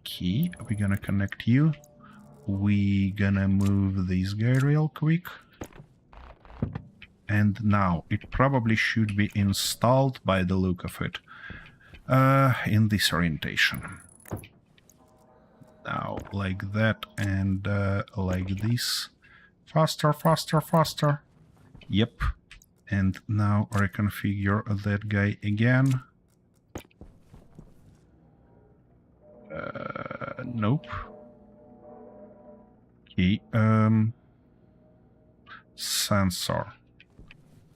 Okay, we're gonna connect you. We're gonna move this guy real quick. and now it probably should be installed by the look of it in this orientation. Now, like that, and like this. Faster, faster, faster. Yep. And now reconfigure that guy again. Nope. Okay. Sensor.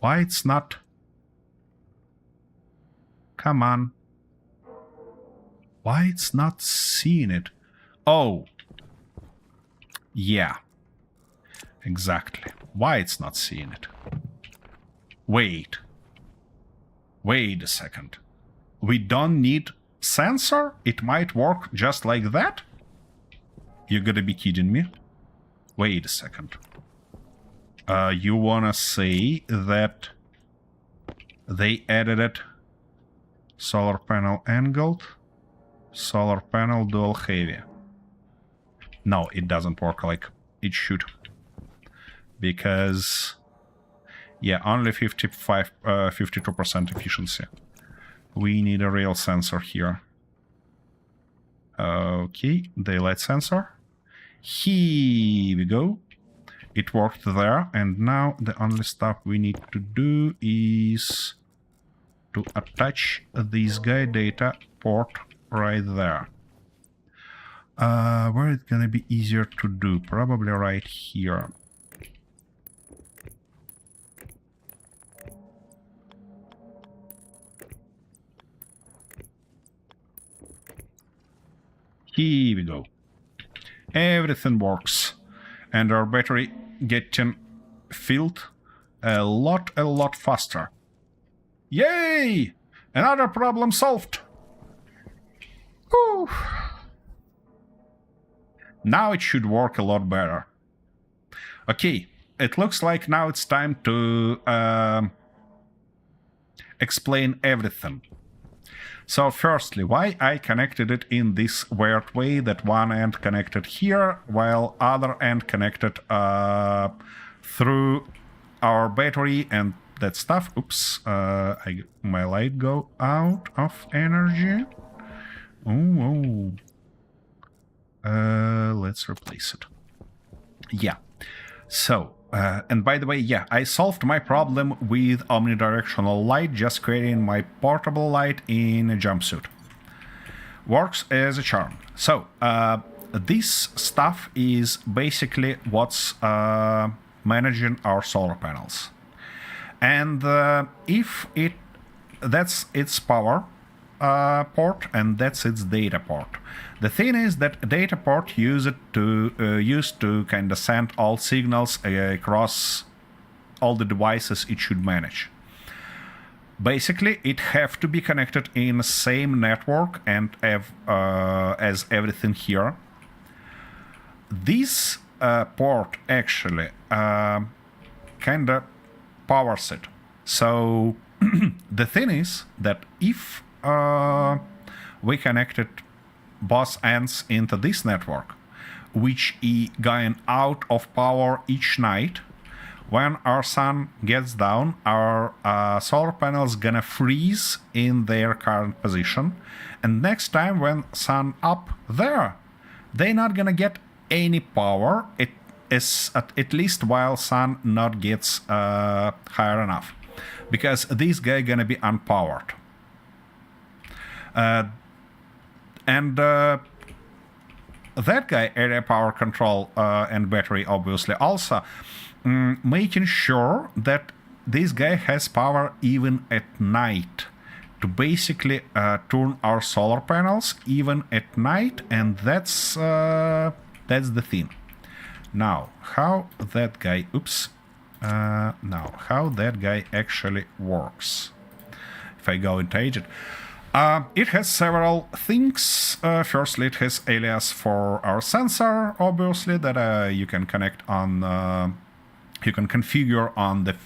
Why it's not? Come on. Why it's not seeing it? Oh. Yeah. Exactly. Why it's not seeing it? Wait. Wait a second. We don't need sensor? It might work just like that? You gotta be kidding me. Wait a second. You wanna say that they added it solar panel angled, solar panel dual heavy. No, it doesn't work like it should. Because, yeah, only 52% efficiency. We need a real sensor here. Okay, daylight sensor. Here we go. It worked there, and now the only stuff we need to do is to attach this guy data port right there. Where it's gonna be easier to do? Probably right here. Here we go. Everything works. And our battery getting filled a lot faster. Yay! Another problem solved! Whew. Now it should work a lot better. Okay, it looks like now it's time to explain everything. So firstly, why I connected it in this weird way that one end connected here, while other end connected through our battery and that stuff. Oops, my light go out of energy. Oh. Let's replace it. Yeah. So, and by the way, yeah, I solved my problem with omnidirectional light, just creating my portable light in a jumpsuit. Works as a charm. So, this stuff is basically what's managing our solar panels. And if that's its power port, and that's its data port. The thing is that data port used to kind of send all signals across all the devices it should manage. Basically, it have to be connected in the same network and as everything here. This port actually kind of powers it. So the thing is that if we connected both ends into this network, which is going out of power each night, when our sun gets down, our solar panels gonna freeze in their current position, and next time when sun up there, they're not gonna get any power. It is at least while sun not gets higher enough, because this guy gonna be unpowered. And that guy, area power control and battery, obviously, also making sure that this guy has power even at night to basically turn our solar panels even at night, and that's the thing. Now, how that guy, now how that guy actually works. If I go into agent. It has several things. Firstly, it has alias for our sensor, obviously, that you can connect on, you can configure on the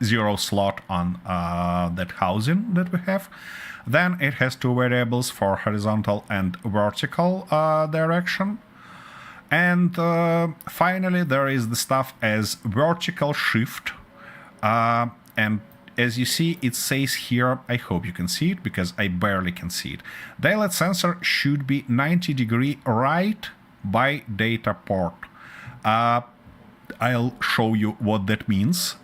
0 slot on that housing that we have. Then it has two variables for horizontal and vertical direction. And finally, there is the stuff as vertical shift, And as you see, it says here, I hope you can see it because I barely can see it. Daylight sensor should be 90° right by data port. I'll show you what that means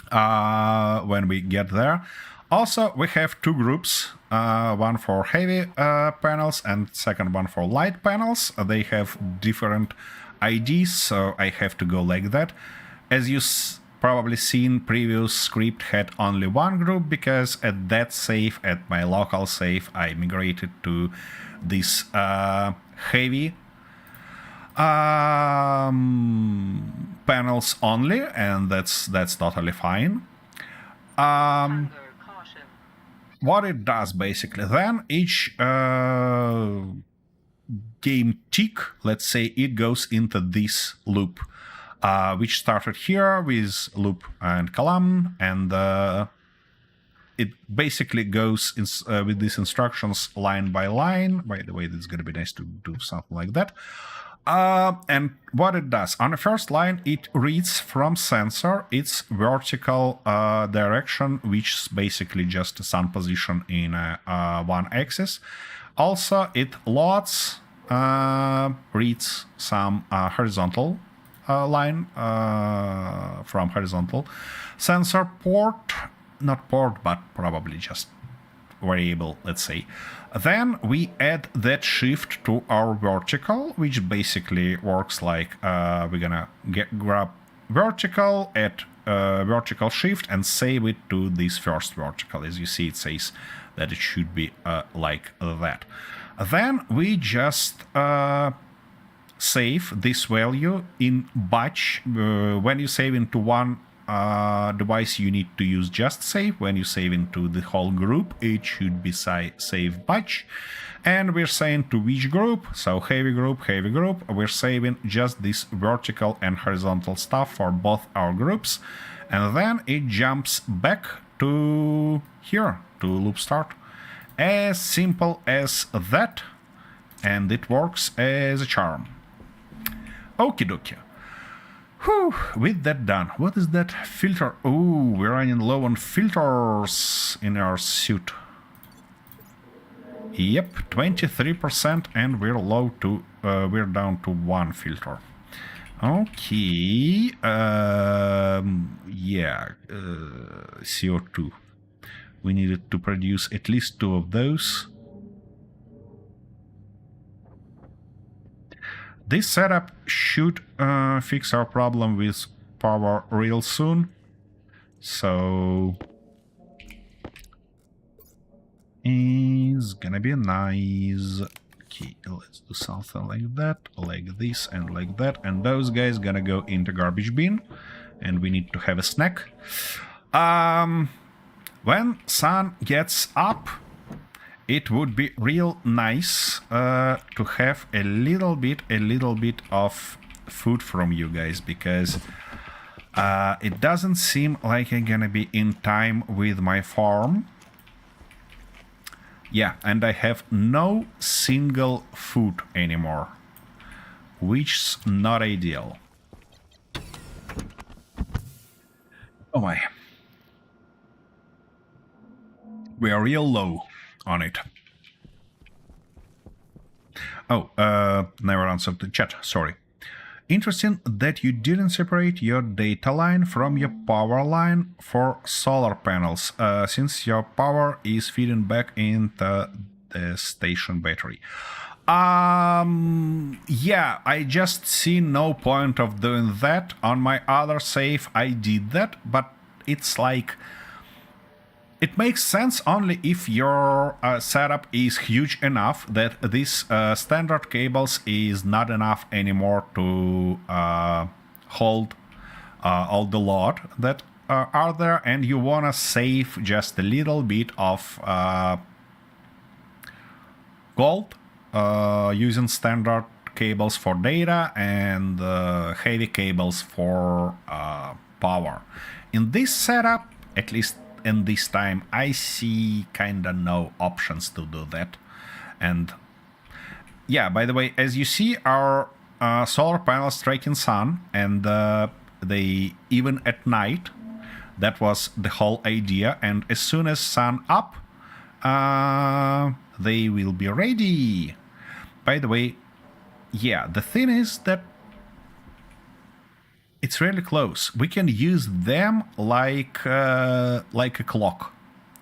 when we get there. Also, we have two groups, one for heavy panels and second one for light panels. They have different IDs, so I have to go like that. As you probably seen, previous script had only one group because at that safe, at my local safe, I migrated to this heavy panels only, and that's totally fine. Hunger caution. What it does basically then, each game tick, let's say, it goes into this loop, which started here with loop and column, and it basically goes with these instructions line by line. By the way, it's going to be nice to do something like that. And what it does, on the first line, it reads from sensor its vertical direction, which is basically just the sun position in one axis. Also, it loads, reads some horizontal line from horizontal sensor port, not port, but probably just variable, let's say. Then we add that shift to our vertical, which basically works like we're gonna grab vertical, add vertical shift, and save it to this first vertical. As you see, it says that it should be like that. Then we just save this value in batch. When you save into one device, you need to use just save. When you save into the whole group, it should be save batch. And we're saying to which group, so heavy group, we're saving just this vertical and horizontal stuff for both our groups. And then it jumps back to here, to loop start. As simple as that. And it works as a charm. Okie dokie. Whew, with that done, what is that filter? Oh, we're running low on filters in our suit. Yep, 23%, and we're low to we're down to one filter. Okay, yeah, CO2. We needed to produce at least 2 of those. This setup should fix our problem with power real soon. So it's gonna be nice. Okay, let's do something like that, like this and like that, and those guys gonna go into garbage bin, and we need to have a snack. When sun gets up, it would be real nice to have a little bit of food from you guys, because it doesn't seem like I'm gonna be in time with my farm. Yeah, and I have no single food anymore, which is not ideal. Oh my. We are real low on it. Oh, never answered the chat, sorry. Interesting that you didn't separate your data line from your power line for solar panels, since your power is feeding back into the station battery. Yeah, I just see no point of doing that. On my other save, I did that, but it's like... It makes sense only if your setup is huge enough that this standard cables is not enough anymore to hold all the load that are there, and you want to save just a little bit of gold using standard cables for data and heavy cables for power. In this setup, at least in this time, I see kinda no options to do that. And yeah, by the way, as you see, our solar panels tracking sun, and they even at night. That was the whole idea. And as soon as sun up, they will be ready. By the way, yeah, the thing is that it's really close. We can use them like a clock.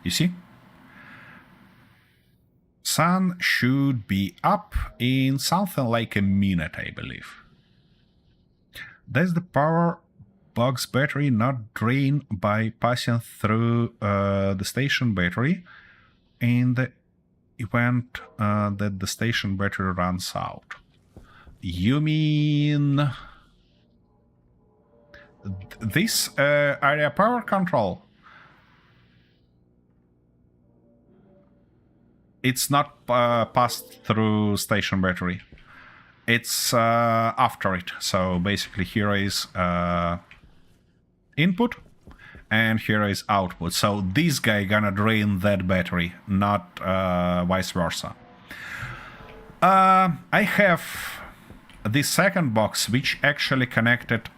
You see? Sun should be up in something like a minute, I believe. Does the power box battery not drain by passing through the station battery in the event that the station battery runs out? You mean this area power control? It's not passed through station battery. It's after it. So basically here is input and here is output. So this guy gonna drain that battery, not vice versa. I have the second box which actually connected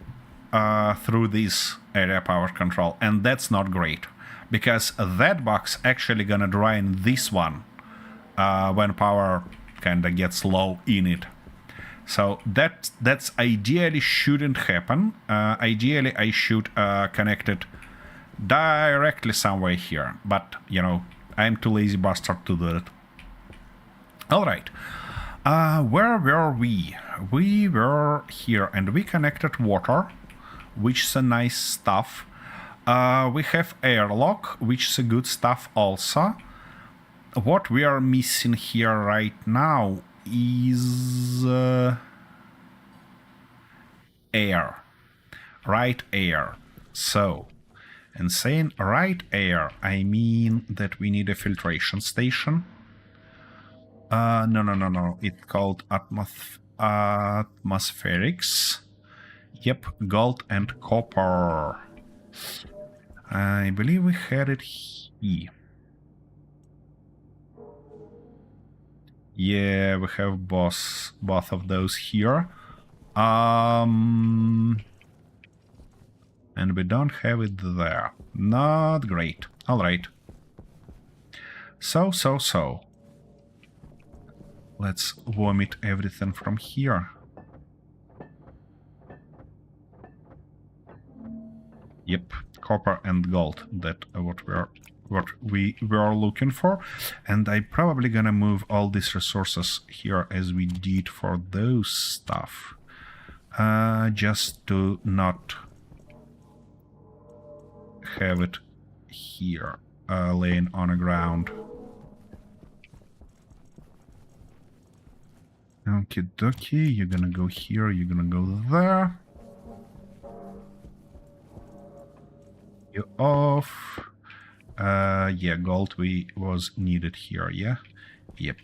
through this area power control, and that's not great because that box actually gonna drain this one when power kinda gets low in it. So that's ideally shouldn't happen. Ideally I should connect it directly somewhere here, but you know, I'm too lazy bastard to do it. Alright, where were we? We were here and we connected water, which is a nice stuff. We have airlock, which is a good stuff also. What we are missing here right now is air. Right air. So, and saying right air, I mean that we need a filtration station. No. It's called atmospherics. Yep, gold and copper. I believe we had it here. Yeah, we have both of those here. And we don't have it there. Not great. Alright. So. Let's vomit everything from here. Yep, copper and gold. That what we were looking for. And I'm probably gonna move all these resources here as we did for those stuff. Just to not have it here, laying on the ground. Okie dokie, you're gonna go here, you're gonna go there. You off. Yeah, gold was needed here, yeah? Yep.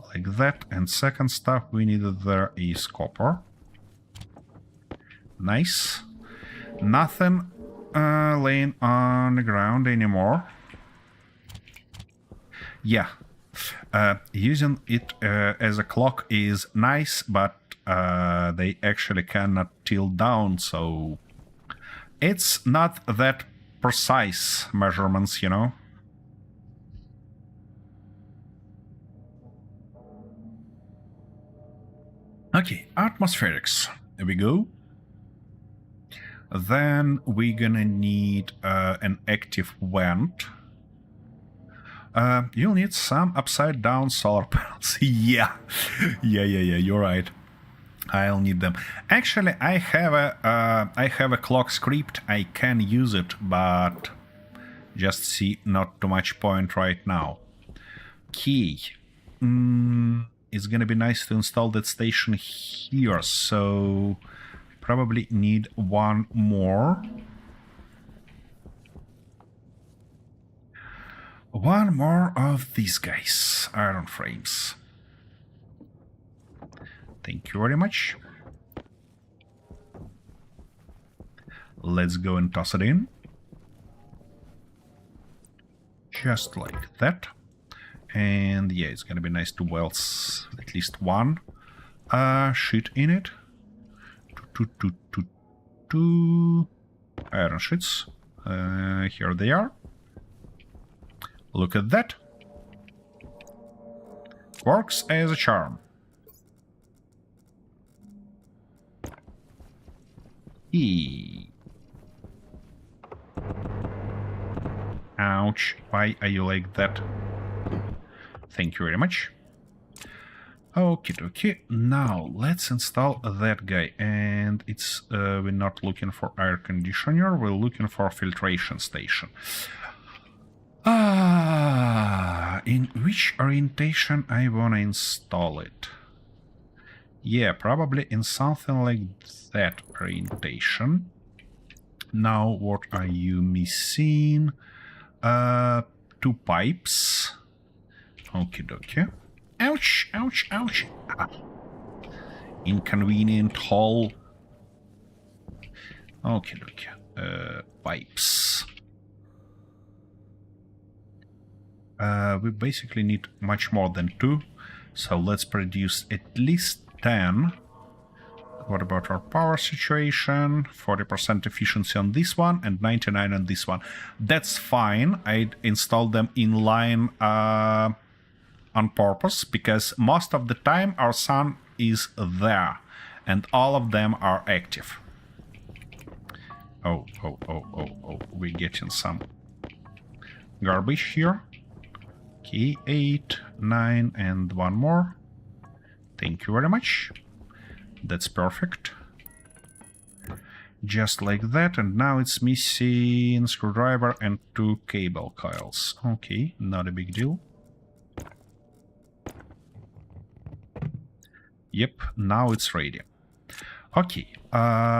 Like that, and second stuff we needed there is copper. Nice. Nothing laying on the ground anymore. Yeah. Using it as a clock is nice, but they actually cannot tilt down, so it's not that precise measurements, you know. Okay, atmospherics. There we go. Then we're gonna need an active vent. You'll need some upside down solar panels. Yeah, you're right. I'll need them. Actually, I have a clock script. I can use it, but just see not too much point right now. Key. It's gonna be nice to install that station here, so probably need one more. One more of these guys, iron frames. Thank you very much. Let's go and toss it in. Just like that. And yeah, it's gonna be nice to weld at least one sheet in it. 2 iron sheets. Here they are. Look at that. Works as a charm. Ouch. Why are you like that? Thank you very much. Okie dokie. Now let's install that guy. And it's we're not looking for air conditioner, we're looking for filtration station. In which orientation I wanna install it? Yeah, probably in something like that orientation. Now, what are you missing? 2 pipes. Okie dokie. Ouch, ouch, ouch. Ah. Inconvenient hole. Okie dokie. Pipes. We basically need much more than 2. So let's produce at least 10. What about our power situation? 40% efficiency on this one and 99 on this one. That's fine. I installed them in line on purpose because most of the time our sun is there and all of them are active. Oh, we're getting some garbage here. Okay, 8, 9, and 1 more. Thank you very much. That's perfect. Just like that, and now it's missing screwdriver and 2 cable coils. Okay, not a big deal. Yep, now it's ready. Okay,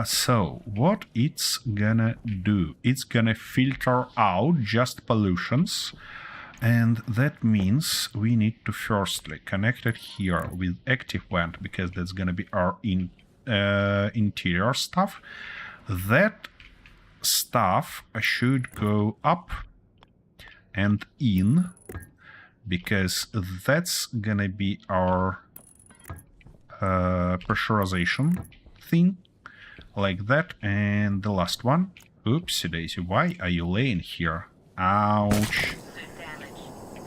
so what it's gonna do? It's gonna filter out just pollutions. And that means we need to firstly connect it here with active vent, because that's going to be our interior stuff. That stuff should go up and in, because that's going to be our pressurization thing, like that. And the last one. Oopsie daisy, why are you laying here? Ouch.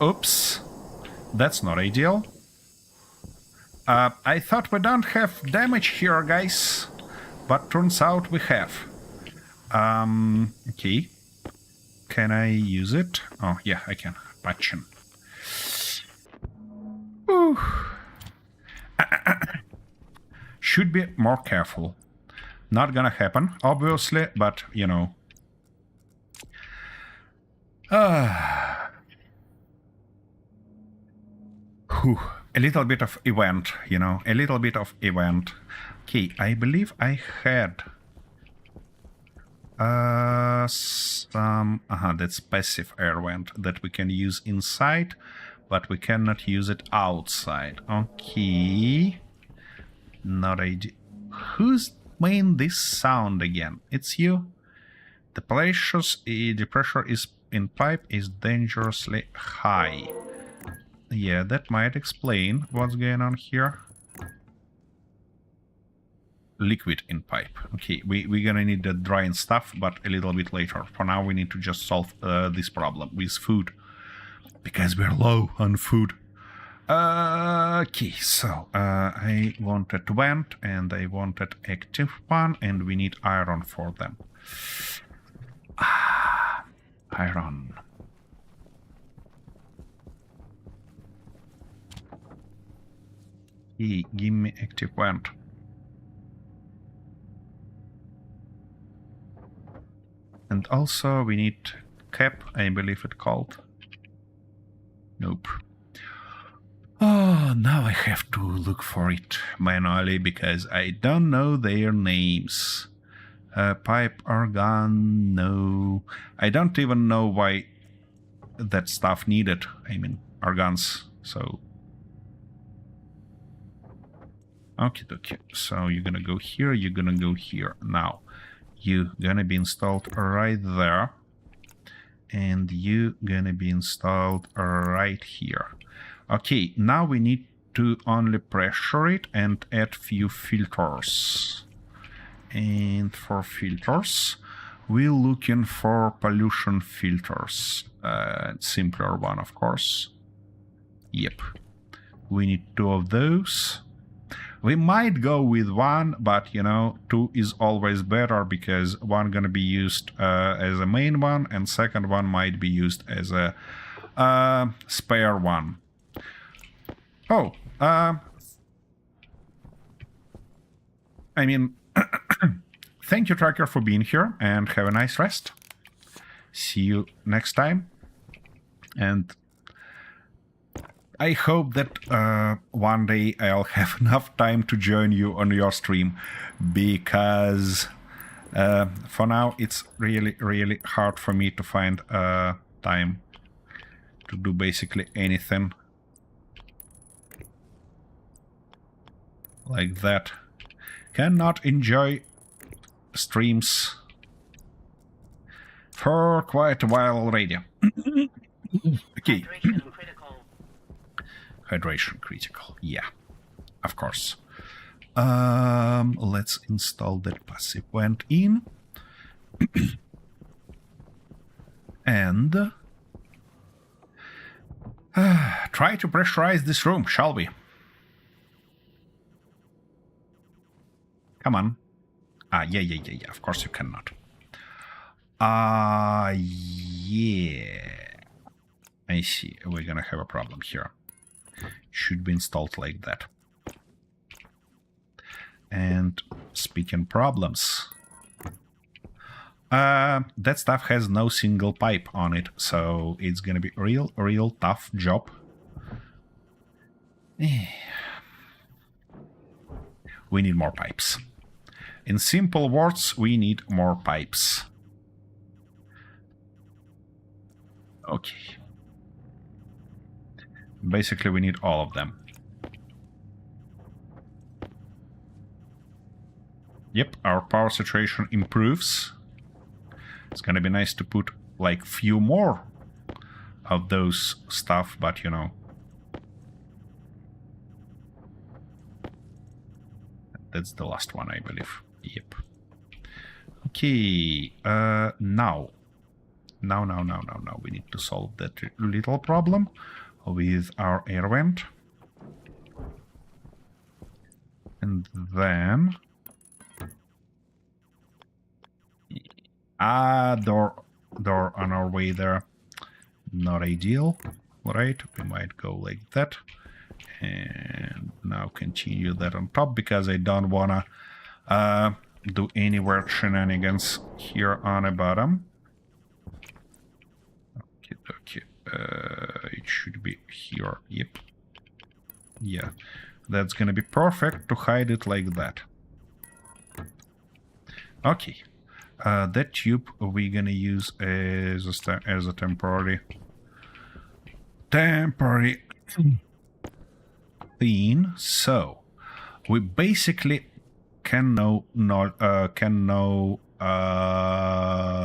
Oops, that's not ideal. I thought we don't have damage here, guys, but turns out we have. Okay. Can I use it? Oh, yeah, I can. Patchin. Should be more careful. Not gonna happen, obviously, but, you know. A little bit of event, you know, a little bit of event. Okay, I believe I had some... that's passive air vent that we can use inside, but we cannot use it outside. Okay. Not ideal. Who's making this sound again? It's you? The pressure is in pipe is dangerously high. Yeah, that might explain what's going on here. Liquid in pipe. Okay, we're gonna need the drying stuff, but a little bit later. For now, we need to just solve this problem with food, because we're low on food. Okay, so I wanted vent and I wanted active one, and we need iron for them. Iron. Hey, give me active vent. And also we need cap, I believe it's called. Nope. Oh, now I have to look for it manually because I don't know their names. Pipe, argon, no. I don't even know why that stuff needed. I mean, argons, so... Okay, okay. So you're gonna go here, you're gonna go here. Now, you're gonna be installed right there. And you're gonna be installed right here. Okay, now we need to only pressure it and add few filters. And for filters, we're looking for pollution filters. Simpler one, of course. Yep. We need 2 of those. We might go with 1, but, you know, 2 is always better because one gonna be used as a main one, and second one might be used as a spare one. Oh, I mean, thank you, Tracker, for being here, and have a nice rest. See you next time. And I hope that one day I'll have enough time to join you on your stream, because for now it's really, really hard for me to find time to do basically anything like that. Cannot enjoy streams for quite a while already. Okay. Hydration critical. Hydration critical, yeah, of course. Let's install that passive went in. And try to pressurize this room, shall we? Come on. Yeah, of course you cannot. Yeah. I see, we're gonna have a problem here. Should be installed like that. And speaking problems, that stuff has no single pipe on it, so it's gonna be real tough job. We need more pipes. In simple words, we need more pipes. Okay. Basically, we need all of them. Yep, our power situation improves. It's gonna be nice to put like few more of those stuff, but you know. That's the last one, I believe. Yep. Okay, now. We need to solve that little problem with our air vent. And then... door on our way there. Not ideal, right? We might go like that. And now continue that on top, because I don't wanna do any weird shenanigans here on the bottom. Okay. It should be here. Yep. Yeah. That's gonna be perfect to hide it like that. Okay. That tube we're gonna use as a temporary thing. So we basically can know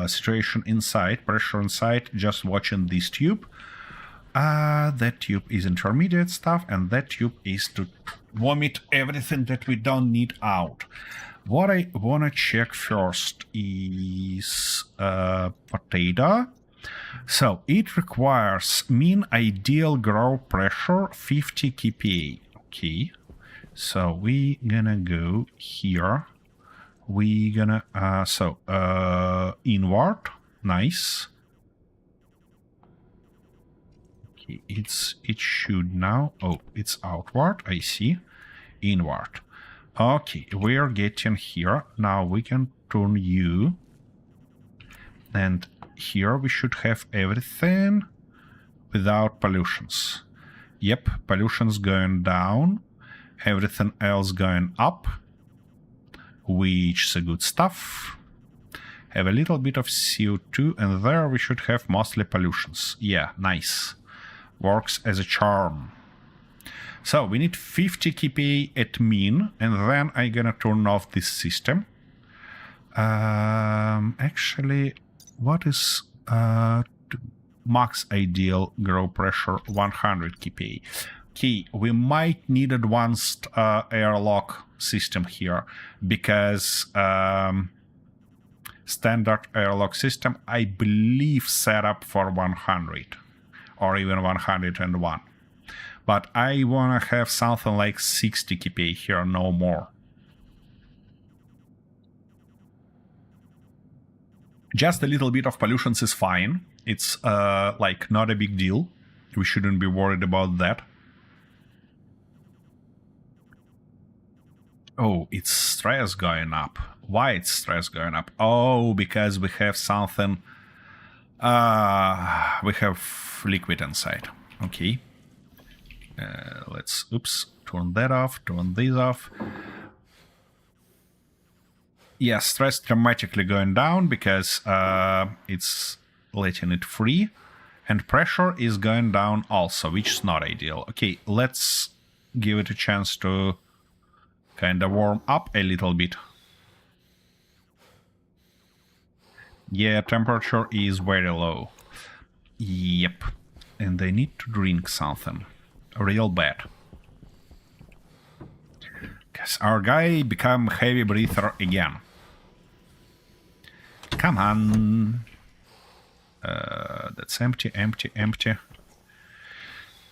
situation inside, pressure inside, just watching this tube. That tube is intermediate stuff, and that tube is to vomit everything that we don't need out. What I wanna check first is potato. So it requires mean ideal grow pressure 50 kPa. Okay, so we gonna go here. We gonna inward. Nice. Okay, it should now. Oh, it's outward. I see. Inward. Okay, we're getting here. Now we can turn you. And here we should have everything without pollutions. Yep, pollutions going down. Everything else going up. Which is a good stuff. Have a little bit of CO2, and there we should have mostly pollutions. Yeah, nice. Works as a charm. So we need 50 kPa at mean, and then I'm gonna turn off this system. Actually, what is max ideal grow pressure? 100 kPa. Okay, we might need advanced airlock system here, because standard airlock system, I believe, set up for 100 or even 101. But I want to have something like 60 kPa here, no more. Just a little bit of pollution is fine. It's like not a big deal. We shouldn't be worried about that. Oh, it's stress going up. Why it's stress going up? Oh, because we have something. We have liquid inside. Okay. Let's, turn that off, turn this off. Yeah, stress dramatically going down because it's letting it free. And pressure is going down also, which is not ideal. Okay, let's give it a chance to kind of warm up a little bit. Yeah, temperature is very low. Yep. And I need to drink something. Real bad. Because our guy become heavy breather again. Come on. That's empty, empty, empty.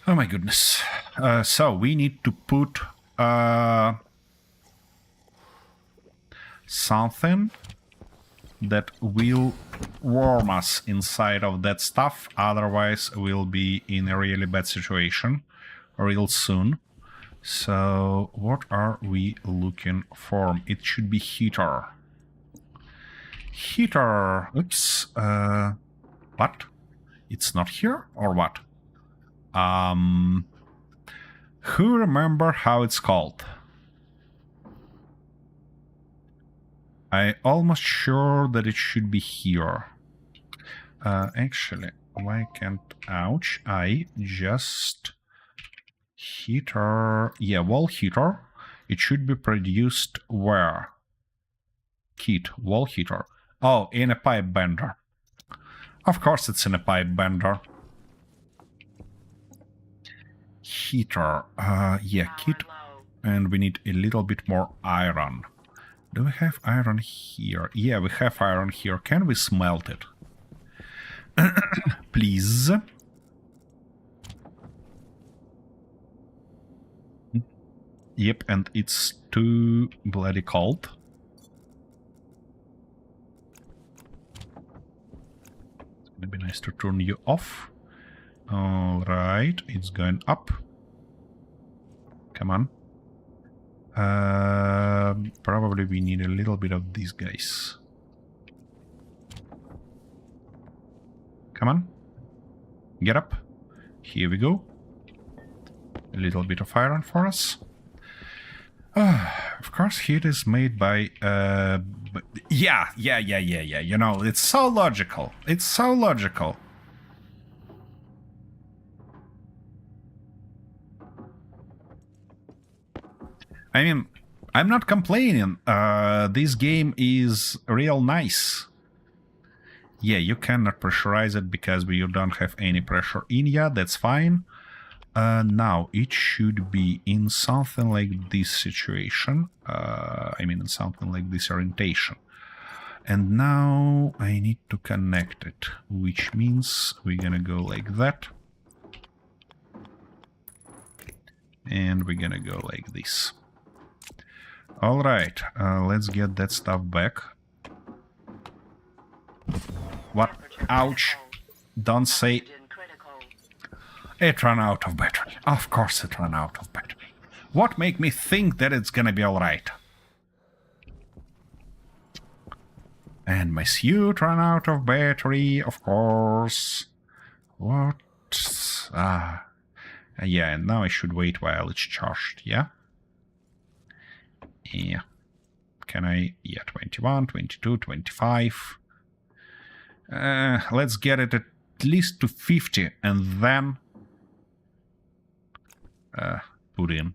Oh my goodness. So we need to put something that will warm us inside of that stuff. Otherwise, we'll be in a really bad situation real soon. So what are we looking for? It should be heater. Heater. Oops. What? It's not here or what? Who remember how it's called? I almost sure that it should be here. Actually, why can't... Ouch. I just... Heater... Yeah, wall heater. It should be produced where? Heat. Wall heater. Oh, in a pipe bender. Of course it's in a pipe bender. Heater. Yeah, kit. And we need a little bit more iron. Do we have iron here? Yeah, we have iron here. Can we smelt it? Please. Yep, and it's too bloody cold. It's gonna be nice to turn you off. Alright, it's going up. Come on. Probably we need a little bit of these guys. Come on. Get up. Here we go. A little bit of iron for us. Of course, heat is made by... Yeah. You know, it's so logical. It's so logical. I mean, I'm not complaining. This game is real nice. Yeah, you cannot pressurize it because you don't have any pressure in yet. That's fine. Now, it should be in something like this situation. I mean, in something like this orientation. And now I need to connect it, which means we're gonna go like that. And we're gonna go like this. Alright, let's get that stuff back. What? Ouch. Don't say... It ran out of battery. Of course it ran out of battery. What make me think that it's gonna be alright? And my suit ran out of battery, of course. What? Yeah, and now I should wait while it's charged, yeah? Yeah. Can I... Yeah, 21, 22, 25. Let's get it at least to 50 and then... put in.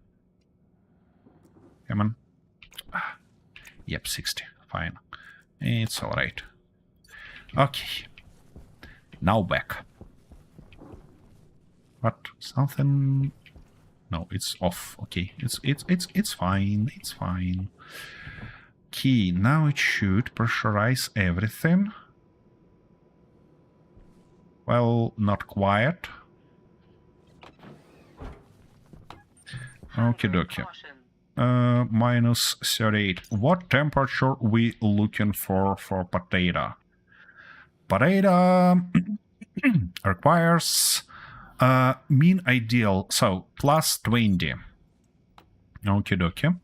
Come on. Yep, 60. Fine. It's alright. Okay. Now back. What? Something... No, it's off. Okay, it's fine. It's fine. Okay, now it should pressurize everything. Well, not quite. Okie dokie. Caution. Minus 38. What temperature we looking for potato? Potato requires mean ideal, so plus 20. Okie dokie.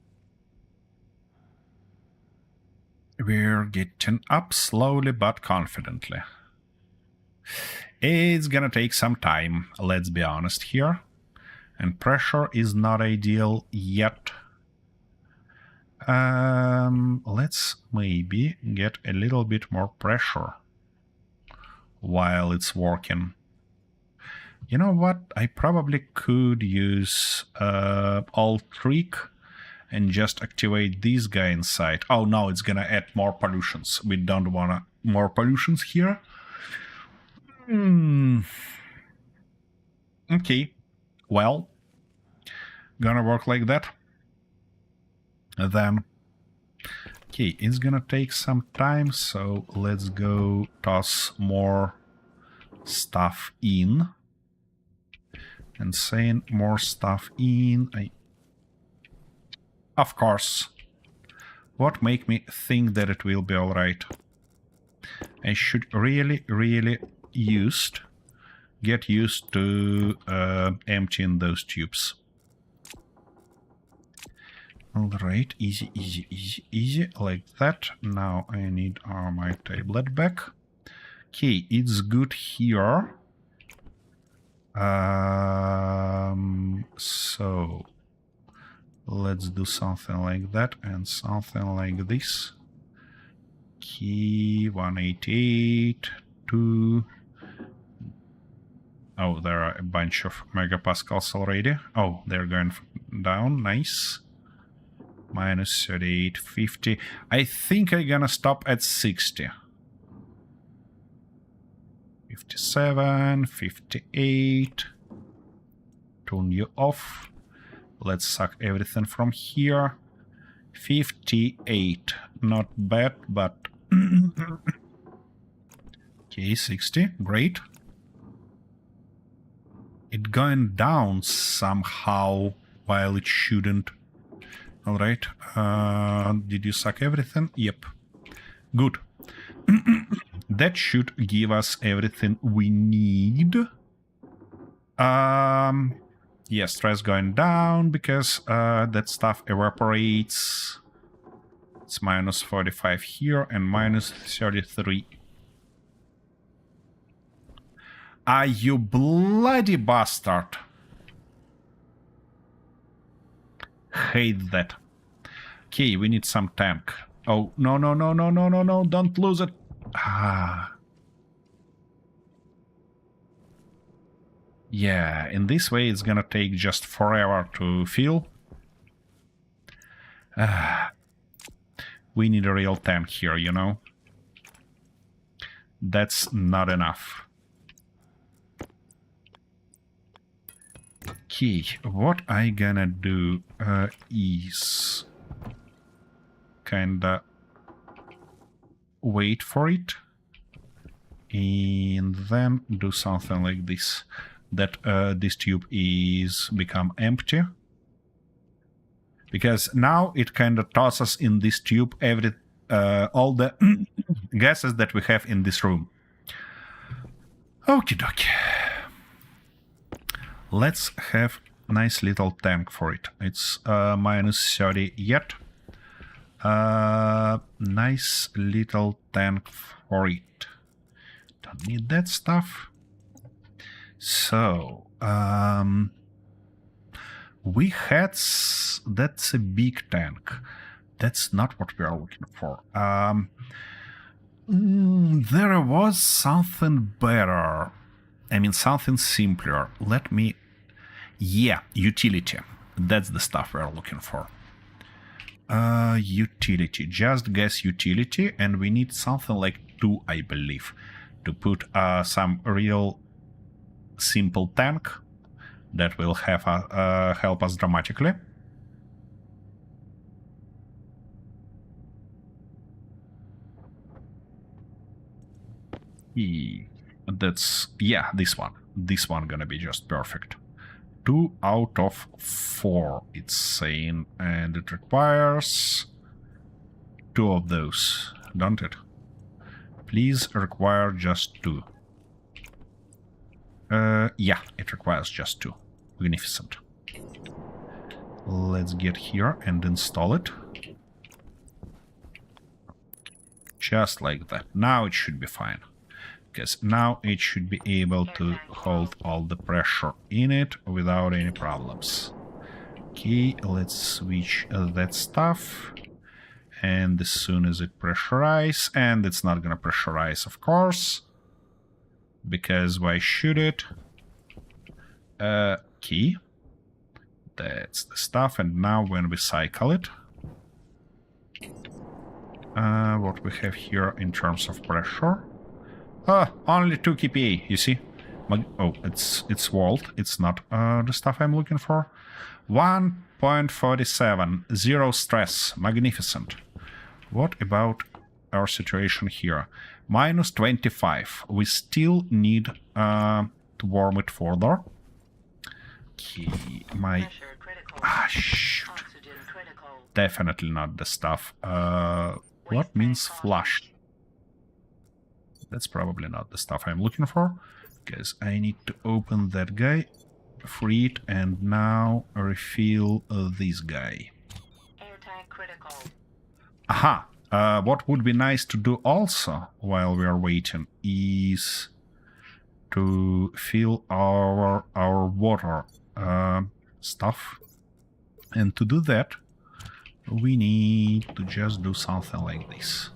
We're getting up slowly but confidently. It's gonna take some time, let's be honest here. And pressure is not ideal yet. Let's maybe get a little bit more pressure while it's working. You know what? I probably could use alt trick and just activate this guy inside. Oh no, it's gonna add more pollutions. We don't want more pollutions here. Okay. Well, gonna work like that. Then, okay, it's gonna take some time, so let's go toss more stuff in. And saying more stuff in, of course. What make me think that it will be alright? I should really get used to emptying those tubes. Alright, easy, like that. Now I need my tablet back. Okay, it's good here. So let's do something like that and something like this. Key 188, 2. Oh, there are a bunch of megapascals already. Oh, they're going down. Nice. Minus 38, 50. I think I'm gonna stop at 60. 57, 58. Turn you off. Let's suck everything from here. 58. Not bad, but... Okay, 60. Great. It going down somehow while it shouldn't. Alright. Did you suck everything? Yep. Good. That should give us everything we need. Yeah, stress going down because that stuff evaporates. It's minus 45 here and minus 33. Are you bloody bastard? Hate that. Okay, we need some tank. Oh, no, don't lose it. Ah. Yeah, in this way it's gonna take just forever to fill. We need a real tank here, you know? That's not enough. Okay, what I gonna do is kinda wait for it and then do something like this. That this tube is become empty. Because now it kind of tosses in this tube all the gases that we have in this room. Okie dokie. Let's have nice little tank for it. It's minus 30 yet. Nice little tank for it. Don't need that stuff. So, we had... That's a big tank. That's not what we are looking for. There was something better. I mean, something simpler. Let me... Yeah, utility. That's the stuff we're looking for. Utility. Just gas utility. And we need something like 2, I believe, to put some real simple tank That will have help us dramatically. That's, yeah, this one. This one gonna be just perfect. 2 out of 4, it's saying, and it requires 2 of those, don't it? Please require just 2. Yeah, it requires just 2. Magnificent. Let's get here and install it. Just like that. Now it should be fine. Because now it should be able to hold all the pressure in it without any problems. Okay, let's switch that stuff. And as soon as it pressurizes, and it's not gonna pressurize, of course, because why should it? Key. That's the stuff, and now when we cycle it, what we have here in terms of pressure. Only 2 kPa, you see? Oh, it's volt, it's not the stuff I'm looking for. 1.47, 0 stress, magnificent. What about our situation here? Minus 25, we still need to warm it further. Okay, Pressure critical. shoot. Oxygen critical. Definitely not the stuff. What means flush? That's probably not the stuff I'm looking for, because I need to open that guy, free it, and now refill this guy. Air tank critical. Aha! What would be nice to do also while we are waiting is to fill our water stuff. And to do that, we need to just do something like this.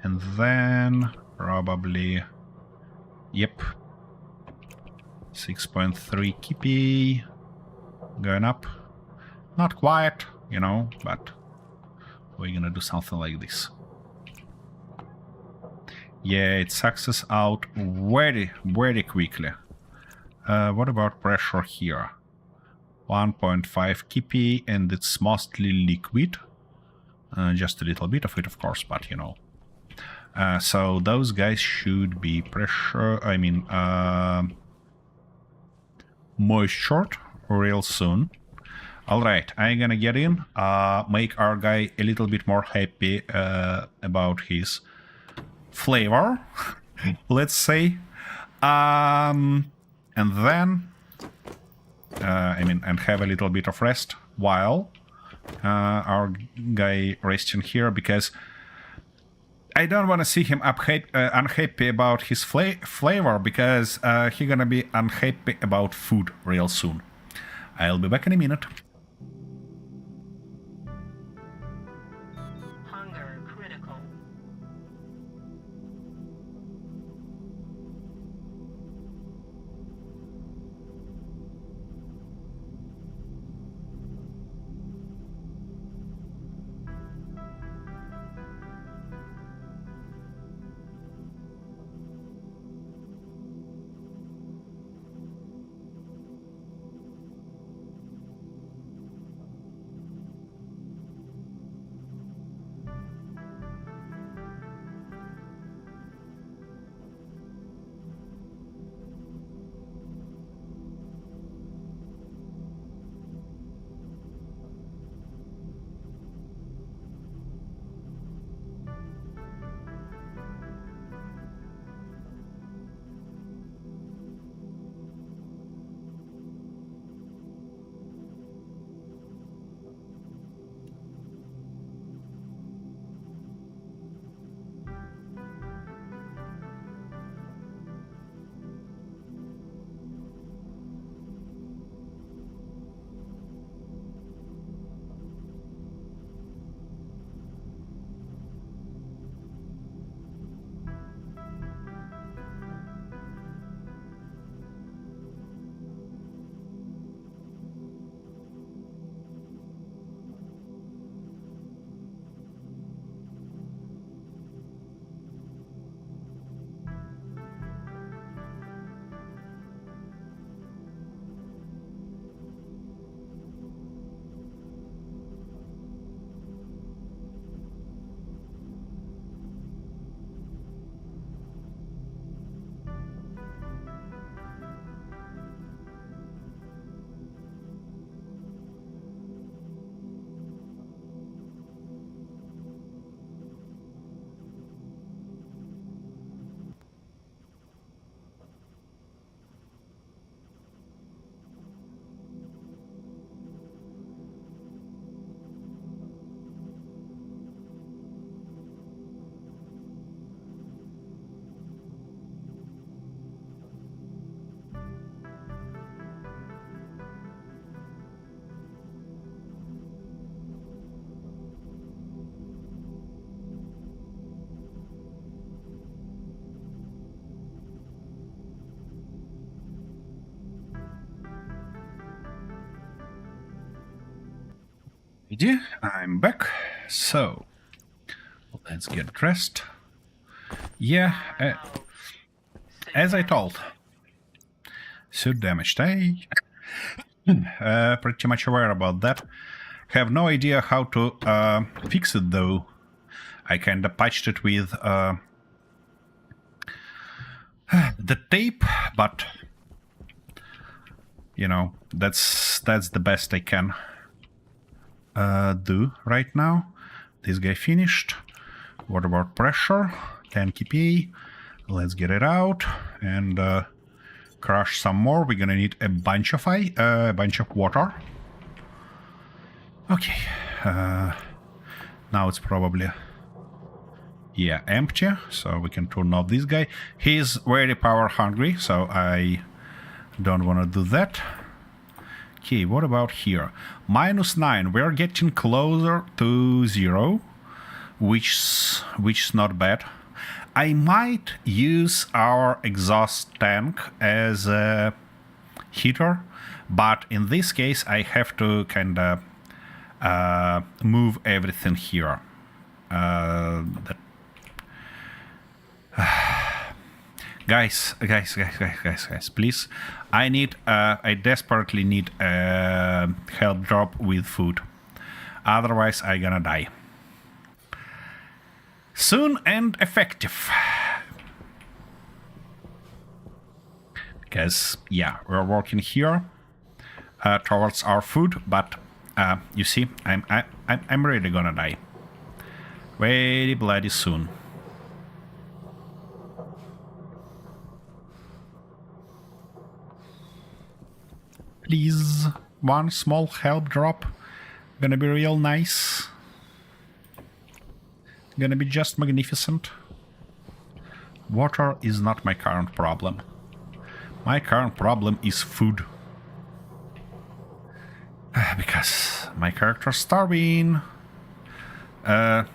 And then probably, yep, 6.3 kPa going up. Not quite, you know, but we're gonna do something like this. Yeah, it sucks us out very, very quickly. What about pressure here? 1.5 kPa, and it's mostly liquid. Just a little bit of it, of course, but you know. So those guys should be moistured real soon. Alright, I'm gonna get in, make our guy a little bit more happy about his flavor, let's say. And then, and have a little bit of rest while our guy resting here, because I don't want to see him unhappy about his flavor, because he's gonna be unhappy about food real soon. I'll be back in a minute. Hunger critical. Alrighty, I'm back. So, let's get dressed. Yeah, as I told, suit damaged. Pretty much aware about that. Have no idea how to fix it though. I kinda patched it with the tape, but you know, that's the best I can do right now. This guy finished. What about pressure? 10 kPa. Let's get it out and crush some more. We're gonna need a bunch of water. Okay. Now it's probably empty, so we can turn off this guy. He's very power hungry, so I don't want to do that. Okay, what about here? -9. We're getting closer to 0, which is not bad. I might use our exhaust tank as a heater, but in this case I have to kind of move everything here. Guys, please. I desperately need a help drop with food. Otherwise, I'm gonna die. Soon and effective. Because, yeah, we're working here towards our food, but you see, I'm really gonna die. Very bloody soon. Please, one small help drop. Gonna be real nice. Gonna be just magnificent. Water is not my current problem. My current problem is food. Because my character's starving. Thank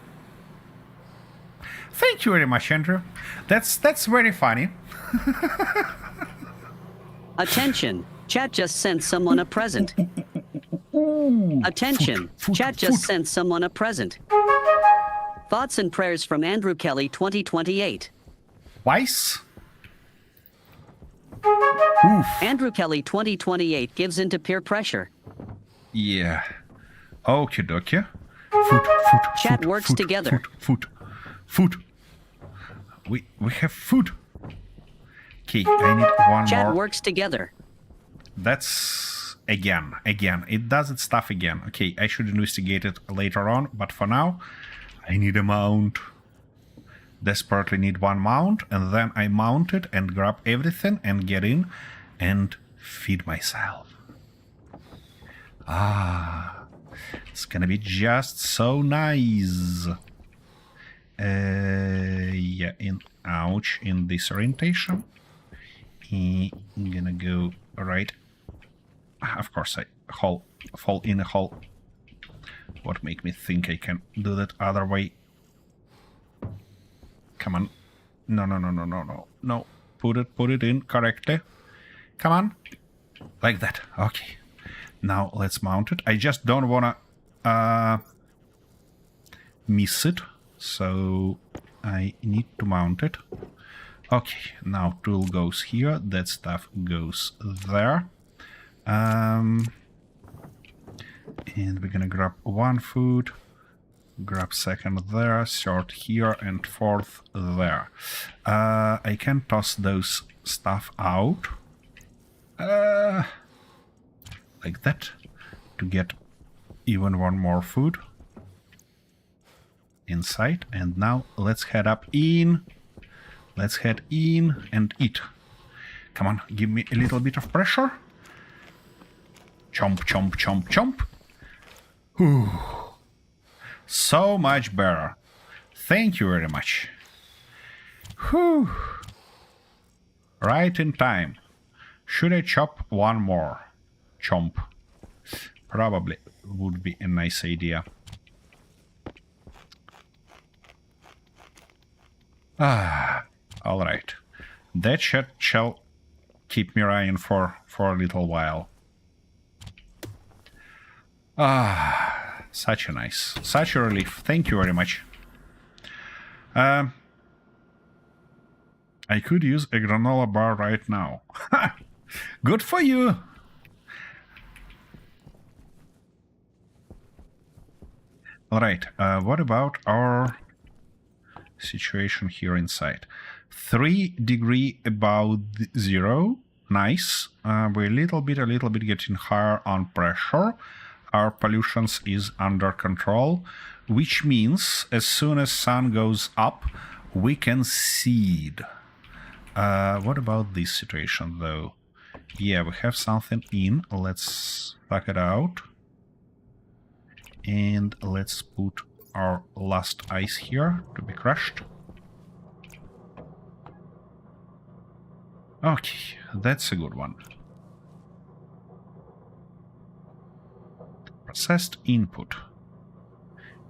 you very much, Andrew. That's very funny. Attention! Chat just sent someone a present. Attention! Chat just sent someone a present. Thoughts and prayers from Andrew Kelly 2028. Twice? Andrew Kelly 2028 gives into peer pressure. Yeah. Okie dokie. Chat works together. Food. We have food. Okay, I need one Chat more. works together. That's again. It does its stuff again. Okay, I should investigate it later on, but for now, I need a mount. Desperately need one mount, and then I mount it and grab everything and get in and feed myself. It's gonna be just so nice. Yeah, in this orientation. I'm gonna go right. Of course, I fall in a hole. What make me think I can do that other way? Come on. No. Put it in correctly. Come on. Like that. Okay. Now let's mount it. I just don't wanna miss it. So I need to mount it. Okay, now tool goes here, that stuff goes there. And we're gonna grab one food, grab second there, third here, and fourth there. I can toss those stuff out. Like that, to get even one more food inside. And now let's head up in. Let's head in and eat. Come on, give me a little bit of pressure. Chomp. Whew. So much better. Thank you very much. Whew. Right in time. Should I chop one more? Chomp. Probably would be a nice idea. All right. That shall keep me running for a little while. Such a relief. Thank you very much. I could use a granola bar right now. Good for you. All right. What about our situation here inside? 3 degrees above zero. Nice. We're a little bit getting higher on pressure. Our pollution is under control, which means as soon as sun goes up, we can seed. What about this situation though? Yeah, we have something in. Let's pack it out. And let's put our last ice here to be crushed. Okay, that's a good one. Processed input.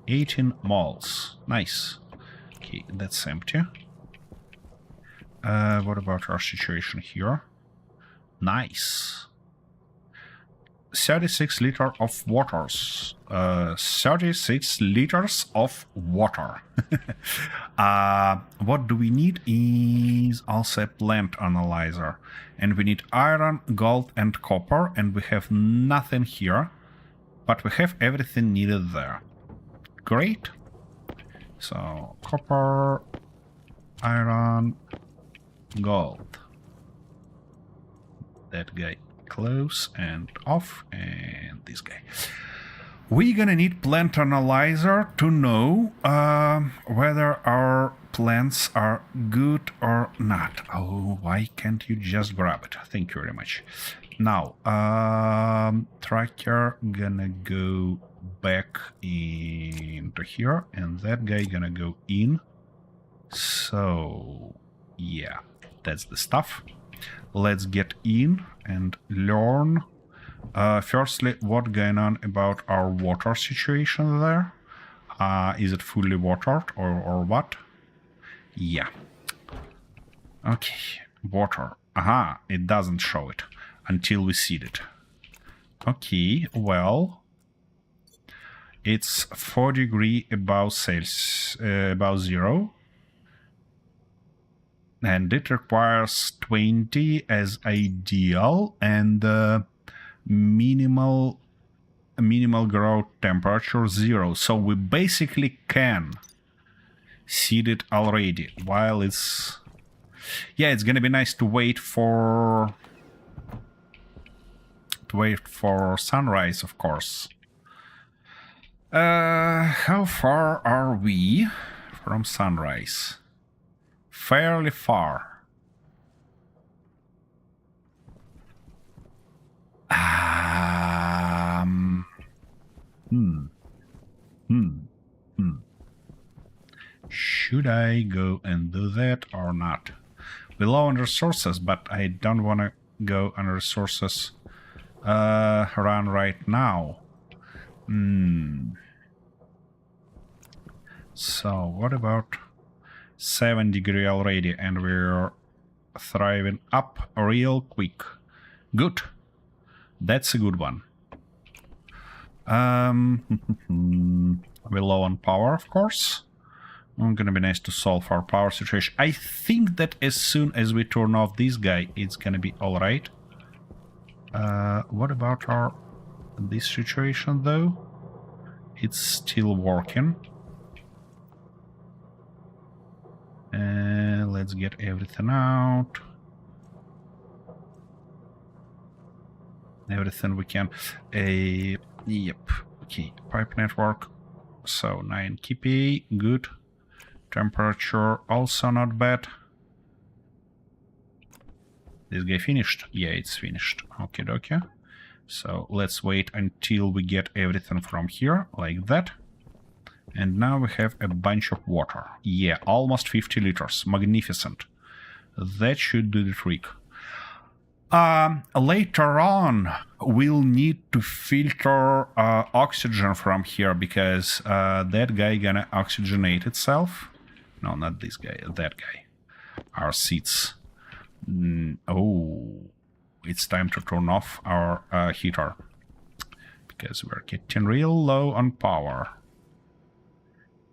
18 moles. Nice. Okay, that's empty. What about our situation here? Nice. 36 liters of waters. 36 liters of water. What do we need is also a plant analyzer. And we need iron, gold, and copper. And we have nothing here. But we have everything needed there. Great. So, copper, iron, gold. That guy close and off, and this guy. We're gonna need plant analyzer to know whether our plants are good or not. Oh, why can't you just grab it? Thank you very much. Now, tracker gonna go back into here, and that guy gonna go in. So, yeah, that's the stuff. Let's get in and learn. Firstly, what's going on about our water situation there? Is it fully watered or what? Yeah. Okay, water. Aha, it doesn't show it until we seed it. Okay, well, it's 4 degrees above Celsius, above zero. And it requires 20 as ideal, and minimal growth temperature 0. So we basically can seed it already. While it's, yeah, it's gonna be nice to wait for sunrise, of course. How far are we from sunrise? Fairly far. Should I go and do that or not? We're low on resources, but I don't want to go on resources run right now. So what about 7 degrees already, and we're thriving up real quick. Good. That's a good one. We're low on power, of course. It's gonna be nice to solve our power situation. I think that as soon as we turn off this guy, it's gonna be alright. What about this situation though? It's still working. Let's get everything out. Everything we can. Yep. Okay. Pipe network. So 9 kPa. Good. Temperature also not bad. This guy finished? Yeah, it's finished. Okay, okay. So let's wait until we get everything from here, like that. And now we have a bunch of water. Yeah, almost 50 liters. Magnificent. That should do the trick. Later on, we'll need to filter oxygen from here, because that guy gonna oxygenate itself. No, not this guy, that guy. Our seats. Oh, it's time to turn off our heater, because we're getting real low on power.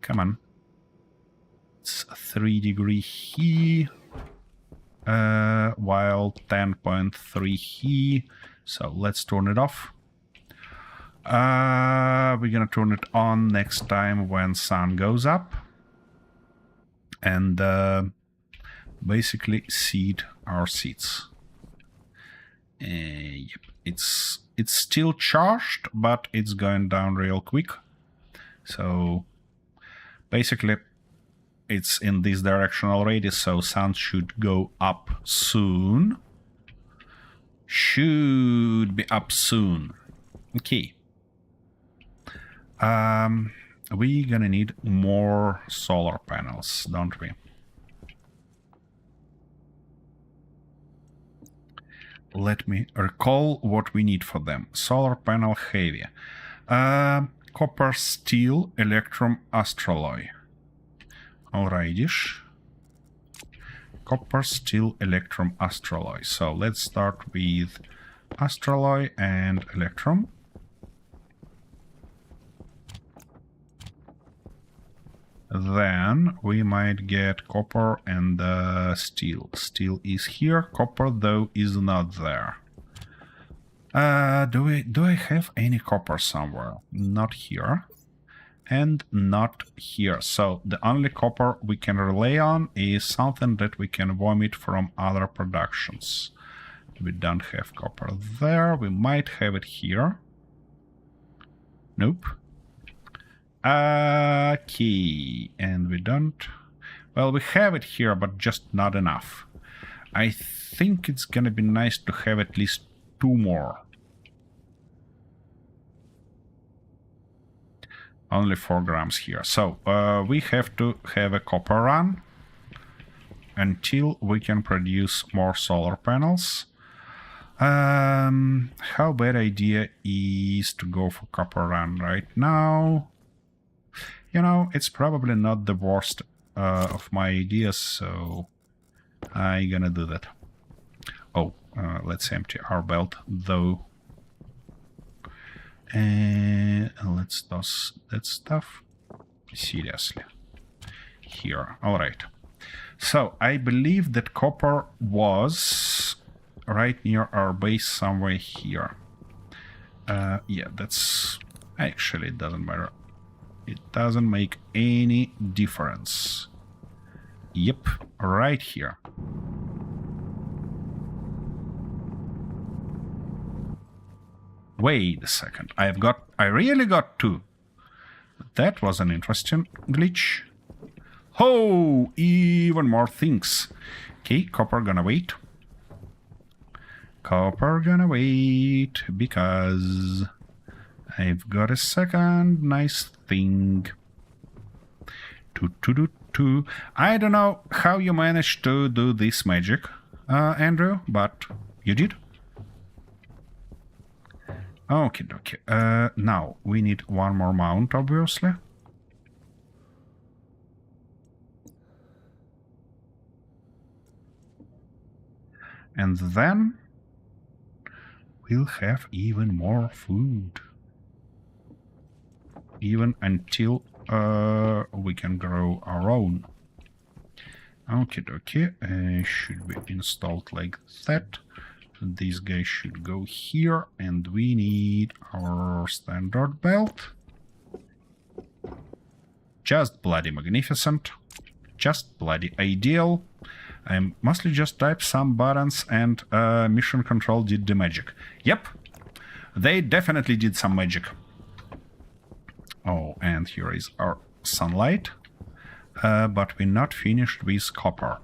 Come on. It's 3 degree here, while 10.3 here. So let's turn it off. We're gonna turn it on next time when sun goes up. And basically seed our seeds. Yep, it's still charged, but it's going down real quick. So basically it's in this direction already, so sun should go up soon. Should be up soon. Okay. We're gonna need more solar panels, don't we? Let me recall what we need for them. Solar panel heavy. Copper, steel, electrum, astraloy. Alrighty. Copper, steel, electrum, astraloy. So let's start with astraloy and electrum. Then we might get copper and steel. Steel is here. Copper, though, is not there. Do I have any copper somewhere? Not here. And not here. So the only copper we can rely on is something that we can vomit from other productions. We don't have copper there. We might have it here. Nope. Okay, and we don't. Well, we have it here, but just not enough. I think it's gonna be nice to have at least 2 more. Only 4 grams here. So we have to have a copper run until we can produce more solar panels. How bad idea is to go for copper run right now? You know, it's probably not the worst of my ideas, so I'm gonna do that. Oh, let's empty our belt, though. And let's toss that stuff. Seriously. Here. Alright. So, I believe that copper was right near our base somewhere here. Yeah, that's... Actually, it doesn't matter. It doesn't make any difference. Yep, right here. Wait a second. I really got 2. That was an interesting glitch. Oh, even more things. Okay, copper gonna wait. Copper gonna wait because I've got a second nice thing. I don't know how you managed to do this magic, Andrew, but you did. Okay, okay. Now we need 1 more mount, obviously. And then we'll have even more food. Even until we can grow our own. Okay, okay. Should be installed like that. This guy should go here, and we need our standard belt. Just bloody magnificent. Just bloody ideal. I mostly just typed some buttons and mission control did the magic. Yep, they definitely did some magic. Oh, and here is our sunlight. But we're not finished with copper.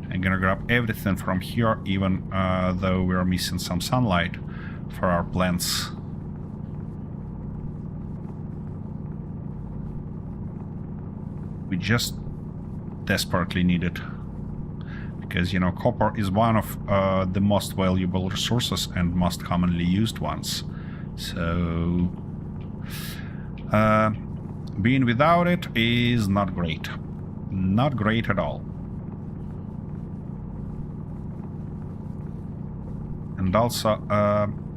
I'm gonna grab everything from here, even though we're missing some sunlight for our plants. We just desperately need it. Because, you know, copper is one of the most valuable resources and most commonly used ones. So, being without it is not great. Not great at all. And also,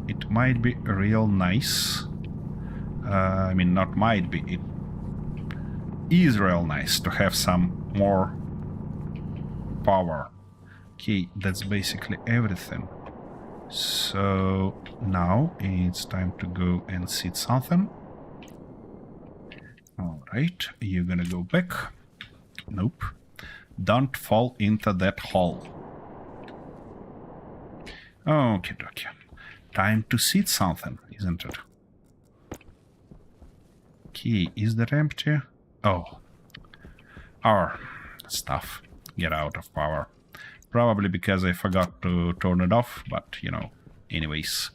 it might be real nice. I mean, not might be, it is real nice to have some more power. Okay, that's basically everything. So now it's time to go and seed something. Alright, you're gonna go back. Nope. Don't fall into that hole. Okay, dokie. Time to seed something, isn't it? Okay, is that empty? Oh. Our stuff. Get out of power. Probably because I forgot to turn it off, but, you know, anyways.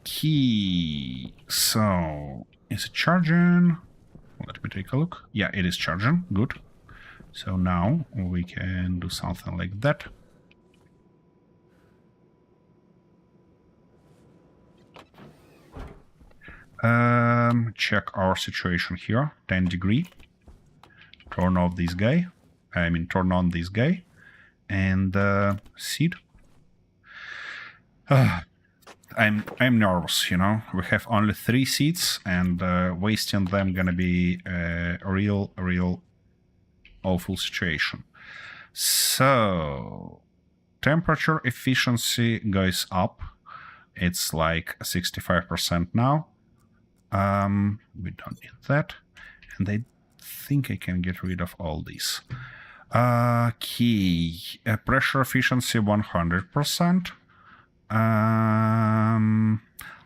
Key. So, is it charging? Let me take a look. Yeah, it is charging. Good. So now we can do something like that. Check our situation here. 10 degree. Turn off this guy. I mean, turn on this guy. And seed. I'm nervous, you know. We have only 3 seeds, and wasting them gonna be a real awful situation. So, temperature efficiency goes up. It's like 65% now. We don't need that. And I think I can get rid of all these. Key. Pressure efficiency 100%.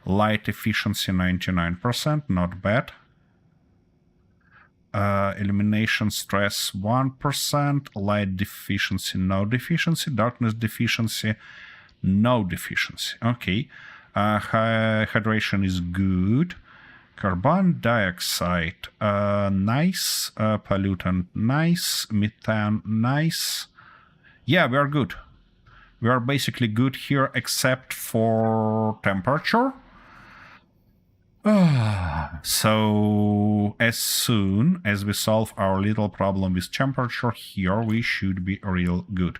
Light efficiency 99%, not bad. Illumination stress 1%, light deficiency, no deficiency, darkness deficiency, no deficiency. Okay. Hydration is good. Carbon dioxide, nice. Pollutant, nice. Methane, nice. Yeah, we are good. We are basically good here except for temperature. So as soon as we solve our little problem with temperature here, we should be real good.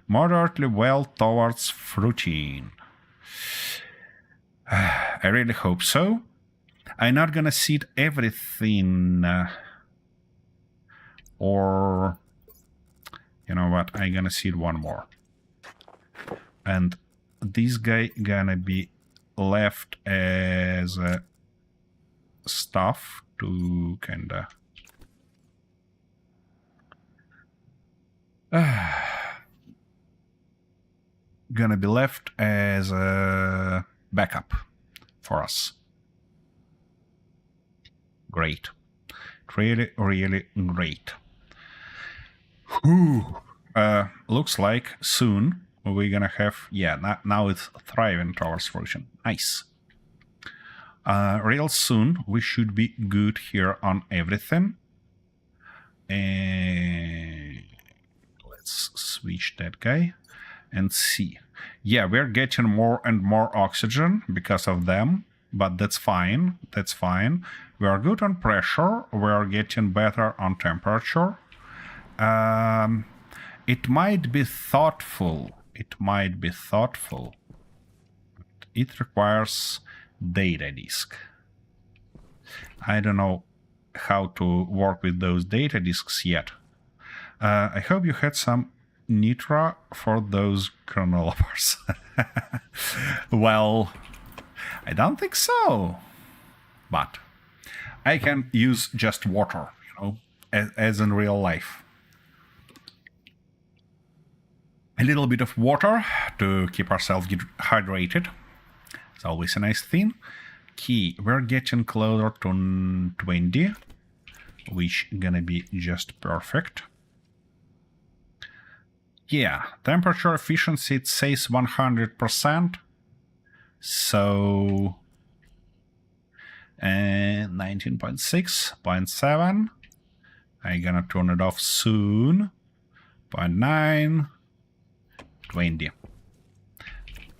Moderately well towards fruiting. I really hope so. I'm not gonna seed everything. Or, you know what, I'm gonna seed one more. And this guy gonna be left as stuff to kinda gonna be left as a backup for us. Great. Really great. Whew. Looks like soon we're gonna have, yeah, now it's thriving towards fruition. Nice. Real soon we should be good here on everything. And let's switch that guy and see. Yeah, we're getting more and more oxygen because of them, but that's fine. That's fine. We are good on pressure. We are getting better on temperature. It might be thoughtful. It might be thoughtful. It requires data disk. I don't know how to work with those data disks yet. I hope you had some nitro for those granola bars. Well, I don't think so. But I can use just water, you know, as in real life. A little bit of water to keep ourselves hydrated. It's always a nice thing. Key, we're getting closer to 20, which gonna be just perfect. Yeah, temperature efficiency, it says 100%. So 19.6, 0.7. I'm gonna turn it off soon. 0.9, 20.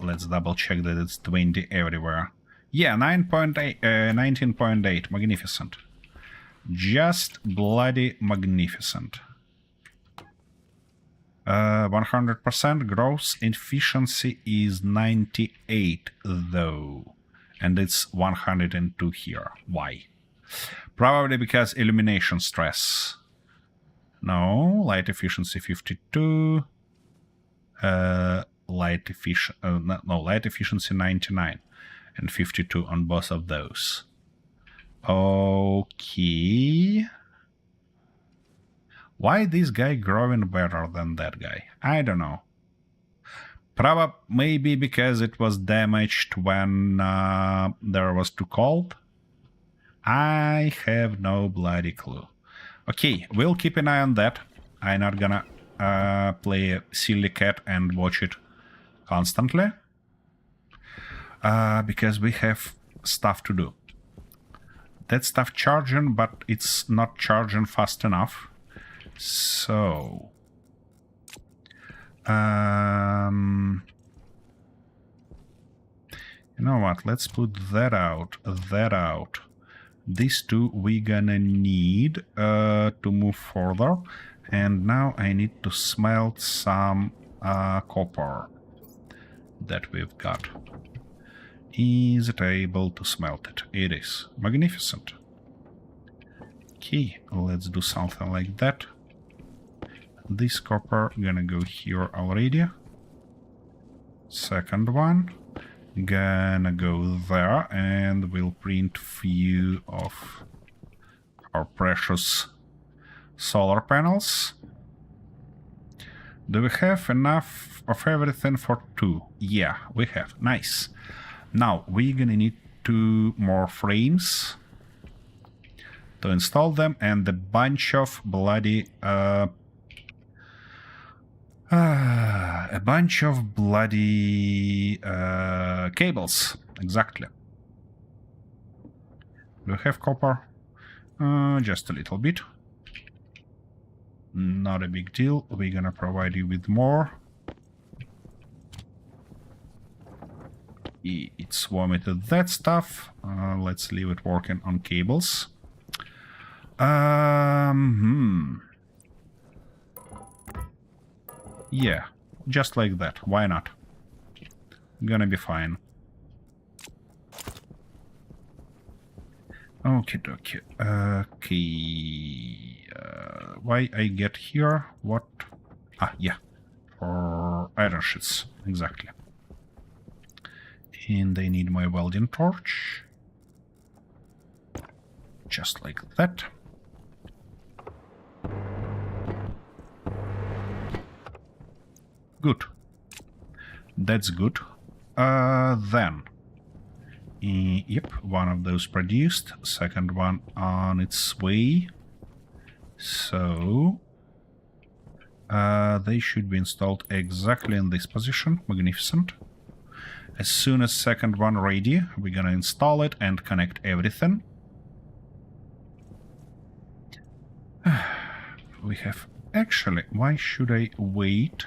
Let's double check that it's 20 everywhere. Yeah, 9.8, 19.8. Magnificent. Just bloody magnificent. 100% gross efficiency is 98 though, and it's 102 here. Why? Probably because illumination stress. No, light efficiency 52. Light efficiency 99 and 52 on both of those. Okay. Why this guy growing better than that guy? I don't know. Maybe because it was damaged when there was too cold. I have no bloody clue. Okay, we'll keep an eye on that. I'm not gonna play a silly cat and watch it constantly. Because we have stuff to do. That stuff charging, but it's not charging fast enough. So, you know what? Let's put that out. These two we gonna need to move further. And now I need to smelt some copper that we've got. Is it able to smelt it? It is. Magnificent. Okay, let's do something like that. This copper gonna go here already. Second one gonna go there, and we'll print few of our precious solar panels. Do we have enough of everything for 2? Yeah, we have. Nice. Now we're gonna need 2 more frames to install them, and a bunch of bloody cables. Exactly. Do we have copper? Just a little bit. Not a big deal. We're gonna provide you with more. It's vomited that stuff. Let's leave it working on cables. Yeah, just like that. Why not? Gonna be fine. Okie dokie. Okay. Why I get here? What? Ah, yeah. For iron sheets. Exactly. And I need my welding torch. Just like that. Good. That's good. Then. Yep, one of those produced. Second one on its way. So... they should be installed exactly in this position. Magnificent. As soon as second one ready, we're gonna install it and connect everything. We have... Actually, why should I wait?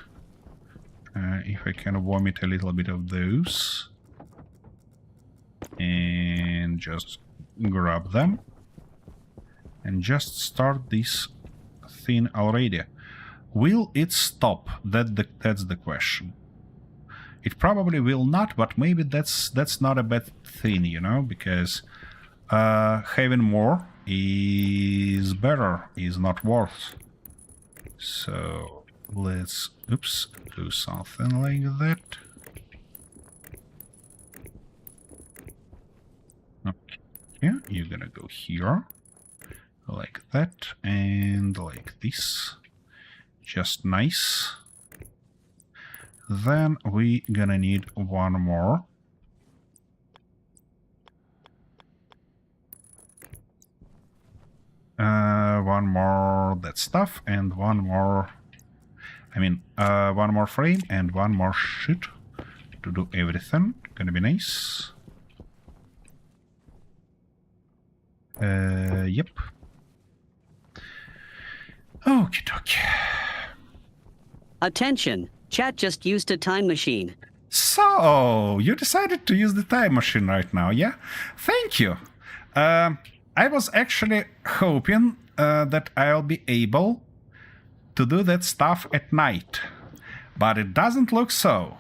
If I can vomit a little bit of those. And just grab them. And just start this thing already. Will it stop? That's the question. It probably will not, but maybe that's not a bad thing, you know, because having more is better, is not worse. So let's, oops, do something like that. Okay, yeah, you're gonna go here, like that, and like this. Just nice. Then we gonna need one more. One more that stuff, and one more... one more frame and one more sheet to do everything. Gonna be nice. Yep. Okie dokie. Attention! Chat just used a time machine. So, you decided to use the time machine right now, yeah? Thank you. I was actually hoping that I'll be able to do that stuff at night. But it doesn't look so.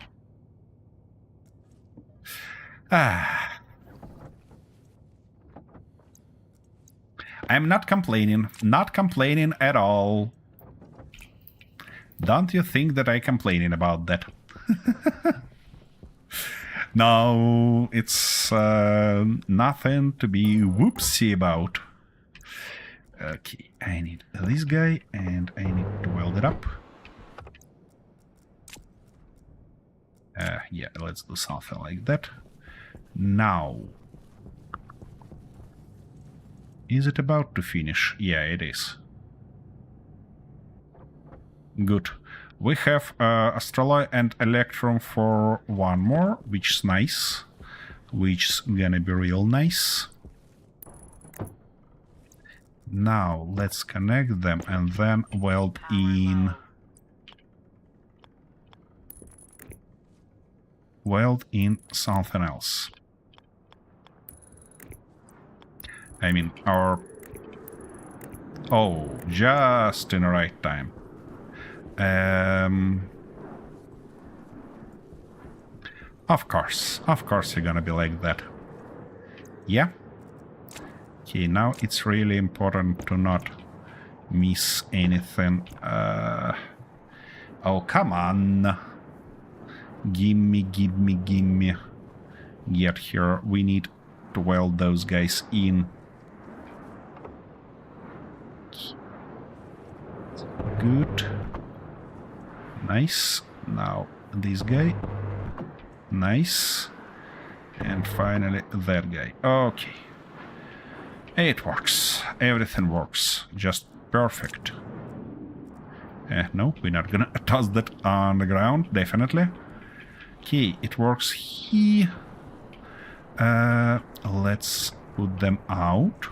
I'm not complaining. Not complaining at all. Don't you think that I'm complaining about that? No, it's nothing to be whoopsie about. Okay, I need this guy and I need to weld it up. Yeah, let's do something like that. Now. Is it about to finish? Yeah, it is. Good. We have Astroloy and Electrum for one more, which is nice. Which is gonna be real nice. Now, let's connect them and then weld in... Weld in something else. I mean, our... Oh, just in the right time. Of course you're gonna be like that. Yeah. Okay, now it's really important to not miss anything. Oh, come on. Gimme. Get here. We need to weld those guys in. Good. Nice. Now this guy. Nice. And finally that guy. Okay. It works. Everything works. Just perfect. No, we're not gonna toss that on the ground, definitely. Okay, it works here. Let's put them out.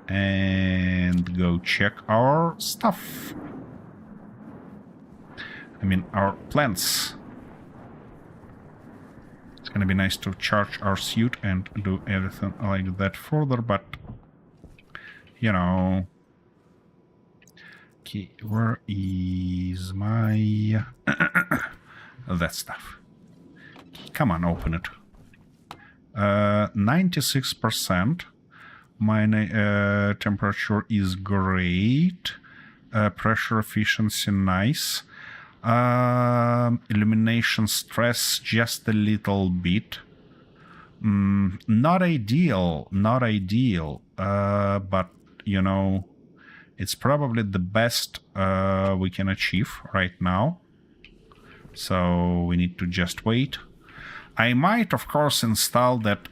And go check our stuff. I mean, our plants. It's gonna be nice to charge our suit and do everything like that further, but... You know... Okay, where is my... that stuff. Come on, open it. 96%. My temperature is great. Pressure efficiency, nice. Illumination stress, just a little bit. Not ideal, but, you know, it's probably the best we can achieve right now. So we need to just wait. I might, of course, install that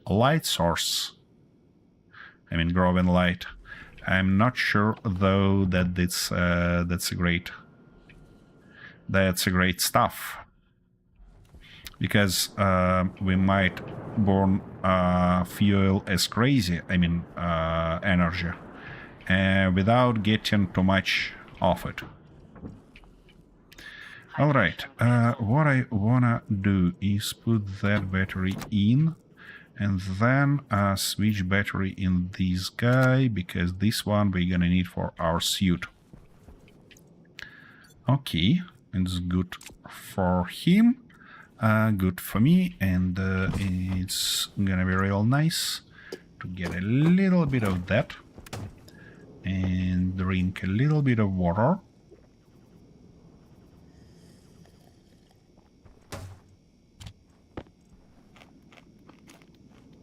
light source. I mean, growing light. I'm not sure, though, that that's a great stuff. Because we might burn fuel as crazy, I mean, energy, without getting too much of it. Alright, what I wanna do is put that battery in, and then switch battery in this guy, because this one we're gonna need for our suit. Okay, it's good for him, good for me, and it's gonna be real nice to get a little bit of that, and drink a little bit of water.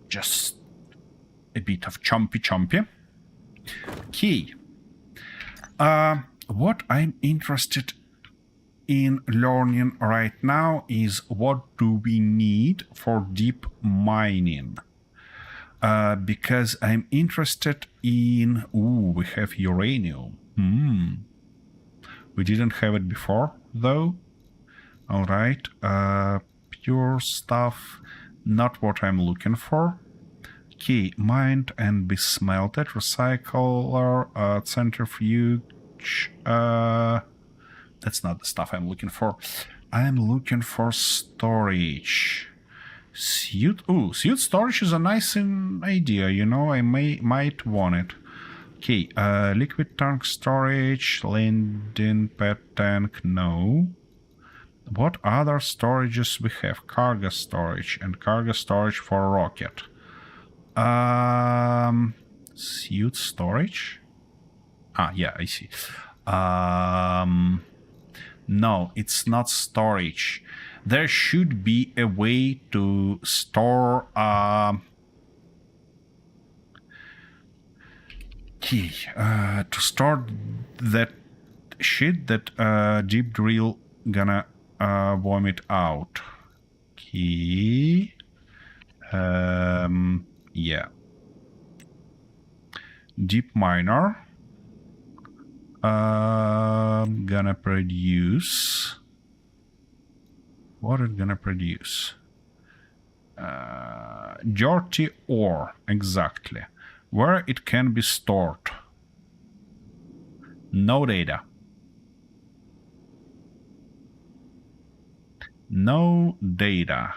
Just a bit of chompy. Okay. What I'm interested in learning right now is what do we need for deep mining. Because I'm interested in... Ooh, we have uranium. We didn't have it before, though. Alright. Pure stuff. Not what I'm looking for. Okay, mined and be smelted. Recycler, centrifuge. That's not the stuff I'm looking for. I'm looking for storage. Suit. Ooh, suit storage is a nice idea. You know, I might want it. Okay, liquid tank storage, landing pad tank, no. What other storages we have? Cargo storage and cargo storage for rocket. Suit storage? Ah, yeah, I see. No, it's not storage. There should be a way to store key to store that shit that deep drill gonna vomit out. Key. Yeah. Deep miner. Gonna produce. What it gonna produce? Dirty ore, exactly. Where it can be stored. No data. No data.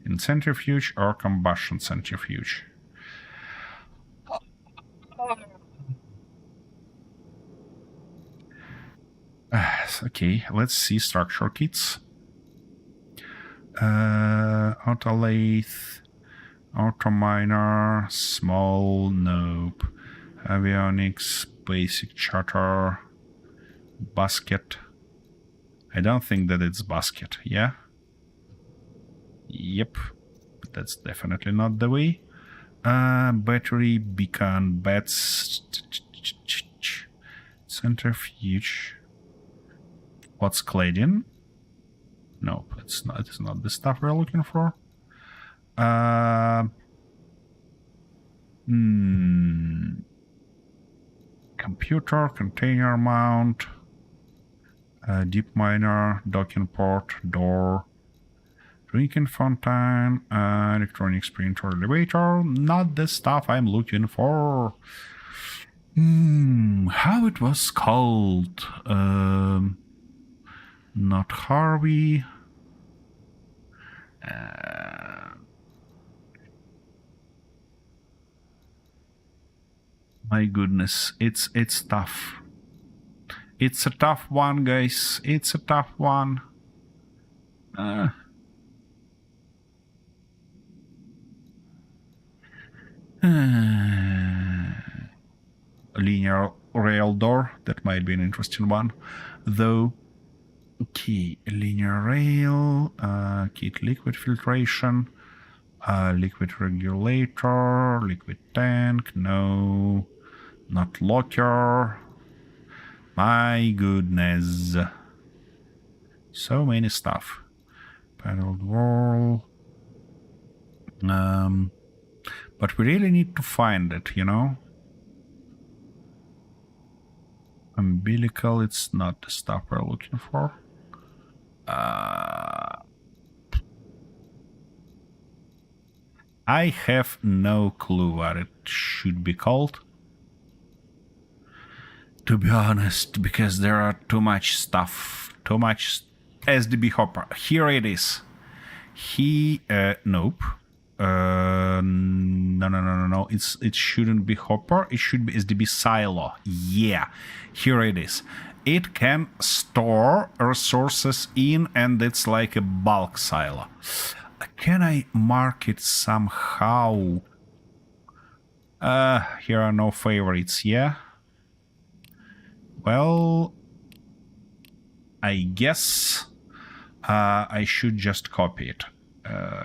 In centrifuge or combustion centrifuge. Okay, let's see structure kits. Auto lathe, auto miner, small, nope. Avionics, basic charter, basket. I don't think that it's basket, yeah? Yep, but that's definitely not the way. Battery, beacon, bats, centrifuge. What's cladding? Nope, it's not the stuff we're looking for. Computer, container mount, deep miner, docking port, door, drinking fountain, electronics printer, elevator. Not the stuff I'm looking for. How it was called? Not Harvey. My goodness, it's tough. It's a tough one, guys. It's a tough one. Linear rail door, that might be an interesting one, though. Okay, linear rail, kit liquid filtration, liquid regulator, liquid tank, no, not locker. My goodness. So many stuff. Paneled wall. But we really need to find it, you know? Umbilical, it's not the stuff we're looking for. I have no clue what it should be called. To be honest, because there are too much stuff. Too much SDB hopper. Here it is. Nope. No. It shouldn't be hopper. It should be SDB silo. Yeah. Here it is. It can store resources in, and it's like a bulk silo. Can I mark it somehow? Here are no favorites, yeah? Well, I guess I should just copy it.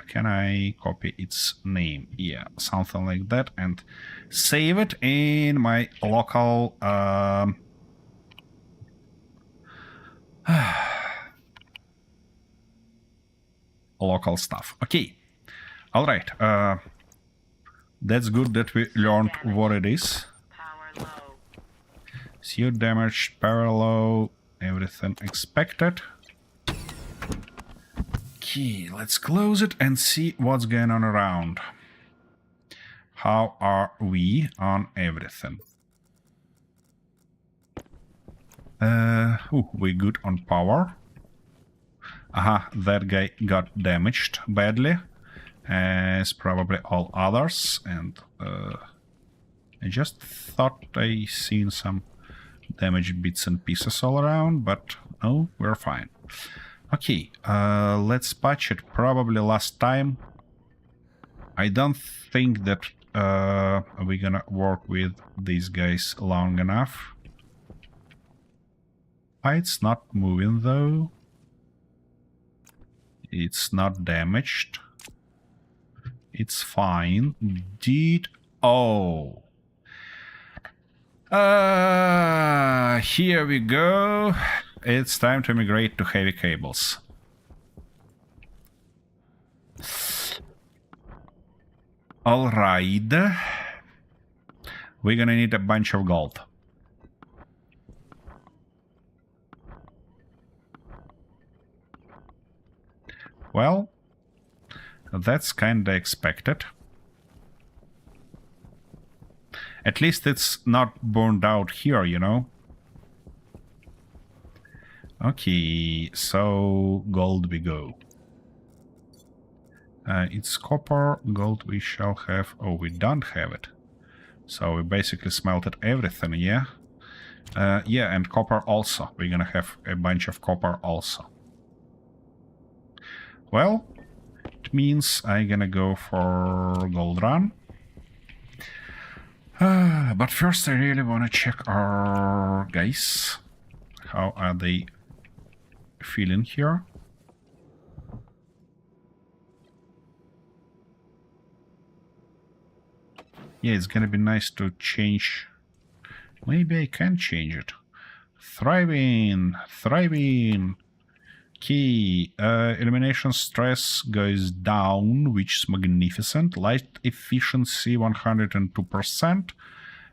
Can I copy its name? Yeah, something like that, and save it in my local local stuff. Okay, all right. That's good that we learned what it is. Power low. Suit damage, power low, everything expected. Okay, let's close it and see what's going on around. How are we on everything? We good on power. That guy got damaged badly, as probably all others, and I just thought I seen some damaged bits and pieces all around, but no, we're fine. Okay, let's patch it. Probably last time. I don't think that we're gonna work with these guys long enough. It's not moving though. It's not damaged. It's fine. Oh. Here we go. It's time to migrate to heavy cables. Alright. We're gonna need a bunch of gold. Well, that's kinda expected. At least it's not burned out here, you know? Okay, so gold we go. It's copper, gold we shall have. Oh, we don't have it. So we basically smelted everything, yeah? Yeah, and copper also. We're gonna have a bunch of copper also. Well, it means I'm gonna go for gold run. But first I really wanna check our guys. How are they feeling here? Yeah, it's gonna be nice to change. Maybe I can change it. Thriving, thriving. Key. Elimination stress goes down, which is magnificent. Light efficiency 102%.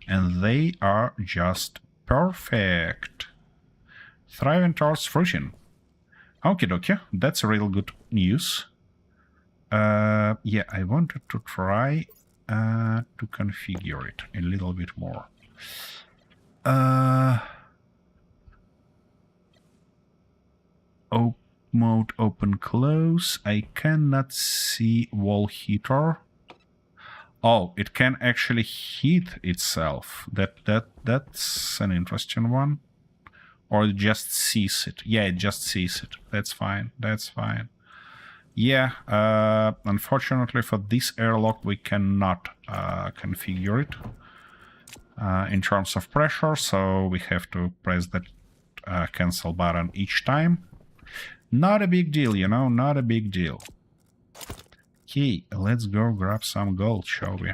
And they are just perfect. Thriving towards fruition. Okie dokie, that's real good news. Yeah, I wanted to try to configure it a little bit more. Mode open close. I cannot see wall heater. Oh, it can actually heat itself. That's an interesting one. Or it just sees it. Yeah, it just sees it. That's fine. That's fine. Yeah, unfortunately for this airlock we cannot configure it in terms of pressure, so we have to press that cancel button each time. Not a big deal, you know, not a big deal. Okay, let's go grab some gold, shall we?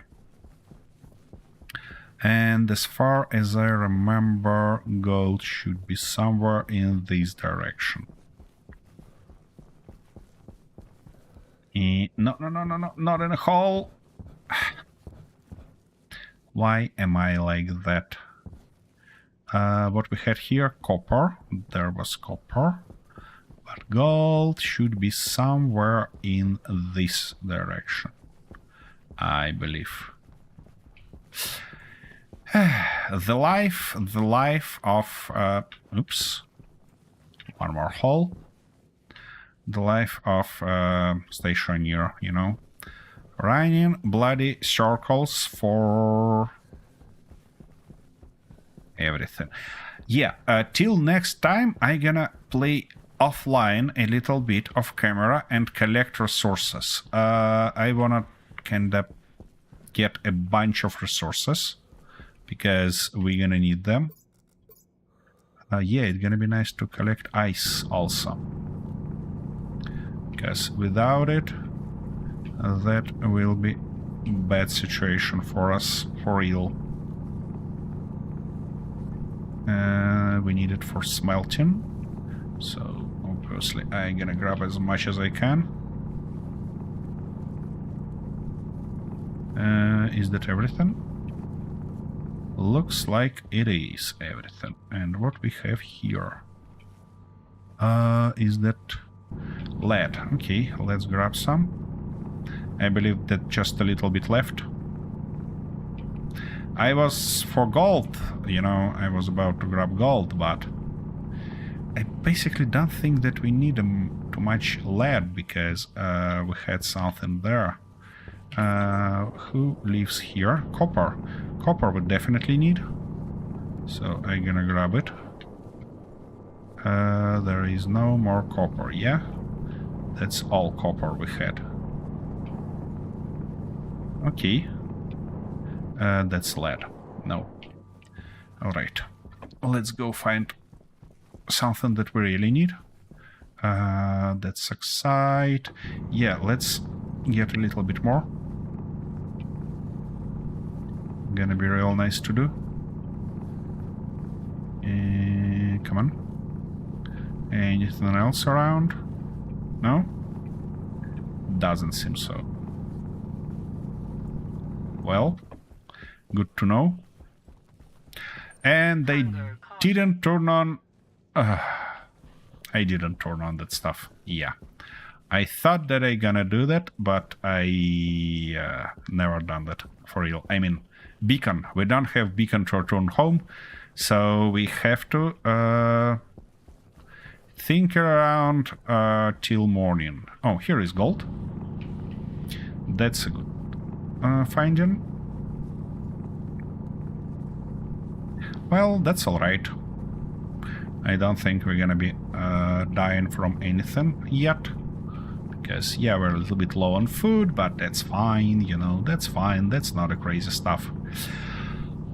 And as far as I remember, gold should be somewhere in this direction. No, not in a hole. Why am I like that? What we had here, copper. There was copper. But gold should be somewhere in this direction, I believe. The life of... oops. One more hole. The life of stationeer, you know. Running bloody circles for everything. Yeah, till next time I'm gonna play offline a little bit of camera and collect resources. I wanna kinda get a bunch of resources because we're gonna need them. Yeah, it's gonna be nice to collect ice also. Because without it, that will be a bad situation for us, for real. We need it for smelting, so obviously I'm gonna grab as much as I can. Is that everything? Looks like it is everything. And what we have here? Is that lead? Okay, let's grab some. I believe that just a little bit left. I was for gold, you know, I was about to grab gold, but I basically don't think that we need too much lead because we had something there. Who lives here? Copper. Copper would definitely need. So I'm gonna grab it. There is no more copper, yeah? That's all copper we had. Okay. That's lead. No. Alright. Let's go find something that we really need. That's oxide. Yeah, let's get a little bit more. Gonna be real nice to do. Come on. Anything else around? No? Doesn't seem so. Well, good to know. And they didn't turn on... I didn't turn on that stuff. Yeah. I thought that I gonna do that, but I never done that for real. I mean, beacon. We don't have beacon to return home, so we have to think around till morning. Oh, here is gold. That's a good finding. Well, that's alright. I don't think we're gonna be dying from anything yet. Because, yeah, we're a little bit low on food, but that's fine, you know, that's fine. That's not a crazy stuff.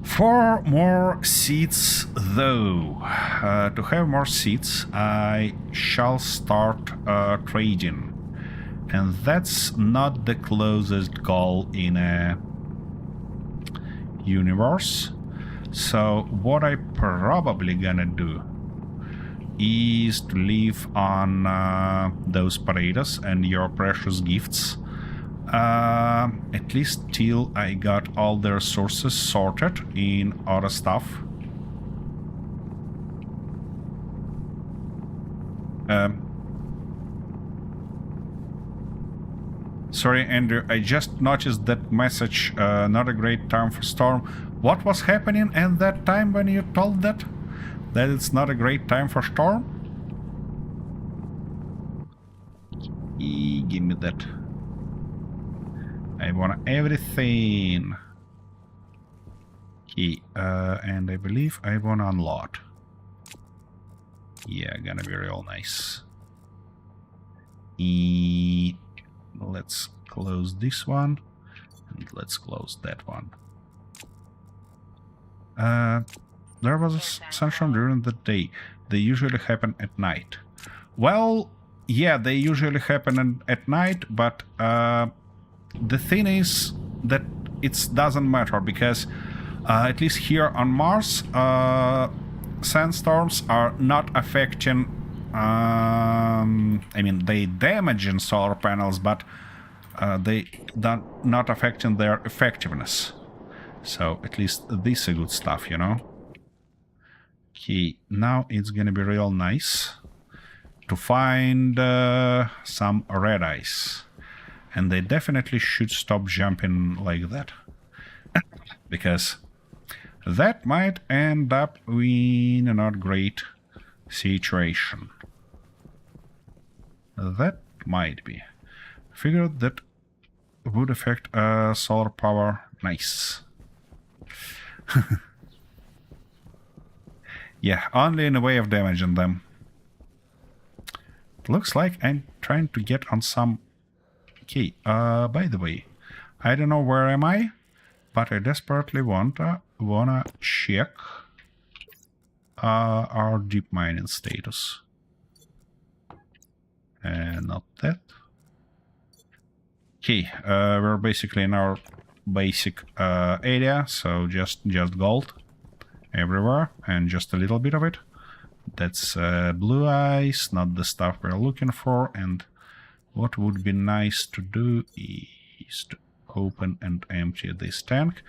4 more seeds, though. To have more seeds, I shall start trading. And that's not the closest goal in a universe. So what I probably gonna do is to live on those potatoes and your precious gifts. At least till I got all the resources sorted in other stuff. Sorry, Andrew, I just noticed that message, not a great time for storm. What was happening at that time when you told that? That it's not a great time for storm? Give me that. I want everything. Okay, and I believe I want to unload. Yeah, gonna be real nice. Let's close this one, and let's close that one. There was a sunshine during the day. They usually happen at night. Well, yeah, they usually happen at night, but the thing is that it doesn't matter because at least here on Mars, sandstorms are not affecting. I mean, they damaging solar panels, but they not affecting their effectiveness. So at least this is good stuff, you know. Okay, now it's gonna be real nice to find some red eyes. And they definitely should stop jumping like that. Because that might end up in a not great situation. That might be. Figured that would affect solar power. Nice. Yeah, only in a way of damaging them. It looks like I'm trying to get on some... Okay, by the way, I don't know where am I, but I desperately wanna check our deep mining status. Not that. Okay, we're basically in our basic area, so just gold everywhere, and just a little bit of it. That's blue ice, not the stuff we're looking for, and what would be nice to do is to open and empty this tank.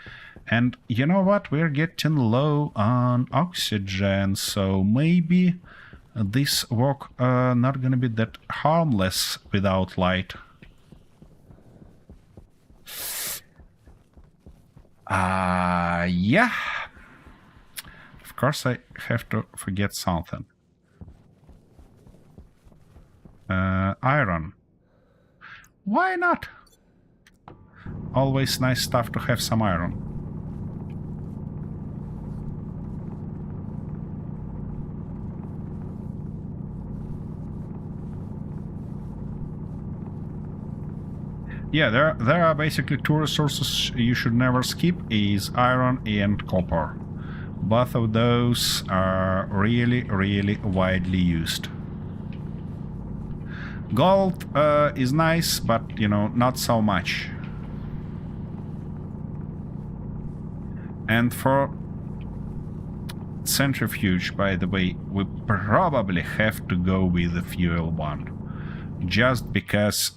And you know what? We're getting low on oxygen, so maybe this walk not gonna be that harmless without light. Yeah. Of course I have to forget something. Iron. Why not? always nice stuff to have some iron. Yeah, there are basically two resources you should never skip, is iron and copper. Both of those are really, really widely used. Gold is nice, but, you know, not so much. And for centrifuge, by the way, we probably have to go with the fuel one. Just because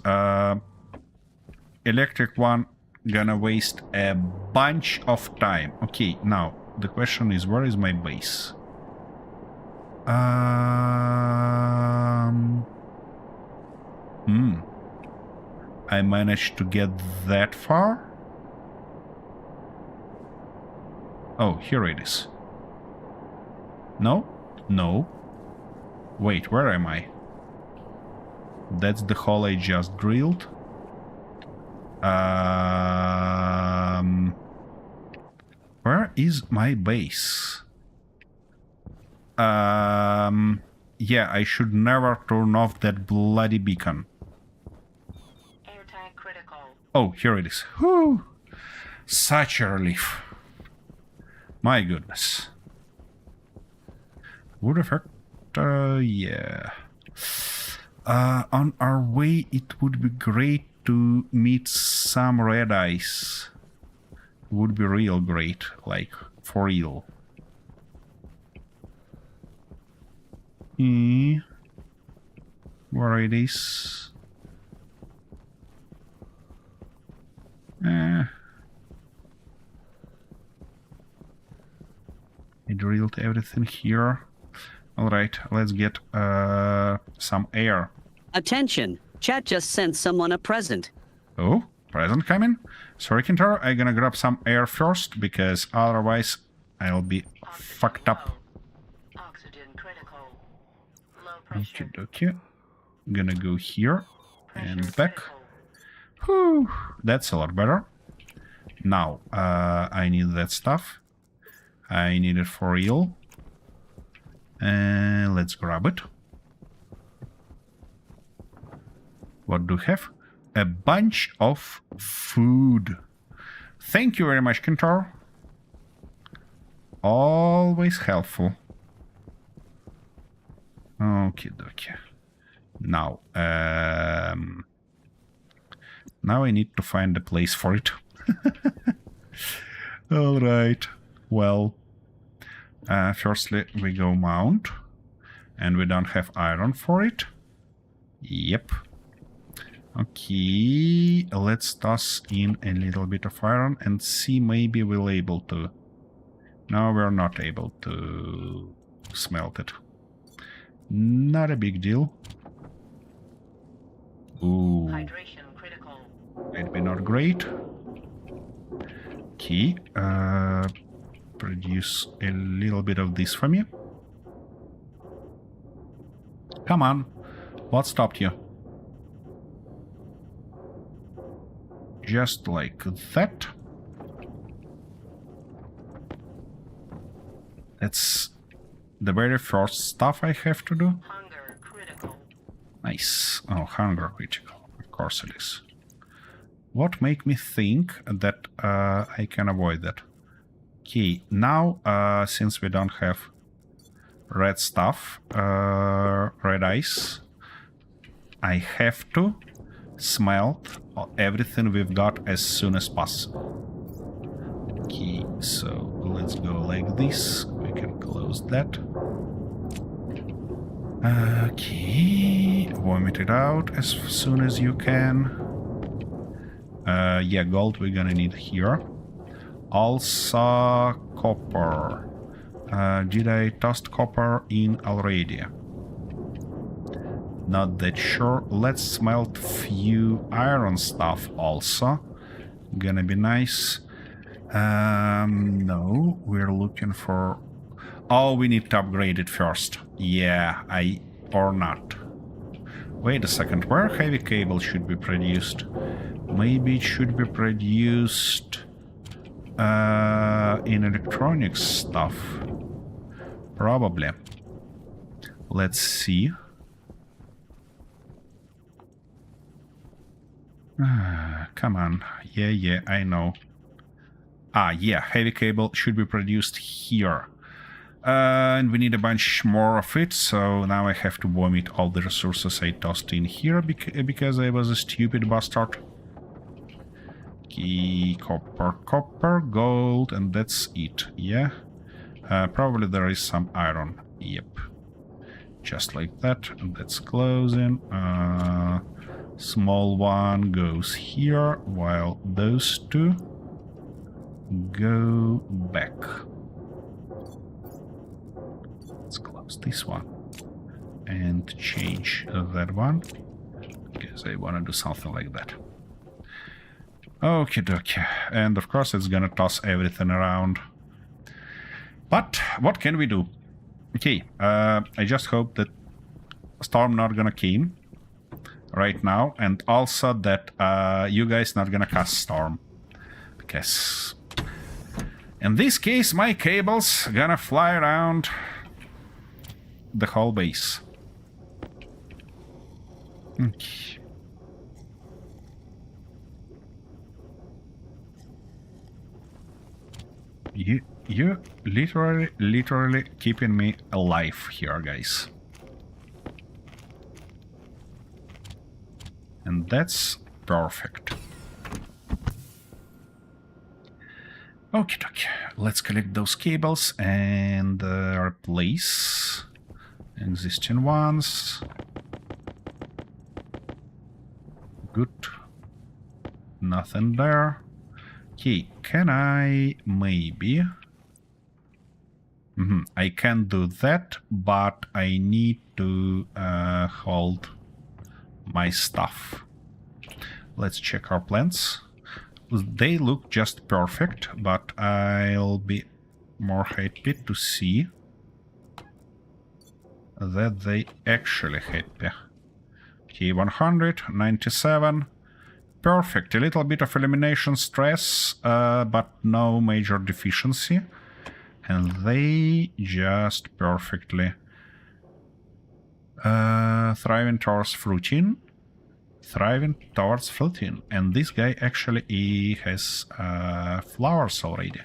electric one gonna waste a bunch of time. Okay, now the question is, where is my base? I managed to get that far? Oh, here it is. No? No. Wait, where am I? That's the hole I just drilled. Where is my base? Yeah, I should never turn off that bloody beacon. Airtime critical. Oh, here it is. Whew. Such a relief. My goodness. Would affect... yeah. On our way, it would be great to meet some red eyes. Would be real great, like, for real. Where it is? I drilled everything here. Alright, let's get some air. Attention! Chat just sent someone a present. Oh, present coming? Sorry, Kintaro, I'm gonna grab some air first, because otherwise I'll be fucked up. Oxygen critical. Low pressure. Okie dokie. Gonna go here and Pressure back. critical. Whew, that's a lot better. Now, I need that stuff. I need it for real. And let's grab it. What do we have? A bunch of food. Thank you very much, Kintor. Always helpful. Okay, dokie. Now, now I need to find a place for it. All right. Well, firstly we go mount, and we don't have iron for it. Yep. Okay, let's toss in a little bit of iron and see, maybe we'll able to. No, we're not able to smelt it. Not a big deal. Ooh, Hydration critical. it'd be not great. Okay, produce a little bit of this for me. Come on, what stopped you? Just like that. That's the very first stuff I have to do. Hunger critical. Nice. Oh, hunger critical. Of course it is. What make me think that I can avoid that? Okay, now since we don't have red stuff, red ice, I have to smelt everything we've got as soon as possible. Okay, so let's go like this. We can close that. Okay, vomit it out as soon as you can. Yeah, gold we're gonna need here. Also copper. Did I toss copper in already? Not that sure. Let's smelt few iron stuff also. Gonna be nice. No, we're looking for... Oh, we need to upgrade it first. Yeah, or not. Wait a second, where heavy cable should be produced? Maybe it should be produced in electronics stuff. Probably. Let's see. Come on. Yeah, I know. Yeah, heavy cable should be produced here. And we need a bunch more of it, so now I have to vomit all the resources I tossed in here because I was a stupid bastard. Okay, copper, gold, and that's it, yeah? Probably there is some iron. Yep. Just like that, and that's closing. Small one goes here, while those two go back. Let's close this one and change that one because I want to do something like that. Okie dokie. And of course it's gonna toss everything around. But what can we do? Okay, I just hope that storm not gonna came right now, and also that you guys not gonna cast storm, because in this case my cables gonna fly around the whole base. Okay. You literally keeping me alive here, guys. And that's perfect. Okay, let's collect those cables and replace existing ones. Good. Nothing there. Okay, can I maybe... I can do that, but I need to hold my stuff. Let's check our plans. They look just perfect, but I'll be more happy to see that they actually happy. Okay, 197. Perfect. A little bit of elimination stress, but no major deficiency. And they just perfectly thriving towards fruiting. And this guy actually he has flowers already.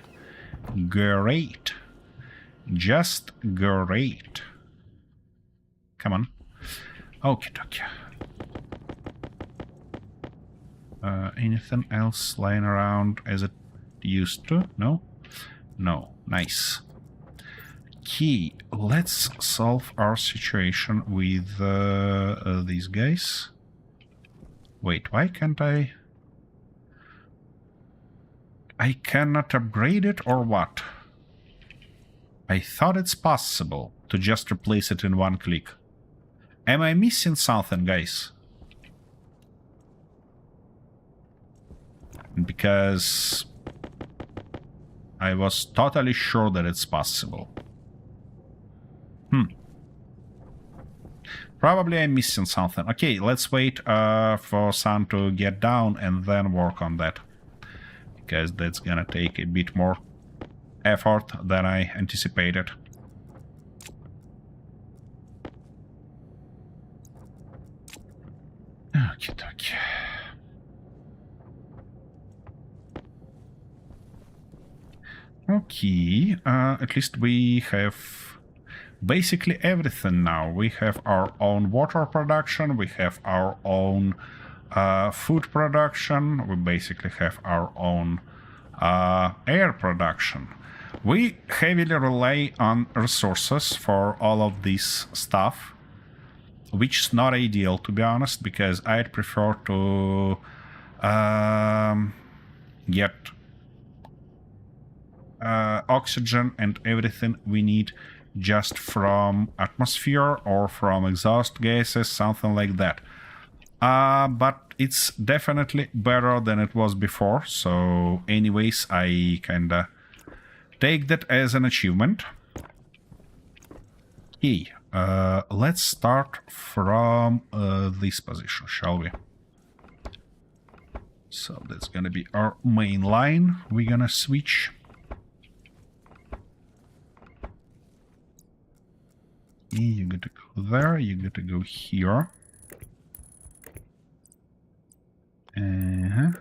Great. Just great. Come on. Okay. Anything else lying around as it used to? No? No. Nice. Okay, let's solve our situation with these guys. Wait, why can't I... I cannot upgrade it or what? I thought it's possible to just replace it in one click. Am I missing something, guys? Because I was totally sure that it's possible. Probably I'm missing something. Okay, let's wait for sun to get down and then work on that. Because that's gonna take a bit more effort than I anticipated. Okay. Okay, at least we have basically everything now. We have our own water production, we have our own food production, we basically have our own air production. We heavily rely on resources for all of this stuff, which is not ideal, to be honest, because I'd prefer to get oxygen and everything we need just from atmosphere or from exhaust gases, something like that. But it's definitely better than it was before, so anyways, I kinda take that as an achievement. Okay, let's start from this position, shall we? So that's gonna be our main line. We're gonna switch. You gotta go there, you gotta go here. Uh-huh.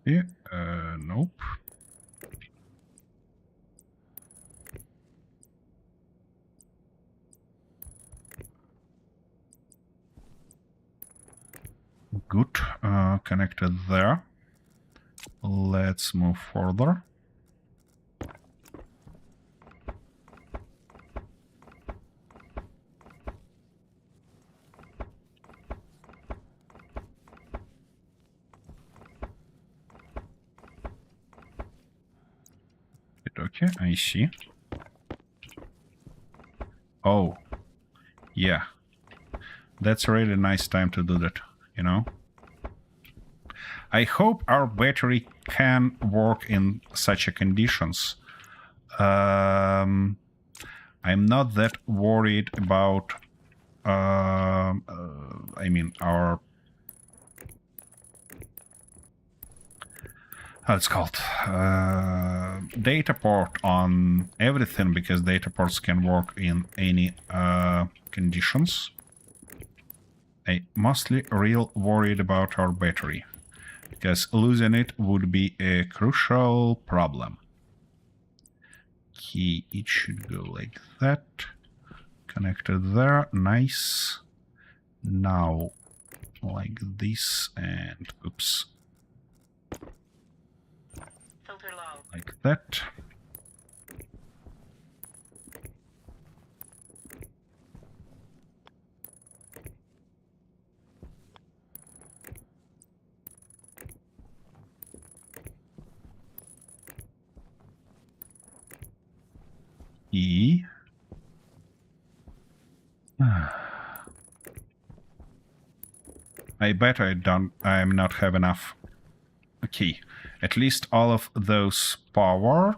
Yeah, nope. Good, connected there. Let's move further. Okay, I see. Oh, yeah. That's a really nice time to do that, you know? I hope our battery can work in such a conditions. I'm not that worried about, I mean, our... How it's called? Data port on everything, because data ports can work in any conditions. I'm mostly real worried about our battery, because losing it would be a crucial problem. Okay, it should go like that. Connected there, nice. Now, like this, and oops. Filter low. Like that. E. I bet I'm not have enough. Okay, at least all of those powered.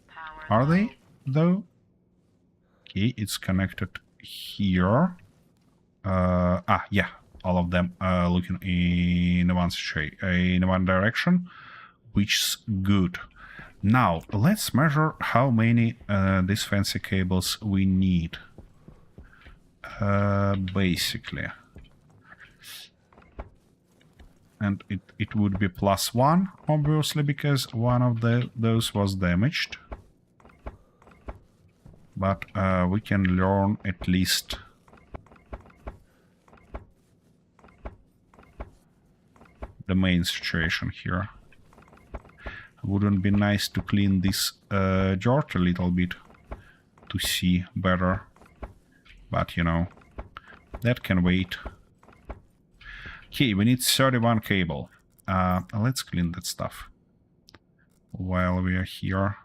Power Are low. they, though? Okay, it's connected here. Yeah, all of them looking in one direction, which is good. Now, let's measure how many these fancy cables we need. Basically. And it would be +1, obviously, because one of those was damaged. But we can learn at least the main situation here. Wouldn't be nice to clean this dirt a little bit to see better. But, you know, that can wait. Okay, we need 31 cable. Let's clean that stuff while we are here.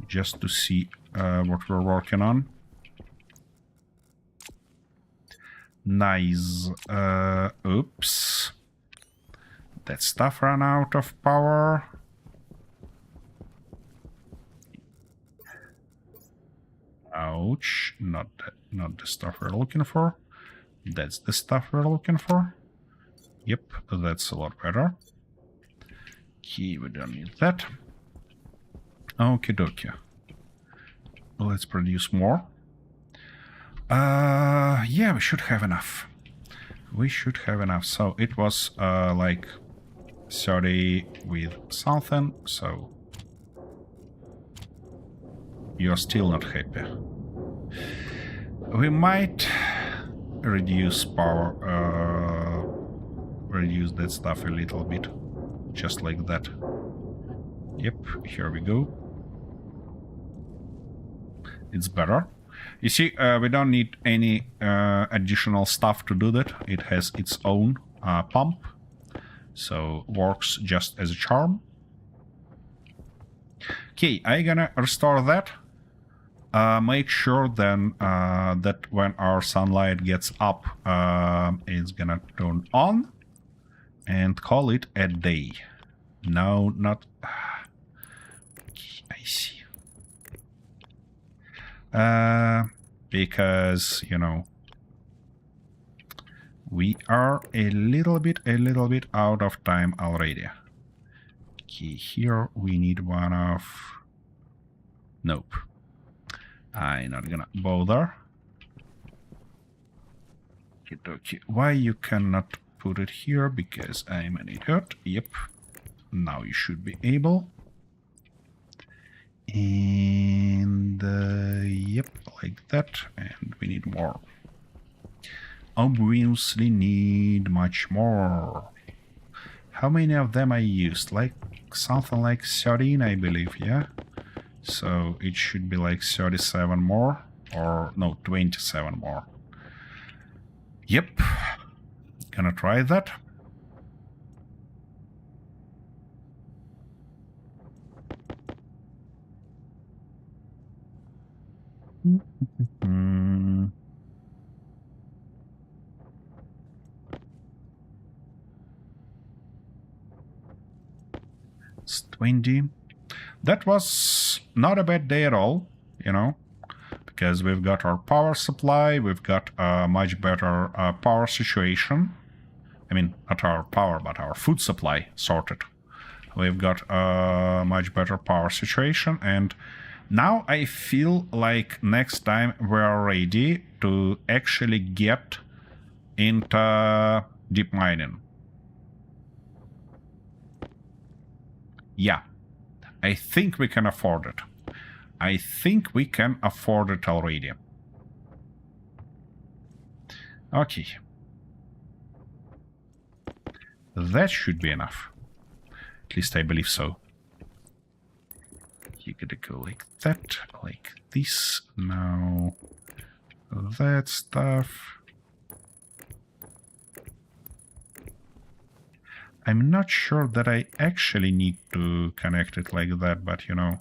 Just to see what we're working on. Nice. Oops. That stuff ran out of power. Ouch. Not the stuff we're looking for. That's the stuff we're looking for. Yep, that's a lot better. Okay, we don't need that. Okie dokie. Let's produce more. Yeah, we should have enough. We should have enough. So it was like 30 with something, so you're still not happy. We might reduce power, reduce that stuff a little bit, just like that. Yep, here we go. It's better. You see, we don't need any additional stuff to do that. It has its own pump, so works just as a charm. Okay, I'm gonna restore that. Make sure then that when our sunlight gets up, it's gonna turn on, and call it a day. No, not... I see. Because, you know, we are a little bit out of time already. Okay, here we need one of... Nope. I'm not gonna bother. Okay, why you cannot put it here? Because I'm an idiot. Yep. Now you should be able. And yep, like that. And we need more. Obviously need much more. How many of them I used? Like something like 13, I believe, yeah? So it should be like 37 more. Or no, 27 more. Yep. Gonna try that. It's 20. That was not a bad day at all, you know, because we've got our power supply, we've got a much better power situation. I mean, not our power, but our food supply sorted. We've got a much better power situation, and now I feel like next time we're ready to actually get into deep mining. Yeah, I think we can afford it. I think we can afford it already. Okay. That should be enough. At least I believe so. You gotta go like that, like this. Now that stuff. I'm not sure that I actually need to connect it like that, but you know.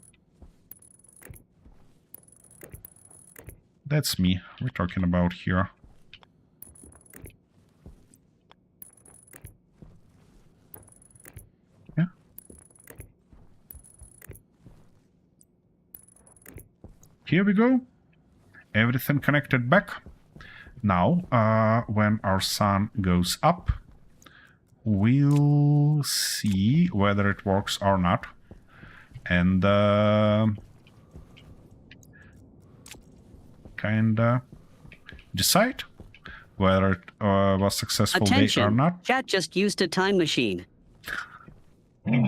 That's me we're talking about here. Yeah. Here we go. Everything connected back. Now, when our sun goes up, we'll see whether it works or not. And kinda decide whether it was successful day or Attention! not. Chat just used a time machine.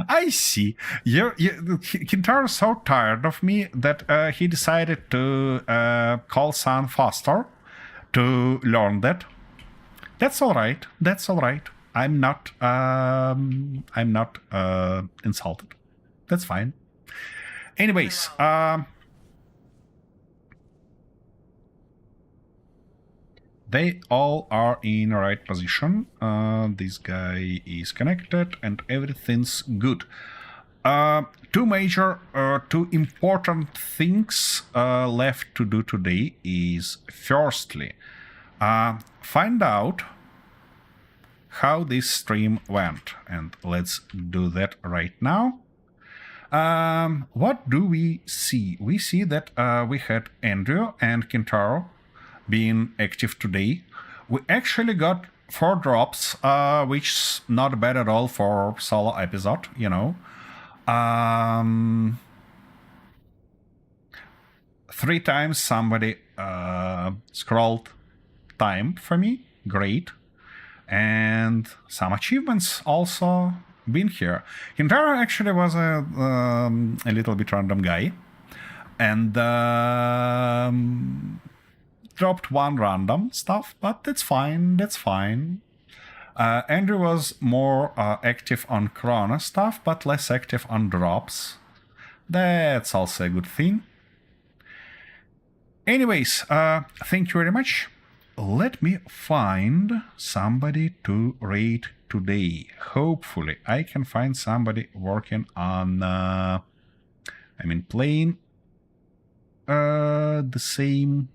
I see. Kintaro's so tired of me that he decided to call Sun faster to learn that. That's all right. That's all right. I'm not insulted. That's fine. Anyways, they all are in the right position. This guy is connected and everything's good. Two important things left to do today is firstly, find out how this stream went. And let's do that right now. What do we see? We see that we had Andrew and Kintaro being active today. We actually got 4 drops, which is not bad at all for solo episode, you know. 3 times somebody scrolled time for me. Great. And some achievements also been here. Kintaro actually was a little bit random guy. And dropped 1 random stuff, but that's fine, that's fine. Andrew was more active on Chrono stuff, but less active on drops. That's also a good thing. Anyways, thank you very much. Let me find somebody to rate today. Hopefully, I can find somebody working on, playing the same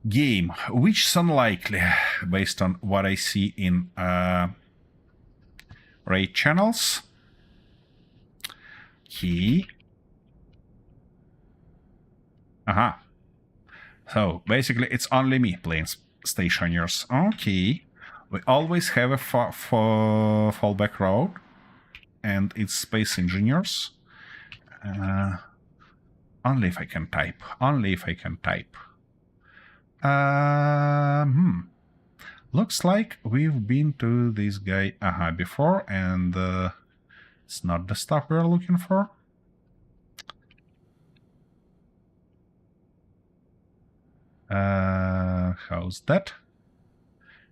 game, which is unlikely based on what I see in raid channels. Okay. Uh-huh. So basically, it's only me playing stationers. Okay. We always have a fallback road, and it's space engineers. Only if I can type. Only if I can type. Looks like we've been to this guy before, and it's not the stuff we're looking for. How's that?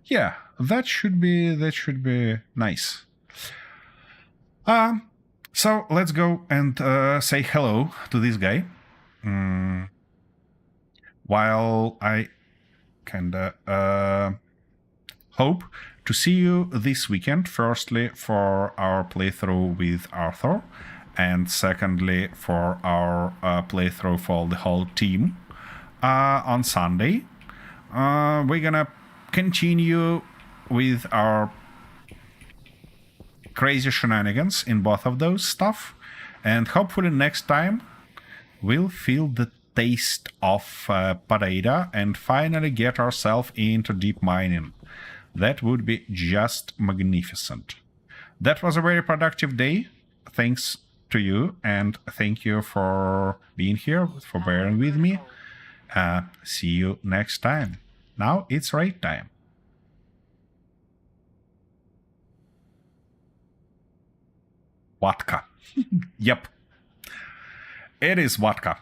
Yeah, that should be nice. So let's go and say hello to this guy. While I kinda hope to see you this weekend, firstly for our playthrough with Arthur, and secondly for our playthrough for the whole team on Sunday. We're gonna continue with our crazy shenanigans in both of those stuff, and hopefully next time we'll feel the taste of Parada and finally get ourselves into deep mining. That would be just magnificent. That was a very productive day. Thanks to you, and thank you for being here, for bearing with me. See you next time. Now it's raid time. Vodka. Yep. It is vodka.